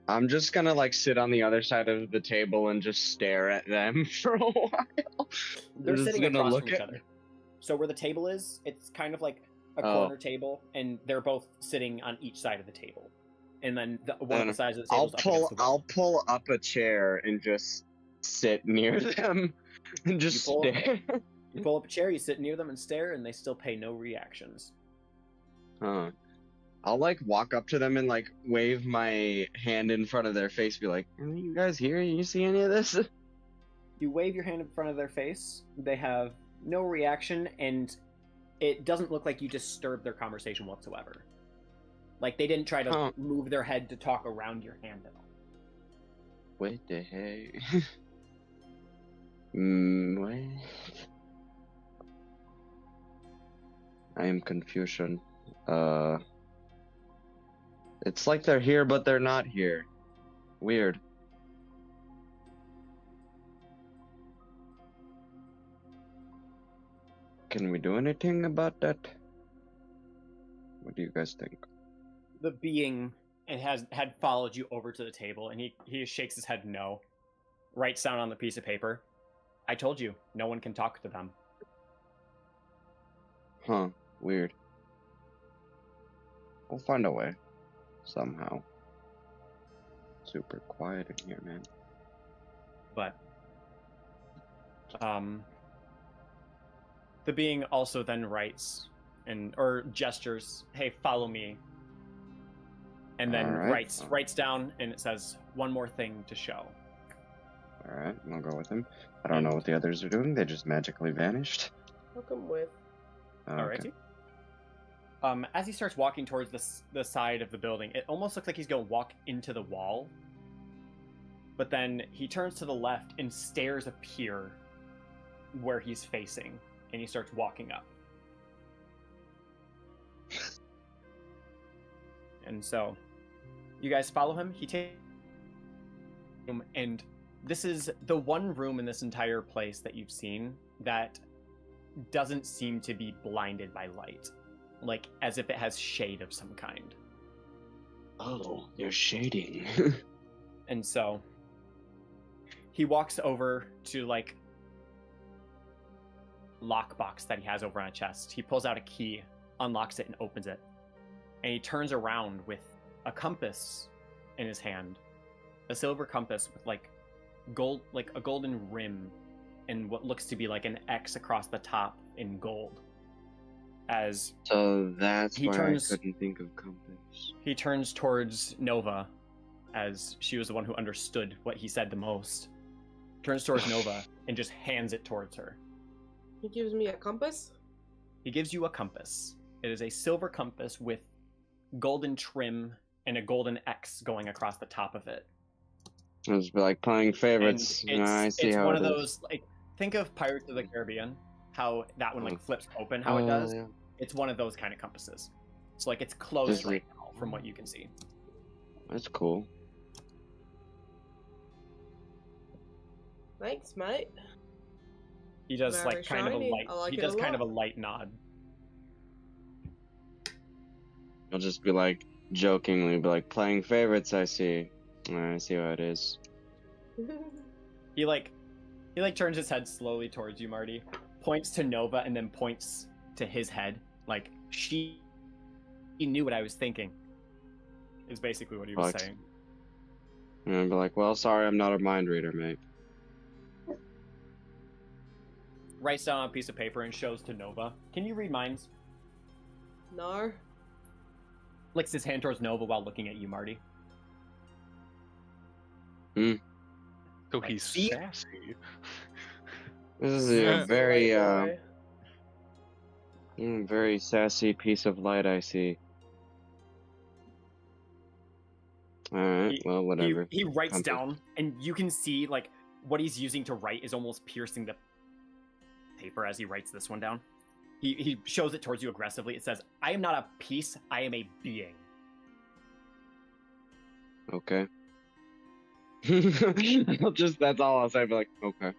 I'm just gonna like sit on the other side of the table and just stare at them for a while. They're just sitting gonna across look from each at- other. So where the table is, it's kind of like a Oh. corner table, and they're both sitting on each side of the table. And then one of the Then sides of the table is up against the wall. I'll pull up a chair and just sit near them and just You pull- stare. You pull up a chair, you sit near them and stare, and they still pay no reactions. Huh. I'll like walk up to them and like wave my hand in front of their face, be like, "Are you guys here? You see any of this?" You wave your hand in front of their face, they have no reaction, and it doesn't look like you disturbed their conversation whatsoever. Like they didn't try to Huh. move their head to talk around your hand at all. What the heck? What? I am Confucian. It's like they're here, but they're not here. Weird. Can we do anything about that? What do you guys think? The being had followed you over to the table, and he shakes his head no. Writes down on the piece of paper, "I told you, no one can talk to them." Huh, weird. We'll find a way. Somehow. Super quiet in here, man. But the being also then writes or gestures, "Hey, follow me." And then Alright. writes down, and it says, "One more thing to show." Alright, I'll go with him. I don't know what the others are doing, they just magically vanished. I'll come with. Okay. Alrighty. As he starts walking towards the side of the building, it almost looks like he's going to walk into the wall. But then he turns to the left and stairs appear where he's facing, and he starts walking up. And so, you guys follow him. He takes and this is the one room in this entire place that you've seen that doesn't seem to be blinded by light, like as if it has shade of some kind. Oh, they're shading. And so he walks over to like lockbox that he has over on a chest. He pulls out a key, unlocks it, and opens it. And he turns around with a compass in his hand, a silver compass with like a golden rim and what looks to be like an X across the top in gold. as So that's He why turns- I couldn't think of compass. he turns towards Nova, as she was the one who understood what he said the most. Turns towards Nova and just hands it towards her. He gives me a compass. He gives you a compass. It is a silver compass with golden trim and a golden X going across the top of it. It was like playing favorites. And I see it's how one it of is. those, like, think of Pirates of the Caribbean, how that one like Oh. flips open, how it does. Yeah. It's one of those kind of compasses. So like it's closed Just right now from what you can see. That's cool. Thanks, mate. He does Very like kind shiny. of a light. I like He it does a kind of a lot. light nod. I'll just be like jokingly, be like playing favorites. I see. I see how it is. He turns his head slowly towards you, Marty. Points to Nova and then points to his head. Like he knew what I was thinking. Is basically what he was Fuck. saying. And I'd be like, well, sorry, I'm not a mind reader, mate. Writes down on a piece of paper and shows to Nova. Can you read minds? No. Flicks his hand towards Nova while looking at you, Marty. So Like, he's see? sassy. This is Yeah. a very, Playboy. very sassy piece of light I see. Alright, well, whatever. He writes Compass. down, and you can see like what he's using to write is almost piercing the paper as he writes this one down. He shows it towards you aggressively. It says, "I am not a piece. I am a being." Okay. That's all I'll say. I'll be like, okay.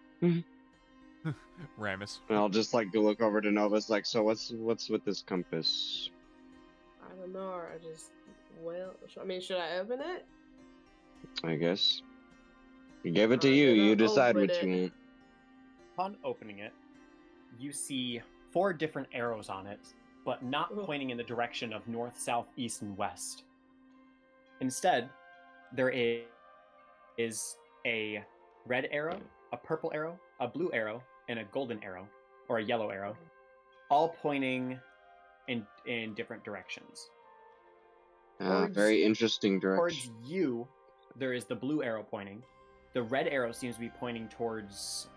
Ramus. And I'll just like go look over to Nova's like, so what's with this compass? I don't know. I just. Well, I mean, should I open it? I guess. We gave it to I'm you. gonna You decide open what you it. want. Upon opening it, you see 4 different arrows on it, but not Ugh. pointing in the direction of north, south, east, and west. Instead, there is a red arrow, a purple arrow, a blue arrow, and a golden arrow, or a yellow arrow, all pointing in different directions. Towards- Very interesting Towards direction. you, there is the blue arrow pointing. The red arrow seems to be pointing towards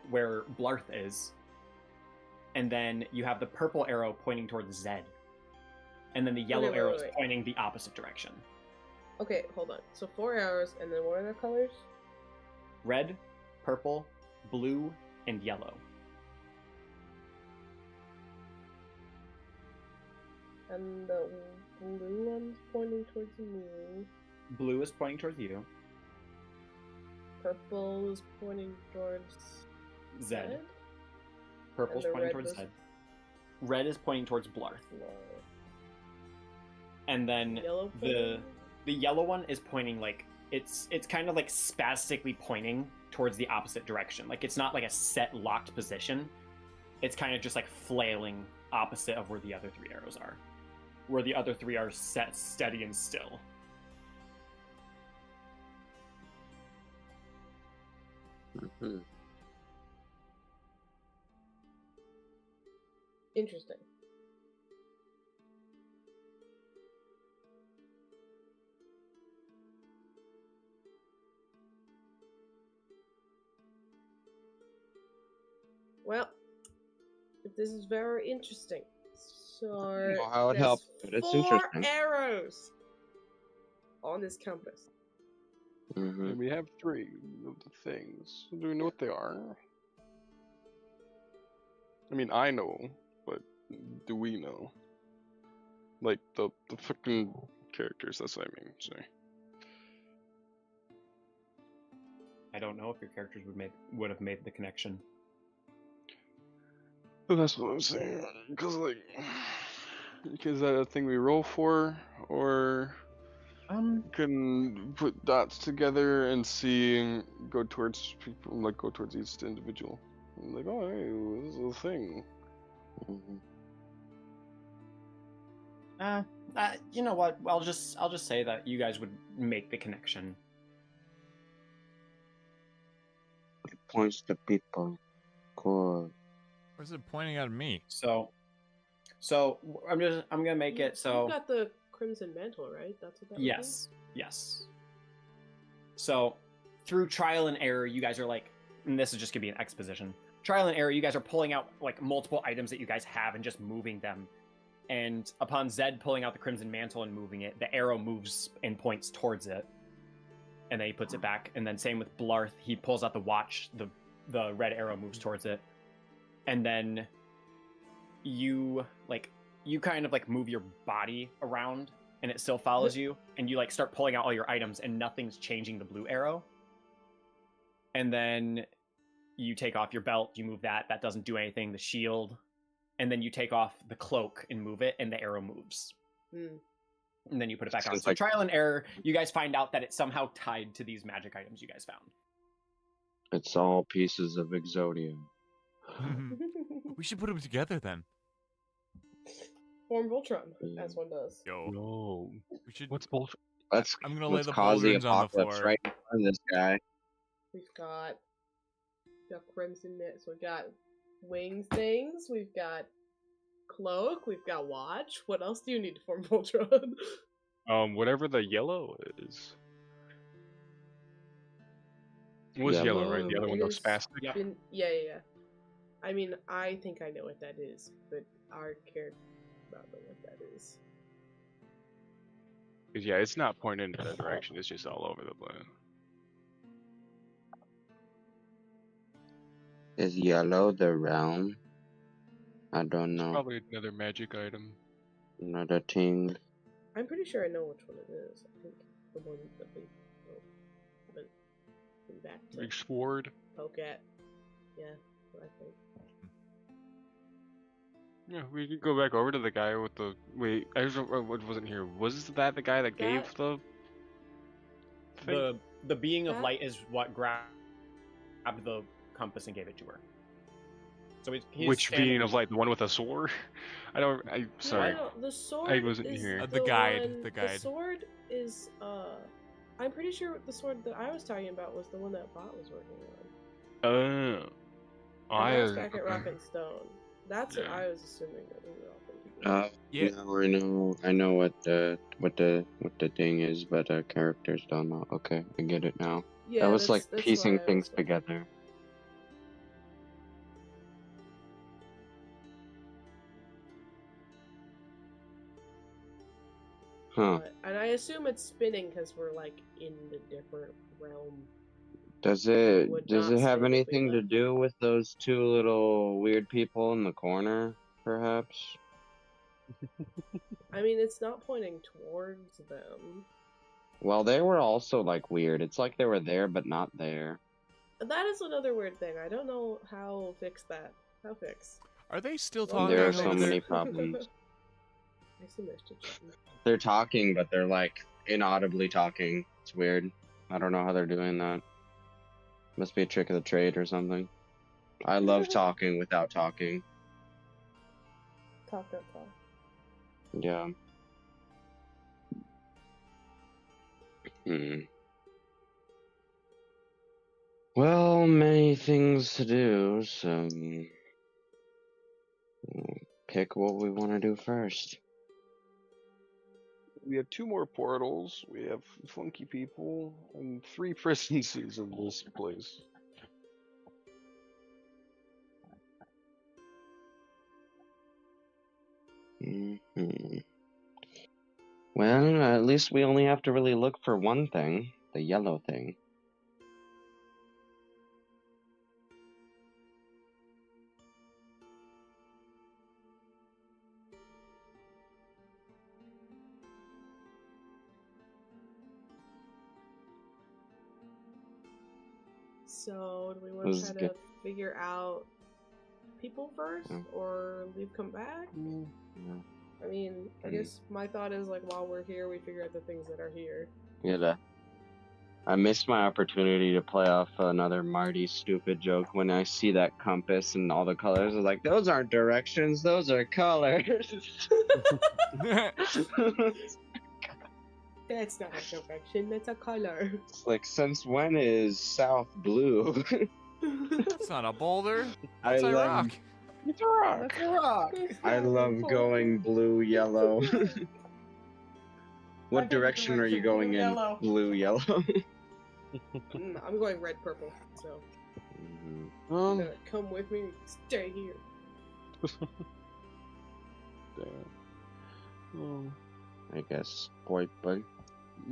where Blarth is. And then you have the purple arrow pointing towards Zed. And then the yellow wait, arrow is wait. pointing the opposite direction. Okay, hold on. So 4 arrows, and then what are the colors? Red, purple, blue, and yellow. And the blue one's pointing towards me. Blue is pointing towards you. Purple is pointing towards Zed. Purple's And the pointing red towards was- Zed. Red is pointing towards Blarth. No. And then Yellow. the yellow one is pointing like it's kind of like spastically pointing towards the opposite direction. Like it's not like a set locked position. It's kind of just like flailing opposite of where the other 3 arrows are. Where the other 3 are set steady and still. Mhm. Interesting. Well, this is very interesting. So know how it there's helped, but it's 4 interesting. arrows on this compass. Mhm. And we have 3 of the things. Do we know what they are? I mean, I know, but do we know? Like the fucking characters. That's what I mean. Sorry. I don't know if your characters would have made the connection. But that's what I'm saying. Because like, is that a thing we roll for, or can put dots together and see go towards people, like go towards each individual. And like, oh, hey, this is a thing. Mhm. You know what? I'll just say that you guys would make the connection. It points to people. Cool. Or is it pointing at me? So I'm gonna make it so. You got the Crimson Mantle, right? That's what that Yes. So, through trial and error, you guys are like, and this is just gonna be an exposition. Trial and error, you guys are pulling out like multiple items that you guys have and just moving them. And upon Zed pulling out the Crimson Mantle and moving it, the arrow moves and points towards it. And then he puts it back. And then same with Blarth, he pulls out the watch, the red arrow moves towards it. And then you kind of like move your body around and it still follows you, and you like start pulling out all your items and nothing's changing the blue arrow. And then you take off your belt, you move that doesn't do anything, the shield, and then you take off the cloak and move it and the arrow moves. And then you put it back on. So trial and error, you guys find out that it's somehow tied to these magic items you guys found. It's all pieces of Exodia. We should put them together then. Form Voltron, as one does. Yo. No. We should. What's bullshit? I'm gonna lay Let's the cause the pauldrons on the apocalypse floor. right in front of this guy. We've got Crimson Mist, we've got wings things, we've got cloak, we've got watch. What else do you need to form Voltron? Whatever the yellow is. It was yellow, right? The other one goes spastic. Yeah. I mean, I think I know what that is, but our character don't know what that is. Cause yeah, it's not pointing in that direction. It's just all over the place. Is yellow the realm? I don't know. Probably another magic item. Another thing. I'm pretty sure I know which one it is. I think the one that we haven't been back to Big sword. poke at. Yeah, what I think. Yeah, we could go back over to the guy with the. Wait, I wasn't here. Was that the guy that gave the thing? The being of light is what grabbed the compass and gave it to her. So he's Which being of light? The one with a sword? Sorry. No, the sword. I wasn't is here. The guide. one- The guide. The sword is I'm pretty sure the sword that I was talking about was the one that Bot was working on. And that's back at Rock and Stone. That's what I was assuming that we were all thinking. Yeah. No, I know what the thing is, but characters don't know. Okay, I get it now. Yeah, that was like that's piecing what I things was together. Huh. And I assume it's spinning because we're like in the different realm. Does Would it not have spin if we anything to left. do with those two little weird people in the corner, perhaps? I mean, it's not pointing towards them. Well, they were also like weird. It's like they were there but not there. That is another weird thing. I don't know how fix that. How fix? Are they still Well, talking? There are over so there? many problems. I see Mr. Chicken. They're talking, but they're like inaudibly talking. It's weird. I don't know how they're doing that. Must be a trick of the trade or something. I love talking without talking. Talk, don't talk. Yeah. Well, many things to do, so pick what we want to do first. We have 2 more portals. We have funky people and 3 presences in this place. Well, at least we only have to really look for one thing, the yellow thing. So, do we want to try to figure out people first, or leave come back? I mean, I guess my thought is like while we're here, we figure out the things that are here. Yeah. I missed my opportunity to play off another Marty stupid joke when I see that compass and all the colors. I was like, those aren't directions, those are colors. That's not a direction, that's a color. It's like, since when is south blue? It's not a boulder. I It's a love, rock. It's a rock. That's a rock. I love going blue, yellow. What direction are you going in? Yellow. Blue, yellow. I'm going red, purple. So come with me. Stay here. Damn. I guess, boy.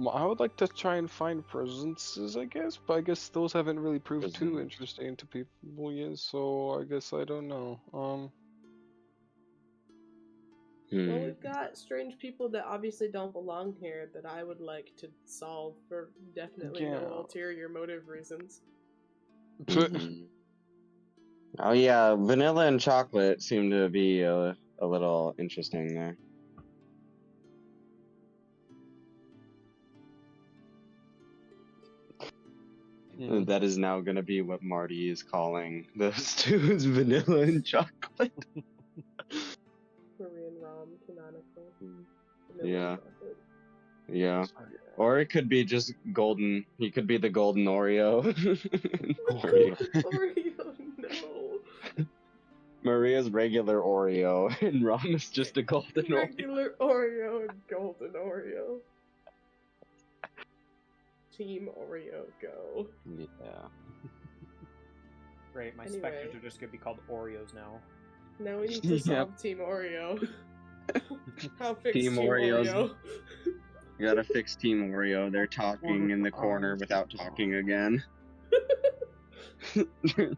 I would like to try and find presences, I guess, but I guess those haven't really proved too interesting to people yet, so I guess I don't know. Well, we've got strange people that obviously don't belong here that I would like to solve for definitely no ulterior motive reasons. Oh yeah, vanilla and chocolate seem to be a little interesting there. That is now gonna be what Marty is calling those two, is vanilla and chocolate. Korean rum, canonical. Yeah. Yeah. Or it could be just golden. He could be the golden Oreo. Oreo, no. Maria's regular Oreo, and Rom is just a golden Oreo. Regular Oreo and golden Oreo. Team Oreo, go. Yeah. Great, my specters are just gonna be called Oreos now. Now we need to solve Team Oreo. How fix Team Team Oreos. Oreo? You gotta fix Team Oreo. They're talking in the corner without talking again.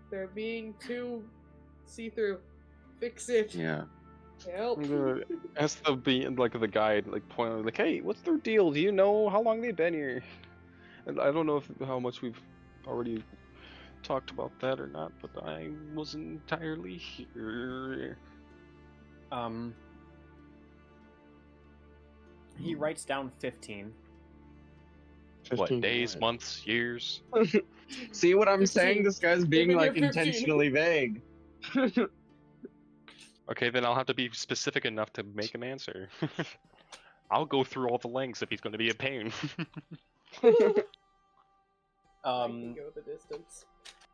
They're being too see-through. Fix it. Yeah. Help. Ask the guide, point like, hey, what's their deal? Do you know how long they've been here? And I don't know how much we've already talked about that or not, but I wasn't entirely here. He writes down 15. What, days, months, years? See what I'm 15. saying? This guy's being Even like your 15. intentionally vague. Okay, then I'll have to be specific enough to make him answer. I'll go through all the lengths if he's going to be a pain. I can go the distance.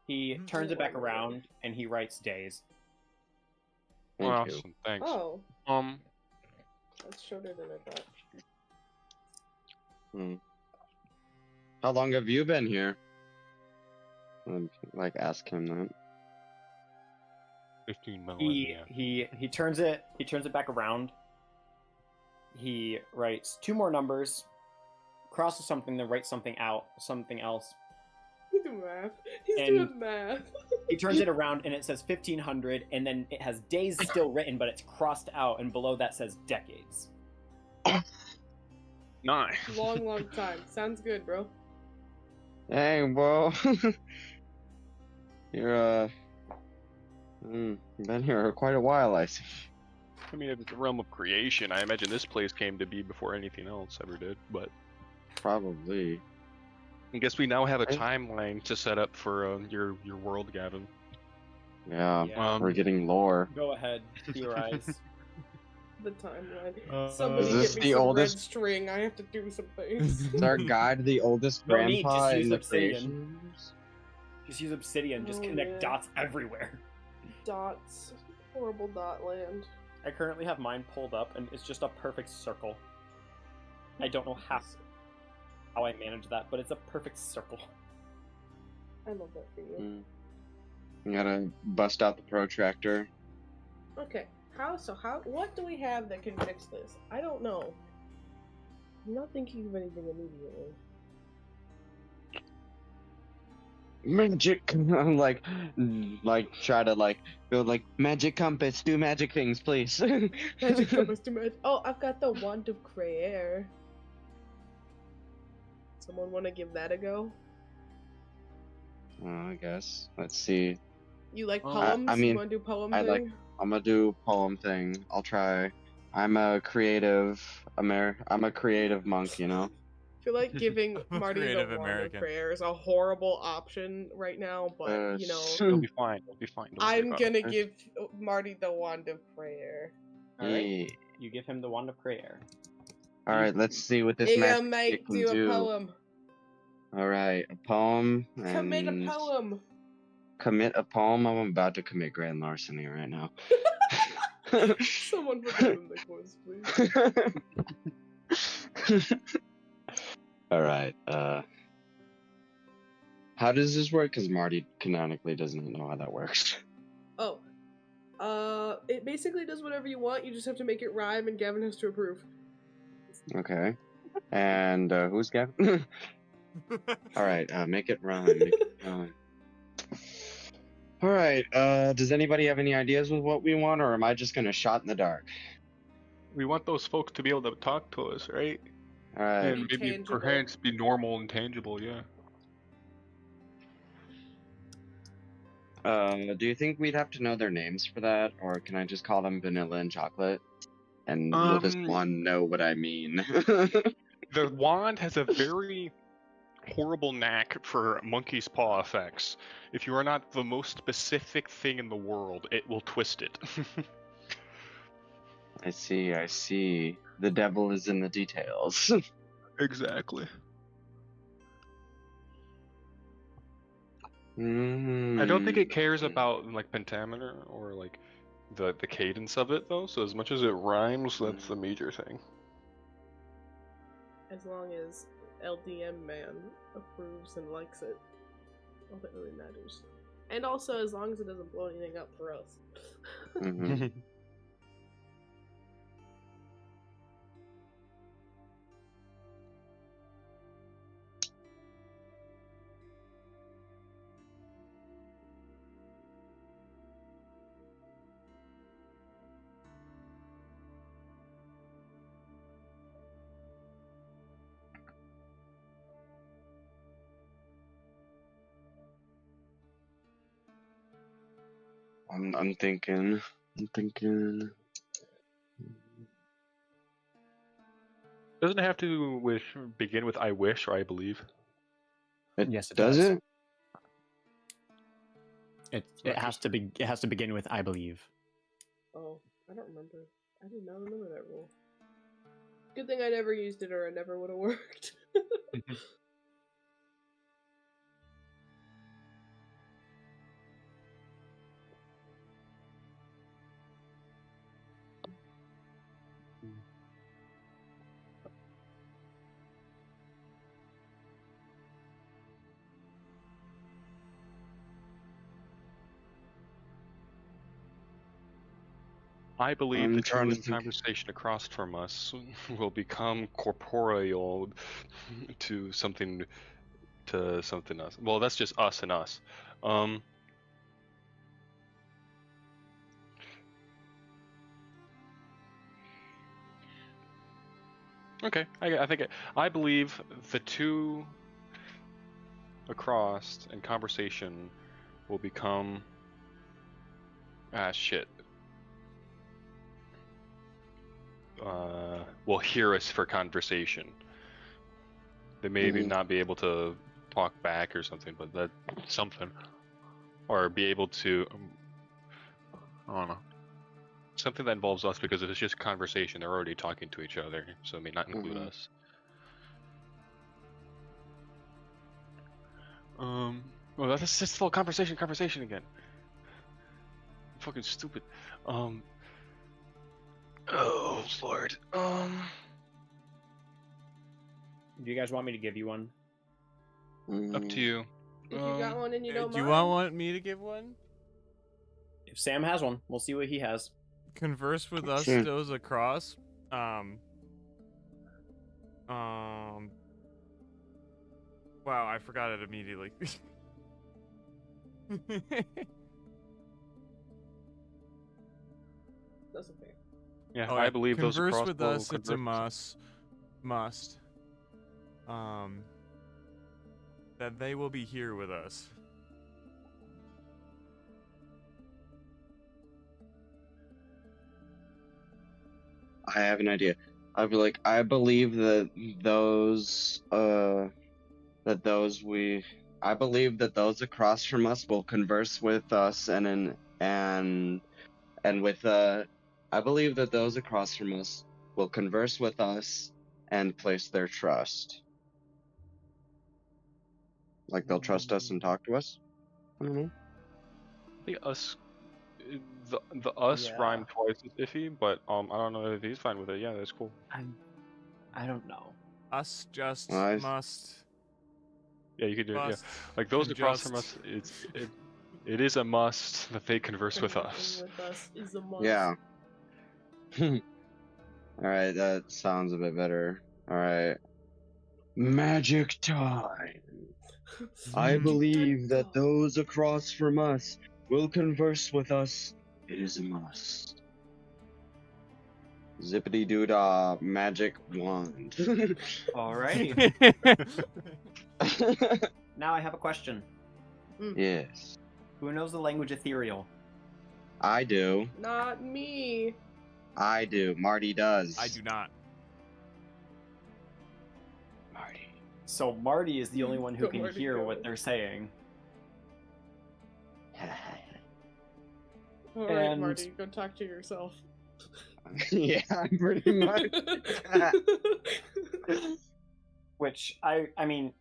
He turns it back around and he writes days. Awesome, thanks. Oh. That's shorter than I thought. How long have you been here? I'd, ask him that. 15 millennia. He turns it back around. He writes 2 more numbers, crosses something, then writes something else. He's doing math. He's doing math. He turns it around and it says 1500, and then it has days still written, but it's crossed out, and below that says decades. Nice. Long time. Sounds good, bro. Hey, bro. You're, been here quite a while, I see. I mean, if it's the realm of creation, I imagine this place came to be before anything else ever did, but... Probably. I guess we now have a timeline to set up for your world, Gavin. Yeah, we're getting lore. Go ahead, theorize. The timeline. Somebody Is this get me the some oldest red string. I have to do some things. Is our guide the oldest No need, grandpa just use in the obsidian. creations? Just use obsidian, just connect dots everywhere. Dots. Horrible dot land. I currently have mine pulled up, and it's just a perfect circle. I don't know how I manage that, but it's a perfect circle. I love that for you. You gotta bust out the protractor. Okay. What do we have that can fix this? I don't know. I'm not thinking of anything immediately. Magic. I'm try to build magic compass, do magic things, please. Magic compass, do magic. Oh, I've got the wand of Creer. Someone want to give that a go? I guess. Let's see. You like poems? I mean, you want to do poem thing? I'm gonna do poem thing. I'll try. I'm a creative monk, you know. I feel like giving Marty the Creative wand American. of Creer is a horrible option right now, but It'll be fine. It'll be fine. Don't worry I'm about gonna it. give Marty the wand of Creer. Alright, you give him the wand of prayer. Alright, let's see what this Yeah, magic mate, can do a poem. Alright, a poem. Commit a and poem. commit a poem, I'm about to commit grand larceny right now. Someone put that in the quotes, please. All right. How does this work? Because Marty canonically doesn't know how that works. Oh. It basically does whatever you want, you just have to make it rhyme and Gavin has to approve. Okay. And who's Gavin? All right. Make it rhyme. Make it rhyme. All right. Does anybody have any ideas with what we want, or am I just gonna shot in the dark? We want those folks to be able to talk to us, right? All right. And maybe Tangible. perhaps be normal and tangible, yeah. Do you think we'd have to know their names for that, or can I just call them Vanilla and Chocolate? And will this one know what I mean? The wand has a very horrible knack for monkey's paw effects. If you are not the most specific thing in the world, it will twist it. I see. The devil is in the details. Exactly. Mm. I don't think it cares about like pentameter or like the cadence of it though. So as much as it rhymes, that's the major thing. As long as LDM man approves and likes it, all that really matters. And also as long as it doesn't blow anything up for us. Mm-hmm. I'm thinking. Doesn't it have to begin with I wish or I believe? Yes, it does. It has to be. It has to begin with I believe. Oh, I don't remember. I did not remember that rule. Good thing I never used it or it never would have worked. I believe I'm the two trying to in think. conversation across from us will become corporeal to something else. Well, that's just us and us. Okay, I believe the two across in conversation will become shit. Will hear us for conversation. They may not be able to talk back or something, but that's something. Or be able to, I don't know, something that involves us, because if it's just conversation, they're already talking to each other, so it may not include us. Well, that's just full conversation again. I'm fucking stupid. Oh Lord. Do you guys want me to give you one? Up to you. If you got one and you don't Do you mind. want me to give one? If Sam has one, we'll see what he has. Converse with us Sure. goes across. Wow, I forgot it immediately. That's okay. Yeah, Oh, I believe those converse across with will us. It's a converse. must. That they will be here with us. I have an idea. I'd be like, I believe that I believe that those across from us will converse with us I believe that those across from us will converse with us and place their trust. Like they'll trust us and talk to us? I don't know. technically us, the us Yeah. rhyme twice is iffy, but I don't know if he's fine with it. Yeah, that's cool. I don't know. Us just Nice. must. Yeah, you could do it. Yeah, Must like those across just- from us, it is a must that they converse with us. With us is a must. Yeah. Alright, that sounds a bit better. Alright. Magic time. I believe that those across from us will converse with us. It is a must. Zippity doo dah, magic wand. Alrighty. Now I have a question. Yes. Who knows the language ethereal? I do. Not me. I do. Marty does. I do not. Marty. So Marty is the only one who Go, can Marty, hear go. what they're saying. All right, And- Marty, go talk to yourself. Yeah, pretty much. Which I mean,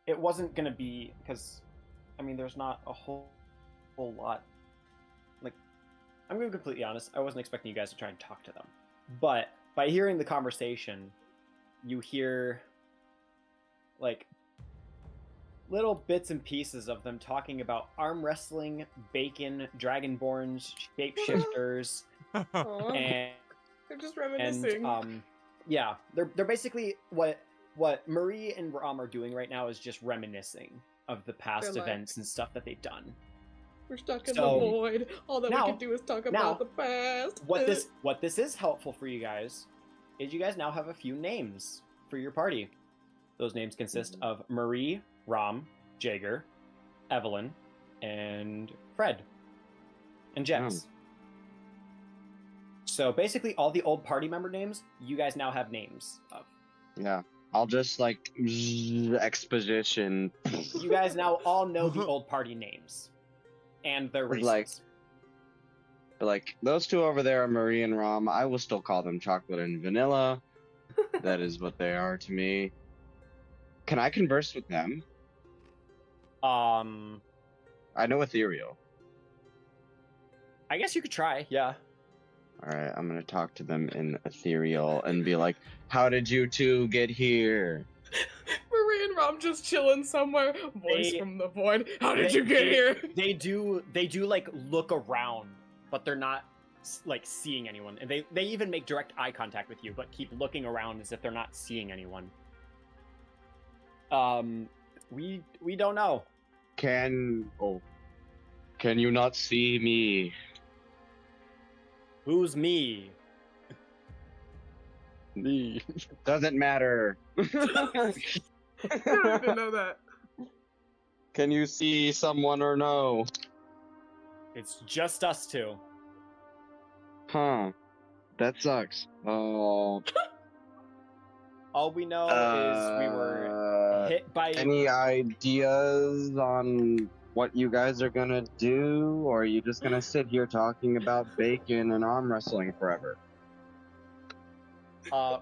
it wasn't gonna be because, I mean, there's not a whole lot. Like, I'm gonna be completely honest. I wasn't expecting you guys to try and talk to them, but by hearing the conversation, you hear like little bits and pieces of them talking about arm wrestling, bacon, dragonborns, shapeshifters, Aw, and they're just reminiscing. yeah, they're basically what Marie and Ram are doing right now is just reminiscing of the past They're like- events and stuff that they've done. We're stuck in so- the void. All that now- we can do is talk now, about the past. What this is helpful for you guys is you guys now have a few names for your party. Those names consist of Marie, Ram, Jaeger, Evelyn, and Fred, and Jex. So basically, all the old party member names, you guys now have names of. Yeah. I'll just like exposition. You guys now all know the old party names and their races. Like those two over there are Marie and Rom. I will still call them chocolate and vanilla. That is what they are to me. Can I converse with them? I know ethereal. I guess you could try. Yeah. Alright, I'm gonna talk to them in ethereal and be like, how did you two get here? Marie and Rom just chilling somewhere. Voice They- from the void. How did They- you get they- here? They do like look around, but they're not like seeing anyone. And they even make direct eye contact with you, but keep looking around as if they're not seeing anyone. We don't know. Can you not see me? Who's me? Me. Doesn't matter. I don't even know that. Can you see someone or no? It's just us two. Huh. That sucks. Oh. All we know is we were hit by Any ideas on what you guys are gonna do, or are you just gonna sit here talking about bacon and arm wrestling forever?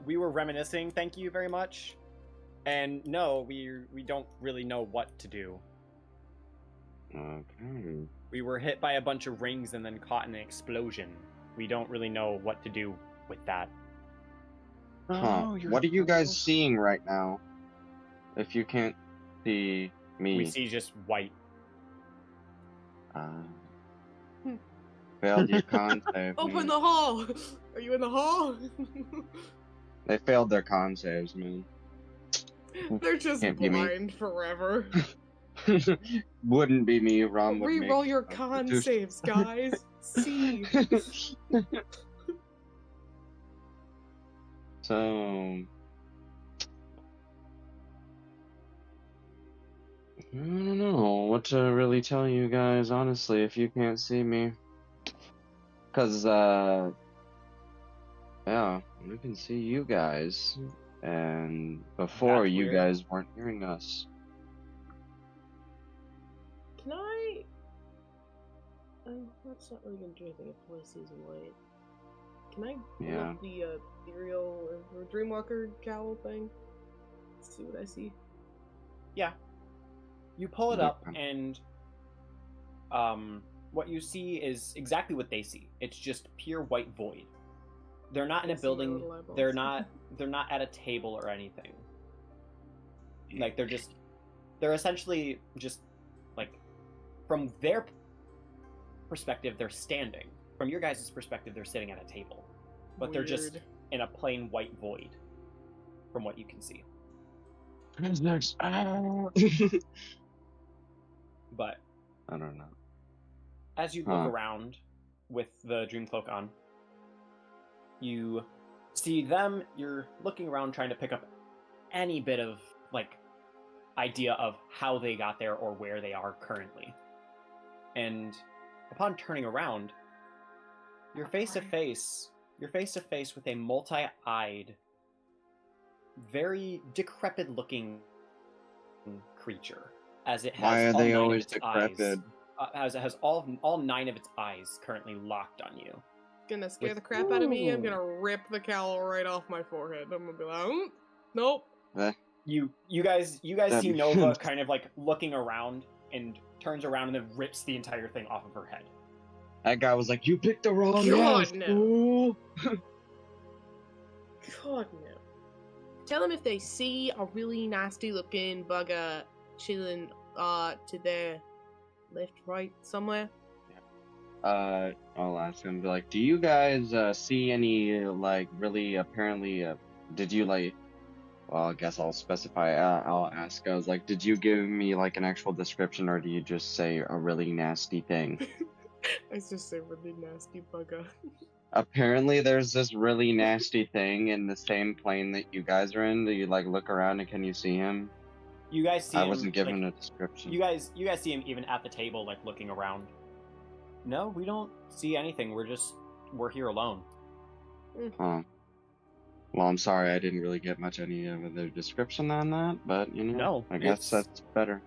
we were reminiscing, thank you very much. And no, we don't really know what to do. Okay. We were hit by a bunch of rings and then caught in an explosion. We don't really know what to do with that. Huh. What are you guys seeing right now? If you can't see me. We see just white. Failed your con save. Open man. the hall. Are you in the hall? They failed their con saves, man. They're just Can't be me. blind forever. Wouldn't be me, Rom would Reroll make your a con constitution- saves, guys. See. So, I don't know what to really tell you guys, honestly, if you can't see me. Cause, yeah, we can see you guys, and before That's you weird. guys weren't hearing us. Can I? That's not really gonna do anything if voice is white. Can I pull Yeah. up the ethereal or Dreamwalker jowl thing? Let's see what I see. Yeah. You pull it Yeah. up and what you see is exactly what they see. It's just pure white void. They're not in a I see my building. little eyeballs. They're not at a table or anything. Like they're essentially just like, from their perspective they're standing. From your guys' perspective they're sitting at a table. But they're just Weird. in a plain white void from what you can see. Who's next? But I don't know. as you look around with the dream cloak on, you see them. You're looking around trying to pick up any bit of like idea of how they got there or where they are currently. And upon turning around, you're face to face with a multi-eyed, very decrepit looking creature, as it has Why are all they 9 always of its eyes, decrepit? as it has all 9 of its eyes currently locked on you. Gonna scare With- the crap out of me. I'm gonna rip the cowl right off my forehead. I'm gonna be like, nope. You guys That'd see be Nova good. kind of like looking around and turns around and then rips the entire thing off of her head. That guy was like, "You picked the wrong God, house, no. fool." God no. Tell them if they see a really nasty looking bugger chilling to their left, right, somewhere. I'll ask him, be like, "Do you guys see any like really apparently? Did you like?" Well, I guess I'll specify. I'll ask. I was like, "Did you give me like an actual description, or do you just say a really nasty thing?" I just say really nasty bugger. Apparently, there's this really nasty thing in the same plane that you guys are in. Do you like look around and can you see him? You guys see I him, wasn't given like, a description. You guys see him even at the table, like looking around. No, we don't see anything. We're here alone. Huh. Well, I'm sorry, I didn't really get much any of the description on that, but you know, No, I guess it's- that's better.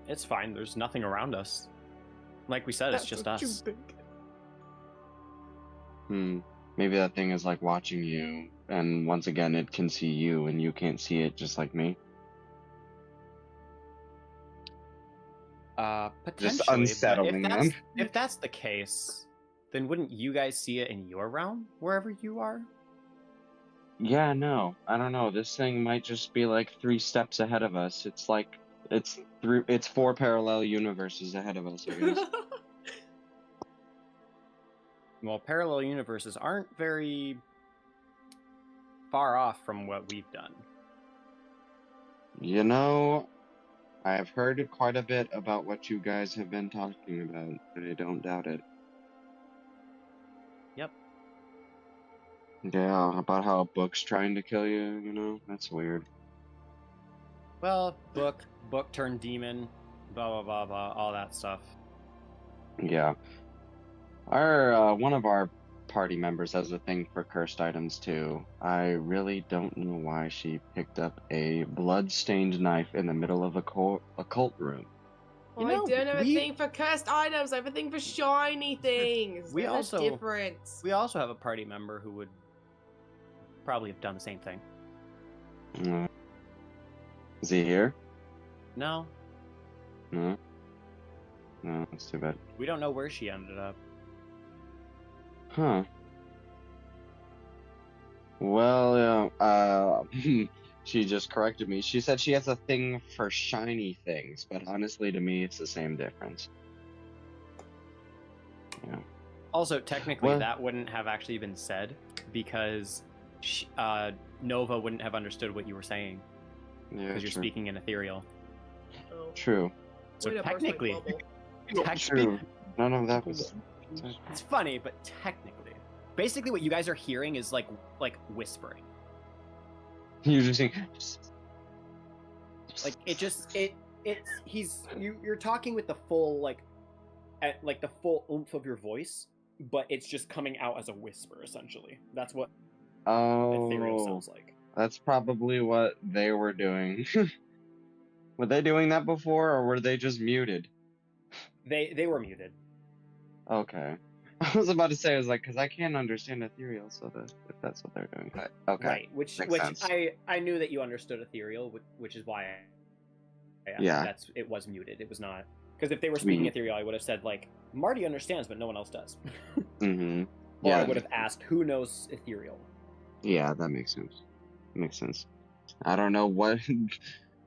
It's fine. There's nothing around us. Like we said, it's just That's what us. you think. Maybe that thing is like watching you, and once again, it can see you, and you can't see it, just like me. Potentially. Just but unsettling them. If that's the case, then wouldn't you guys see it in your realm, wherever you are? Yeah, no, I don't know. This thing might just be like 3 steps ahead of us. It's like it's 4 parallel universes ahead of us, I guess. Well, parallel universes aren't very far off from what we've done. You know, I have heard quite a bit about what you guys have been talking about, but I don't doubt it. Yep. Yeah, about how a book's trying to kill you, you know? That's weird. Well, book turned demon, blah blah blah blah, all that stuff. Yeah. Our one of our party members has a thing for cursed items too. I really don't know why she picked up a blood-stained knife in the middle of a cult room. You I know, don't have a we- thing for cursed items. I have a thing for shiny things. We There's also- a difference. We also have a party member who would probably have done the same thing. Is he here? No, No. No, that's too bad. we don't know where she ended up. Huh. Well, she just corrected me. She said she has a thing for shiny things, but honestly, to me, it's the same difference. Yeah. Also, technically, Well- that wouldn't have actually been said because Nova wouldn't have understood what you were saying Yeah, because you're true. speaking in ethereal. Oh. True. So Way to burst my technically, bubble. True. None of that was. it's funny, but technically, basically, what you guys are hearing is like whispering. You're just saying. Like you're talking with the full the full oomph of your voice, but it's just coming out as a whisper. Essentially, that's what ethereal Oh, sounds like. that's probably what they were doing. Were they doing that before, or were they just muted? They were muted. Okay. I was about to say, I was like, because I can't understand ethereal, so if that's what they're doing. But, okay. Right, which Makes sense. I knew that you understood ethereal, which is why Yeah. it was muted. It was not Because if they were speaking ethereal, I would have said, like, Marty understands, but no one else does. Mm-hmm. Or Yeah. I would have asked, who knows ethereal? Yeah, that makes sense. Makes sense. I don't know what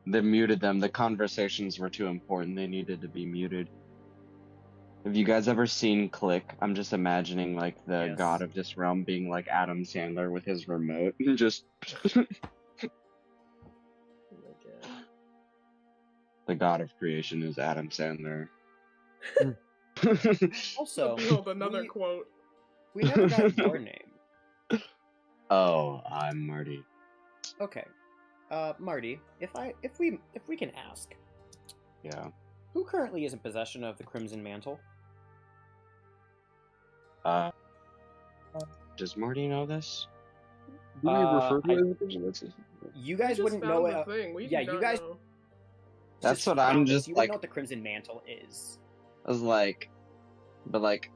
they muted them. The conversations were too important. They needed to be muted. Have you guys ever seen Click? I'm just imagining like the Yes. god of this realm being like Adam Sandler with his remote. Just Oh my god. the god of creation is Adam Sandler. Also, Behold, another quote. we never got your name. Oh, I'm Marty. Okay. Marty, if we can ask, Yeah. who currently is in possession of the Crimson Mantle? Does Marty know this? Do we refer to I- it as a You guys We just wouldn't know found it. the thing. We yeah, do you not guys- know. That's what I'm found this. just You like. wouldn't know what the Crimson Mantle is. I was like, but like,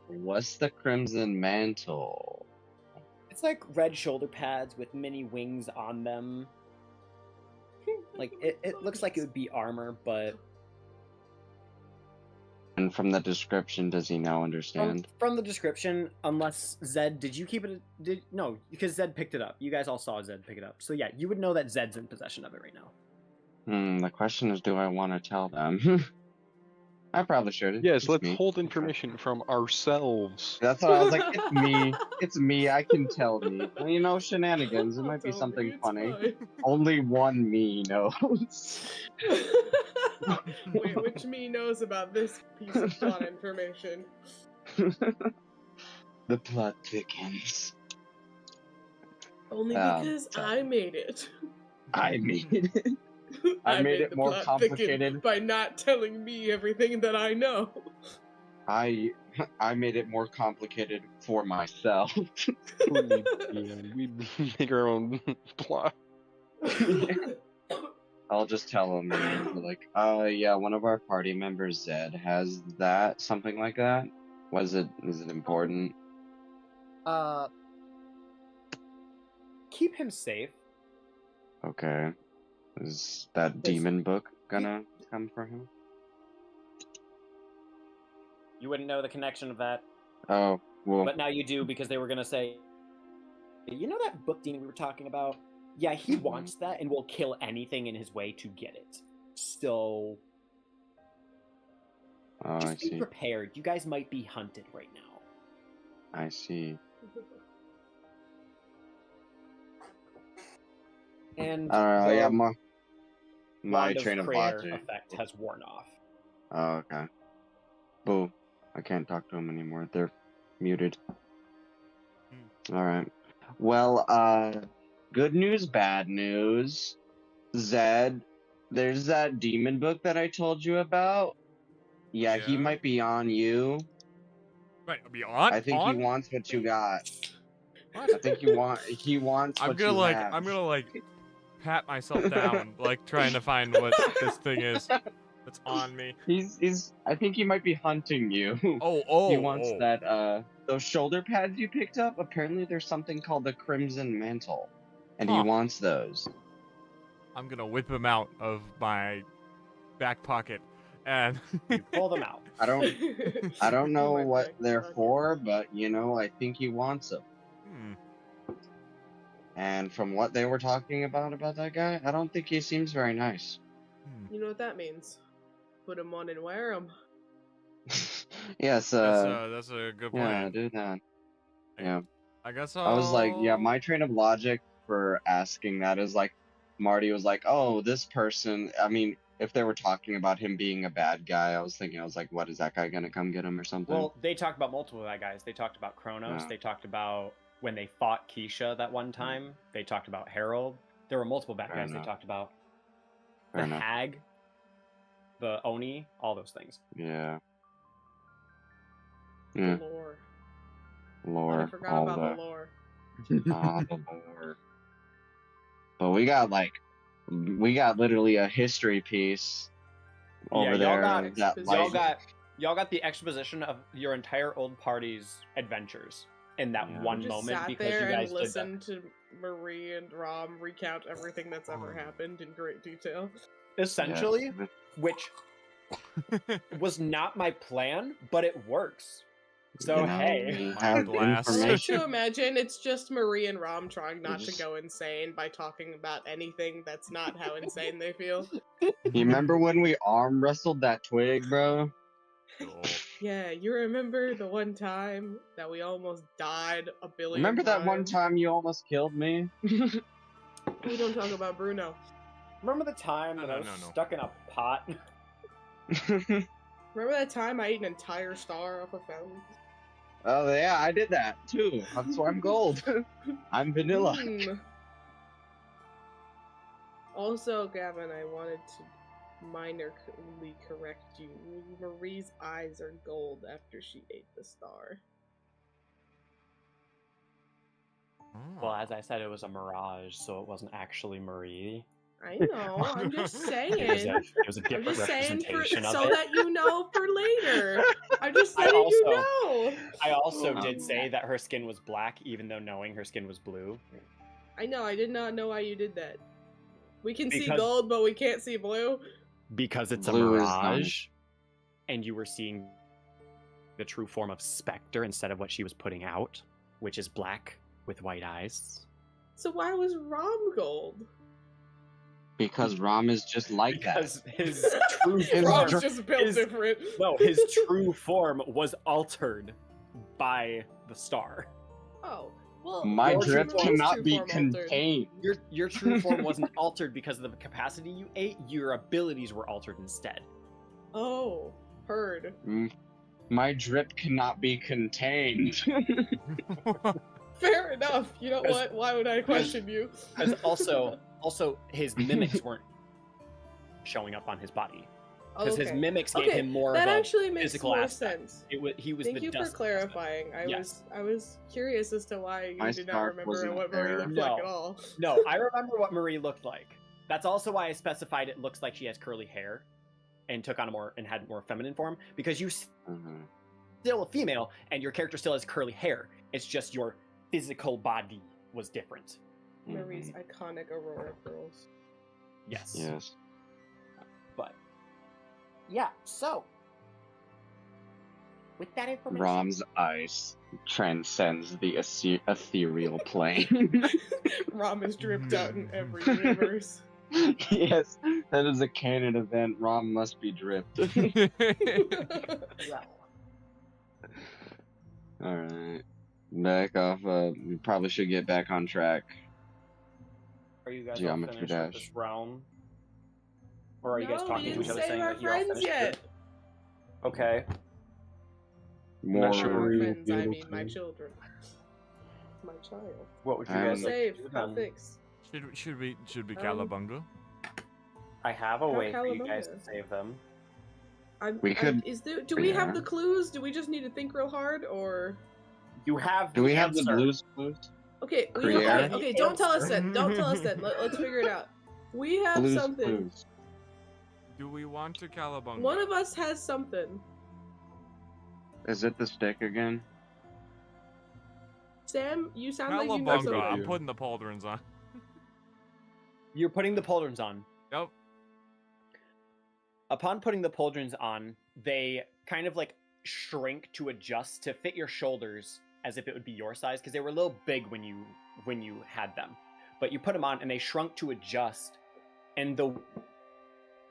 what's the Crimson Mantle? It's like red shoulder pads with mini wings on them. Like it looks like it would be armor, but And from the description, does he now understand? from the description, unless Zed, did you keep it? No, because Zed picked it up. You guys all saw Zed pick it up. So yeah, you would know that Zed's in possession of it right now. The question is, do I want to tell them? I probably should. Yes, It's let's me. hold information from ourselves. That's what I was like. It's me. It's me. I can tell me. You know, shenanigans. It I'll might be tell something me, it's funny. fine. Only one me knows. Wait, which me knows about this piece of plot information? The plot thickens. Only Um, because sorry. I made it. I made it. I made it the more plot thicken complicated. by not telling me everything that I know. I made it more complicated for myself. We make our own plot. I'll just tell them, like, yeah, one of our party members, Zed, has that, something like that. Is it important? Keep him safe. Okay. Is that demon book gonna come for him? You wouldn't know the connection of that, Oh, well, but now you do because they were gonna say, you know that book demon we were talking about? Yeah, he wants that and will kill anything in his way to get it. So oh, I just be see. prepared. You guys might be hunted right now. I see. And Yeah, the my Wand train of Prayer logic. effect has worn off. Oh, okay. Boo. I can't talk to them anymore. They're muted. Alright. Well, good news, bad news. Zed, there's that demon book that I told you about. Yeah, he Yeah. might be on you. Right, be on. I think on? he wants what you got. What? I think he wants what I'm gonna you like, have. I'm gonna like, pat myself down, like trying to find what this thing is that's on me. I think he might be hunting you. Oh, He wants that, those shoulder pads you picked up. Apparently there's something called the Crimson Mantle. And he Huh. wants those. I'm gonna whip him out of my back pocket, and You pull them out. I don't know Right what back, they're okay. for, but, you know, I think he wants them. hmm, And from what they were talking about that guy, I don't think he seems very nice. You know what that means? Put them on and wear them. Yes, that's a good yeah, plan. do that. Yeah. I guess I was like, yeah, I'll- my train of logic for asking that is like, Marty was like, oh, this person, I mean, if they were talking about him being a bad guy, I was like, what, is that guy gonna come get him or something? Well, they talked about multiple bad guys. They talked about Kronos. Yeah. They talked about when they fought Keisha that one time. They talked about Harold. There were multiple bad Fair guys enough. they talked about. Fair The enough. Hag, the Oni, all those things. Yeah. Yeah, Lore. lore. I forgot all about the lore. the lore. But we got literally a history piece over y'all there. got- that, y'all like, Y'all got the exposition of your entire old party's adventures in that Yeah. one Just moment sat because there you guys and did that. listened to Marie and Rom recount everything that's ever happened in great detail. Essentially, yeah. which was not my plan, but it works. So, You know, hey. we Mind have blast. I like information. to imagine it's just Marie and Rom trying not to Just- go insane by talking about anything that's not how insane they feel. You remember when we arm wrestled that twig, bro? Cool. Yeah, you remember the one time that we almost died a billion Remember that one times? time you almost killed me? We don't talk about Bruno. Remember the time that I was No. stuck in a pot? Remember that time I ate an entire star off a fountain? Oh yeah, I did that too. That's why I'm gold. I'm vanilla. Hmm. Also, Gavin, I wanted to minorly correct you. Marie's eyes are gold after she ate the star. Well, as I said, it was a mirage, so it wasn't actually Marie. I know, I'm just saying. It was a I'm different just saying representation of so it. that you know for later. I'm just I letting you also- know. I also did say that her skin was black, even though knowing her skin was blue. I know, I did not know why you did that. We can see Because- gold, but we can't see blue. Because it's Blue a is mirage, and you were seeing the true form of Spectre instead of what she was putting out, which is black with white eyes. So why was Rom gold? Because Ram is just like Because that. his true His Rom's form, just built his- different. no, his true form was altered by the star. Oh, well. My Your drip true form- cannot true be form altered. contained. Your true form wasn't altered because of the capacity you ate. Your abilities were altered instead. Oh, heard. My drip cannot be contained. Fair enough. You know what? Why would I question you? Because also his mimics weren't showing up on his body. Because his Okay. mimics gave Okay, him more that of a actually makes physical more aspect. sense. He was Thank the you for dust clarifying. Yes. I was curious as to why you My did not spark remember wasn't what Marie there. looked No. like at all. No, I remember what Marie looked like. That's also why I specified it looks like she has curly hair and took on had more feminine form, because you Mhm. still a female and your character still has curly hair. It's just your physical body was different. Marie's iconic Aurora pearls. Yes. Yes. But yeah, so with that information, Ram's ice transcends the ethereal plane. Rom is dripped out in every universe. Yes, that is a canon event. Ram must be dripped. yeah. Alright. Back off. We probably should get back on track. Are you guys all Geometry finished dash. with this round? Or are you guys No, talking we to each didn't other save saying our that you're all friends finished? yet. Okay. More Not sure Our Marie friends, I mean beautiful. my children. My child. What would you Um, guys like to Save, do not then? fix. Should we Um, Calabunga? I have a How way for you guys to Calabunga? save them. We could- Do we have yeah. the clues? Do we just need to think real hard, or? You have. Do we have the answer. blues clues? Okay, Creator? okay. Don't tell us then. Don't tell us then. Let's figure it out. We have Blues something. clues. Do we want to Calabunga? One of us has something. Is it the stick again? Sam, you sound like you know Calabunga. something. I'm putting the pauldrons on. You're putting the pauldrons on. Yep. Upon putting the pauldrons on, they kind of like shrink to adjust to fit your shoulders as if it would be your size, because they were a little big when you had them. But you put them on and they shrunk to adjust, and the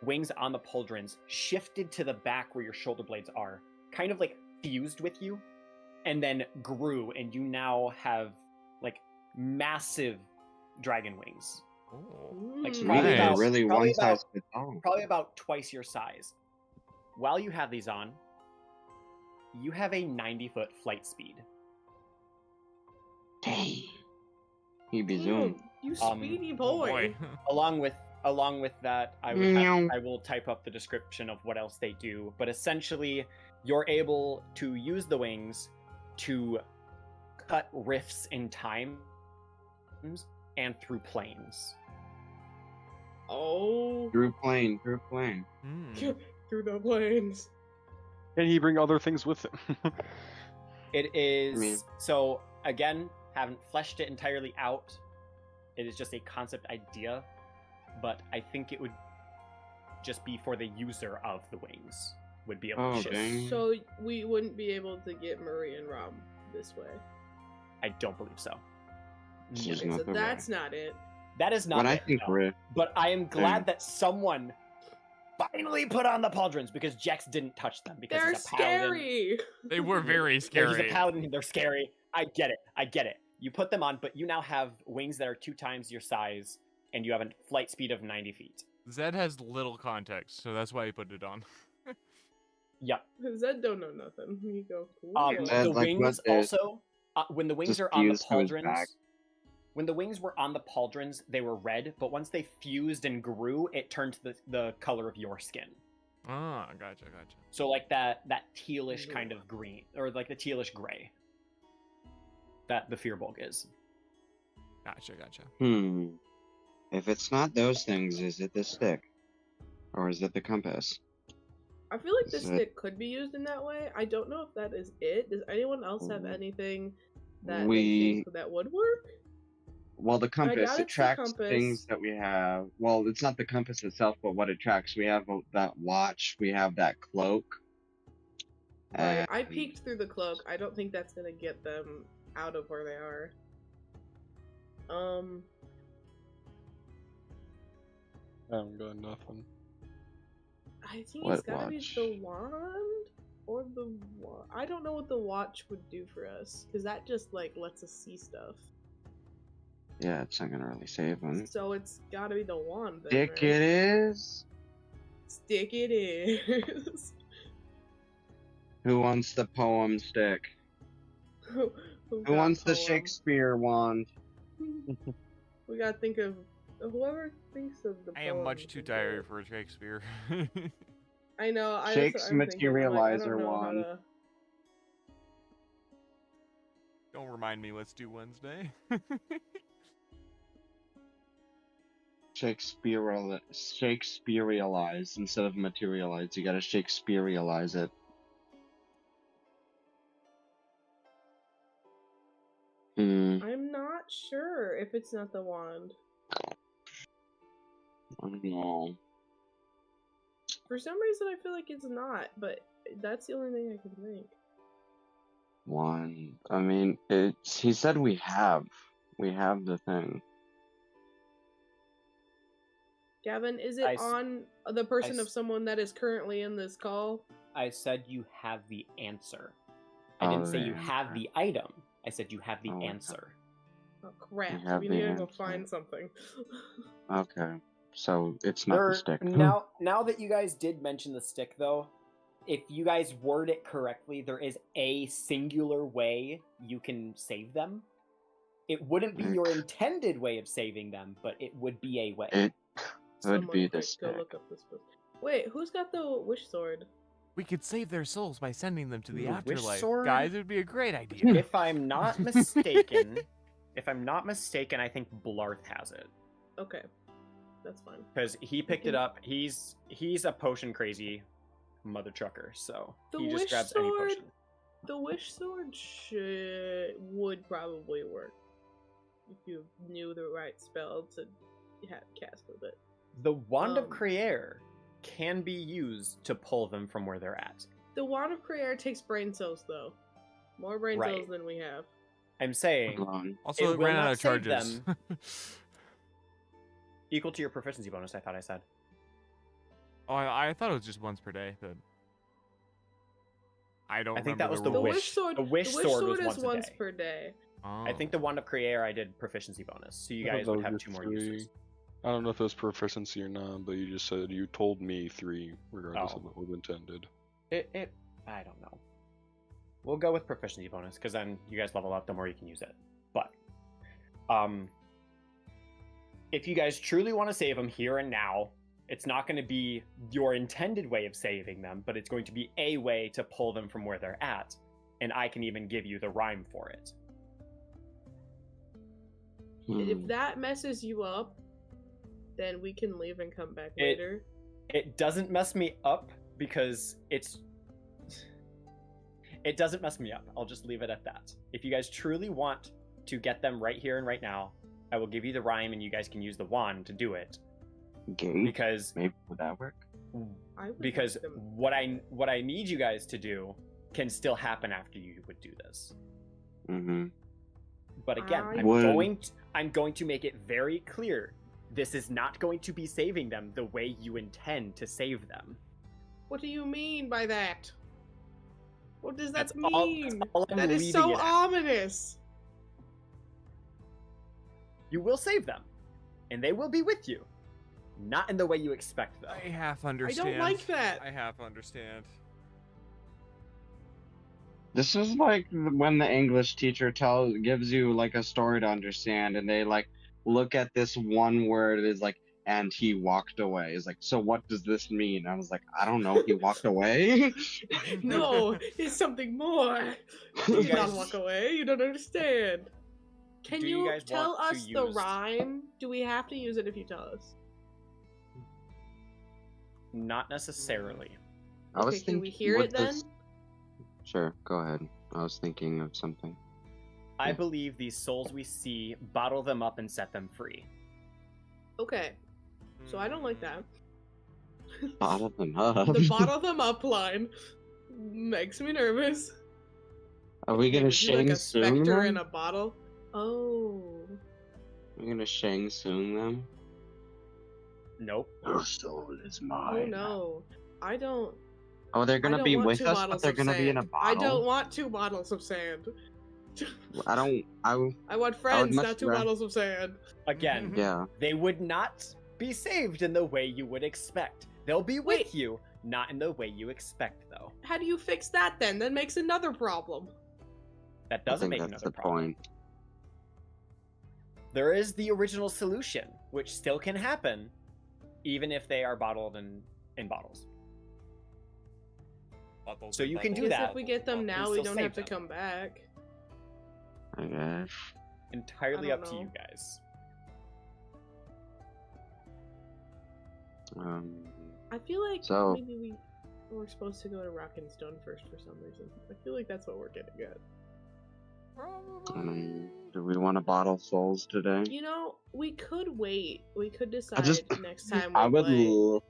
wings on the pauldrons shifted to the back where your shoulder blades are, kind of like fused with you, and then grew, and you now have like massive dragon wings. Oh. Like, Mm. probably Really, about- really probably one size about- fits all. Probably about twice your size. While you have these on, you have a 90-foot flight speed. Dang. He be Damn, zoomed. you Um, speedy Oh, boy. Along with that, I will type up the description of what else they do. But essentially, you're able to use the wings to cut rifts in time and through planes. Oh, Through plane, through plane. Hmm. through the plains. Can he bring other things with him? It is mean- so again, haven't fleshed it entirely out. It is just a concept idea, but I think it would just be for the user of the wings would be able to Oh, shift. dang. So we wouldn't be able to get Marie and Rob this way. I don't believe so. This is Okay, not so the that's way. not it. That is not But I it, think no. we're But I am glad Dang. that someone finally put on the pauldrons because Jex didn't touch them because They're he's a paladin. scary. They were very He's scary. a paladin. They're scary. I get it. You put them on, but you now have wings that are 2 times your size, and you have a flight speed of 90 feet. Zed has little context, so that's why he put it on. Yep. Zed don't know nothing. You go cool. Zed, The like, wings what is- also, when the wings just are on the fused to his pauldrons, back. when the wings were on the pauldrons, they were red, but once they fused and grew, it turned the color of your skin. Ah, gotcha. So like that tealish kind of green, or like the tealish gray that the Fearbulk is. Gotcha. If it's not those things, is it the stick? Or is it the compass? I feel like this Is it- stick could be used in that way. I don't know if that is it. Does anyone else have anything that We- they think that would work? Well, the compass, doubt it it's the tracks compass. things that we have. Well, it's not the compass itself, but what it tracks. We have that watch, we have that cloak. Right. I and- peeked through the cloak. I don't think that's gonna get them out of where they are. I haven't got nothing. I think What it's gotta watch? be the wand or the I don't know what the watch would do for us because that just like lets us see stuff. Yeah, it's not gonna really save them. So it's gotta be the wand. Then, Stick right? it is. Stick it is. Who wants the poem stick? Who Who wants the Shakespeare wand? We gotta think of whoever thinks of the. I am much poem too can tired do it. for Shakespeare. I know. Shakes I'm thinking, I'm like, I materializer don't know how wand. to- Don't remind me. Let's do Wednesday. Shakespearealize instead of materialize. You gotta Shakespearealize it. I'm not sure if it's not the wand. I don't know. For some reason, I feel like it's not, but that's the only thing I can think. One. I mean, it's. He said we have the thing. Gavin, is it I s- on the person I of s- someone that is currently in this call? I said you have the answer. I didn't say you have the item. I said you have the Oh, okay. answer. Oh crap! have We the need to go answer. find something. Okay, so it's not the stick. Now that you guys did mention the stick, though, if you guys word it correctly, there is a singular way you can save them. It wouldn't be your intended way of saving them, but it would be a way. It could Someone be the quick, go stick. look up this book. Wait, who's got the wish sword? We could save their souls by sending them to the The wish afterlife. sword? Guys, it would be a great idea. If I'm not mistaken, I think Blarth has it. Okay, that's fine. Because he picked it up. He's a potion crazy mother trucker, so The he just wish grabs any sword- potion. The wish sword would probably work if you knew the right spell to cast with it. The Wand of Um, Criere can be used to pull them from where they're at. The wand of Criere takes brain cells though, more brain Right. cells than we have. I'm saying Hold on. Also, It it will ran out not of save charges. equal to your proficiency bonus. I thought I said. Oh, I thought it was just once per day, but I don't. I think remember that was the the The rules. wish sword. The wish sword was is once a once day. per day. Oh. I think the Wand of Criere I did proficiency bonus, so you I thought guys that would was have just 2 more three. uses. I don't know if it was proficiency or not, but you just said you told me 3, regardless Oh. of what was intended. I don't know. We'll go with proficiency bonus because then you guys level up, the more you can use it. But, if you guys truly want to save them here and now, it's not going to be your intended way of saving them, but it's going to be a way to pull them from where they're at, and I can even give you the rhyme for it. If that messes you up, then we can leave and come back It- later. It doesn't mess me up because it doesn't mess me up. I'll just leave it at that. If you guys truly want to get them right here and right now, I will give you the rhyme and you guys can use the wand to do it. Gate? Because Maybe would that work? I would because like them. what I need you guys to do can still happen after you would do this. Mm-hmm. But again, I I'm going to make it very clear. This is not going to be saving them the way you intend to save them. What do you mean by that? What does that That's all- mean? that's all I'm That is leaving so it at. ominous. You will save them, and they will be with you. Not in the way you expect, though. I half understand. I don't like that. I half understand. This is like when the English teacher gives you like a story to understand, and they like look at this one word. It's like, and he walked away. It's like, so what does this mean? I was like, I don't know. He walked away. No, it's something more. You You guys- don't walk away. You don't understand. Can Do you you guys tell want to us the use- rhyme? Do we have to use it if you tell us? Not necessarily. I was Okay, can we thinking, hear what it then? does- Sure, go ahead. I was thinking of something. I believe these souls we see, bottle them up and set them free. Okay, so I don't like that. Bottle them up. The bottle them up line makes me nervous. Are we gonna Is he like Shang a Tsung specter them? in a bottle? Oh. We're gonna Shang Tsung them? Nope. Your soul is Oh mine. no. I don't. Oh, they're I gonna don't be want with two us, but bottles they're of gonna be in a sand. bottle. I don't want 2 bottles of sand. I don't. I want friends, much not 2 ra- bottles of sand. Again, Yeah. they would not be saved in the way you would expect. They'll be with Wait. you, not in the way you expect, though. How do you fix that then? That makes another problem. That I doesn't think make that's another the problem. point. There is the original solution, which still can happen, even if they are bottled in bottles. So you can do Because that. if we get them now, we still don't save have to them. come back. I guess. Entirely I up don't to you know. guys. I feel like So- maybe we were supposed to go to Rock and Stone first for some reason. I feel like that's what we're getting at. Do we want to bottle souls today? You know, we could wait. We could decide just- next time we I would. play.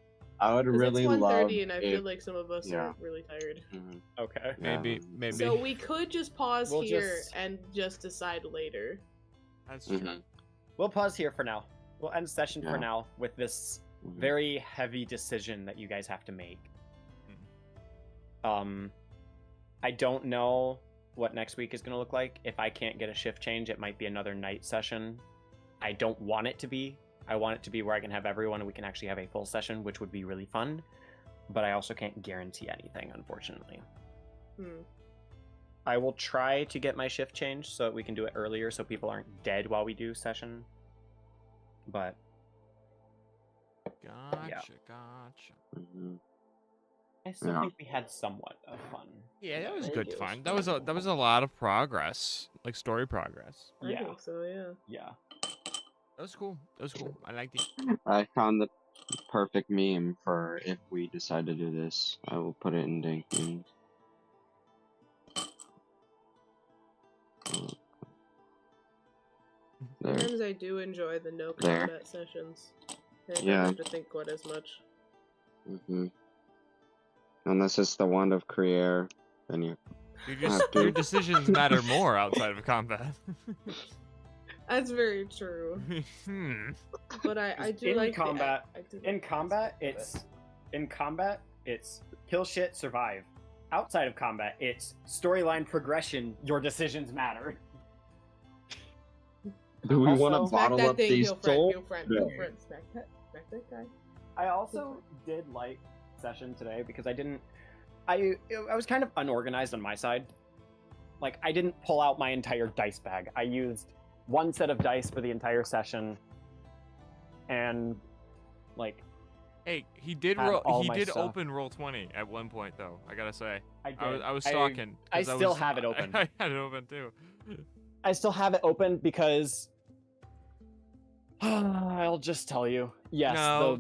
I would 'Cause really it's love. 1:30 and I if, feel like some of us yeah. are really tired. Mhm. Okay. Maybe, Um, maybe. So we could just pause We'll here just- and just decide later. That's true. Mhm. We'll pause here for now. We'll end session Yeah. for now with this Mhm. very heavy decision that you guys have to make. I don't know what next week is going to look like. If I can't get a shift change, it might be another night session. I don't want it to be. I want it to be where I can have everyone and we can actually have a full session, which would be really fun. But I also can't guarantee anything, unfortunately. I will try to get my shift changed so that we can do it earlier so people aren't dead while we do session. But Gotcha, gotcha. Mhm. I still Yeah. think we had somewhat of fun. Yeah, that was I good think it fun. was That was a lot of progress, like story progress. I Yeah. think so, yeah. Yeah. That was cool. That was cool. I liked it. I found the perfect meme for if we decide to do this. I will put it in Dinkins. There. Sometimes I do enjoy the no There. combat sessions. I don't Yeah. have to think quite as much. Hmm. Unless it's the wand of Crier, then you. Your decisions matter more outside of combat. That's very true. But I do In like combat- I do like In the combat, aspect of it's kill shit, survive. Outside of combat, it's storyline progression. Your decisions matter. Do we Also- want to it. Smack bottle that up thing, these heal friend, souls? heal friend, Yeah. heal friend. Smack that guy. I also did like session today because I was kind of unorganized on my side. Like I didn't pull out my entire dice bag. I used one set of dice for the entire session, and like Hey, he did Had all he my did stuff. open roll 20 at one point though. I gotta say, I did. I was stalking. I 'cause still have it open. I had it open too. I still have it open because I'll just tell you. Yes, no.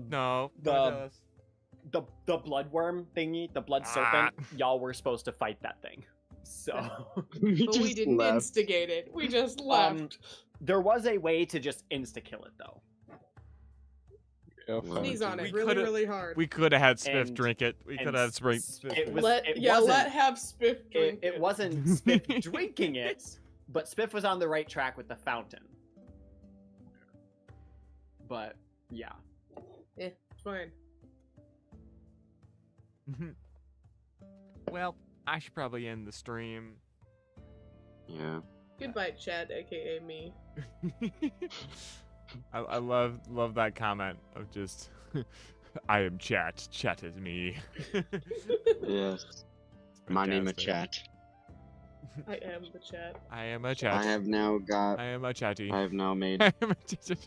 the bloodworm thingy, the blood serpent, y'all were supposed to fight that thing. So But we just didn't left. instigate it. We just left. there was a way to just insta kill it though. Sneeze on We it really, coulda- really hard. We could have had Spiff And- drink it. We and could have had Spiff. it was- let wasn't- have Spiff drink It wasn't Spiff drinking it, but Spiff was on the right track with the fountain. But yeah. It's fine. Well, I should probably end the stream. Yeah. Goodbye, Chad, aka me. I love that comment of just I am chat. Chat is me. Yes. My name is Fantastic. Chat. I am the chat. I am a chat. I have now got. I am a chatty. I have now made. I am a chat.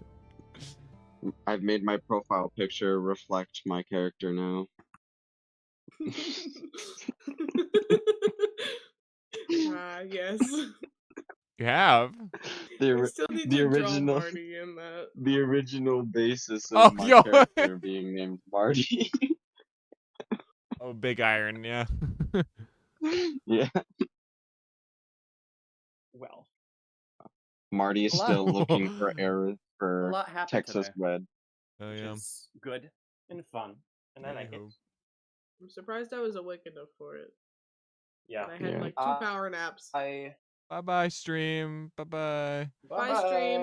I've made my profile picture reflect my character now. Yes. You have. The, I ori- still need the to original, draw Marty in that. the original basis Oh, of my yo. character being named Marty. Oh, big iron. Yeah. Yeah. Well, Marty is A lot- still looking for errors A for lot happened Texas today, Wed. Oh which yeah. is good and fun, and I like it. I'm surprised I was awake enough for it. Yeah. And I had Yeah. like 2 power naps. I Bye bye stream. Bye bye. Bye, stream.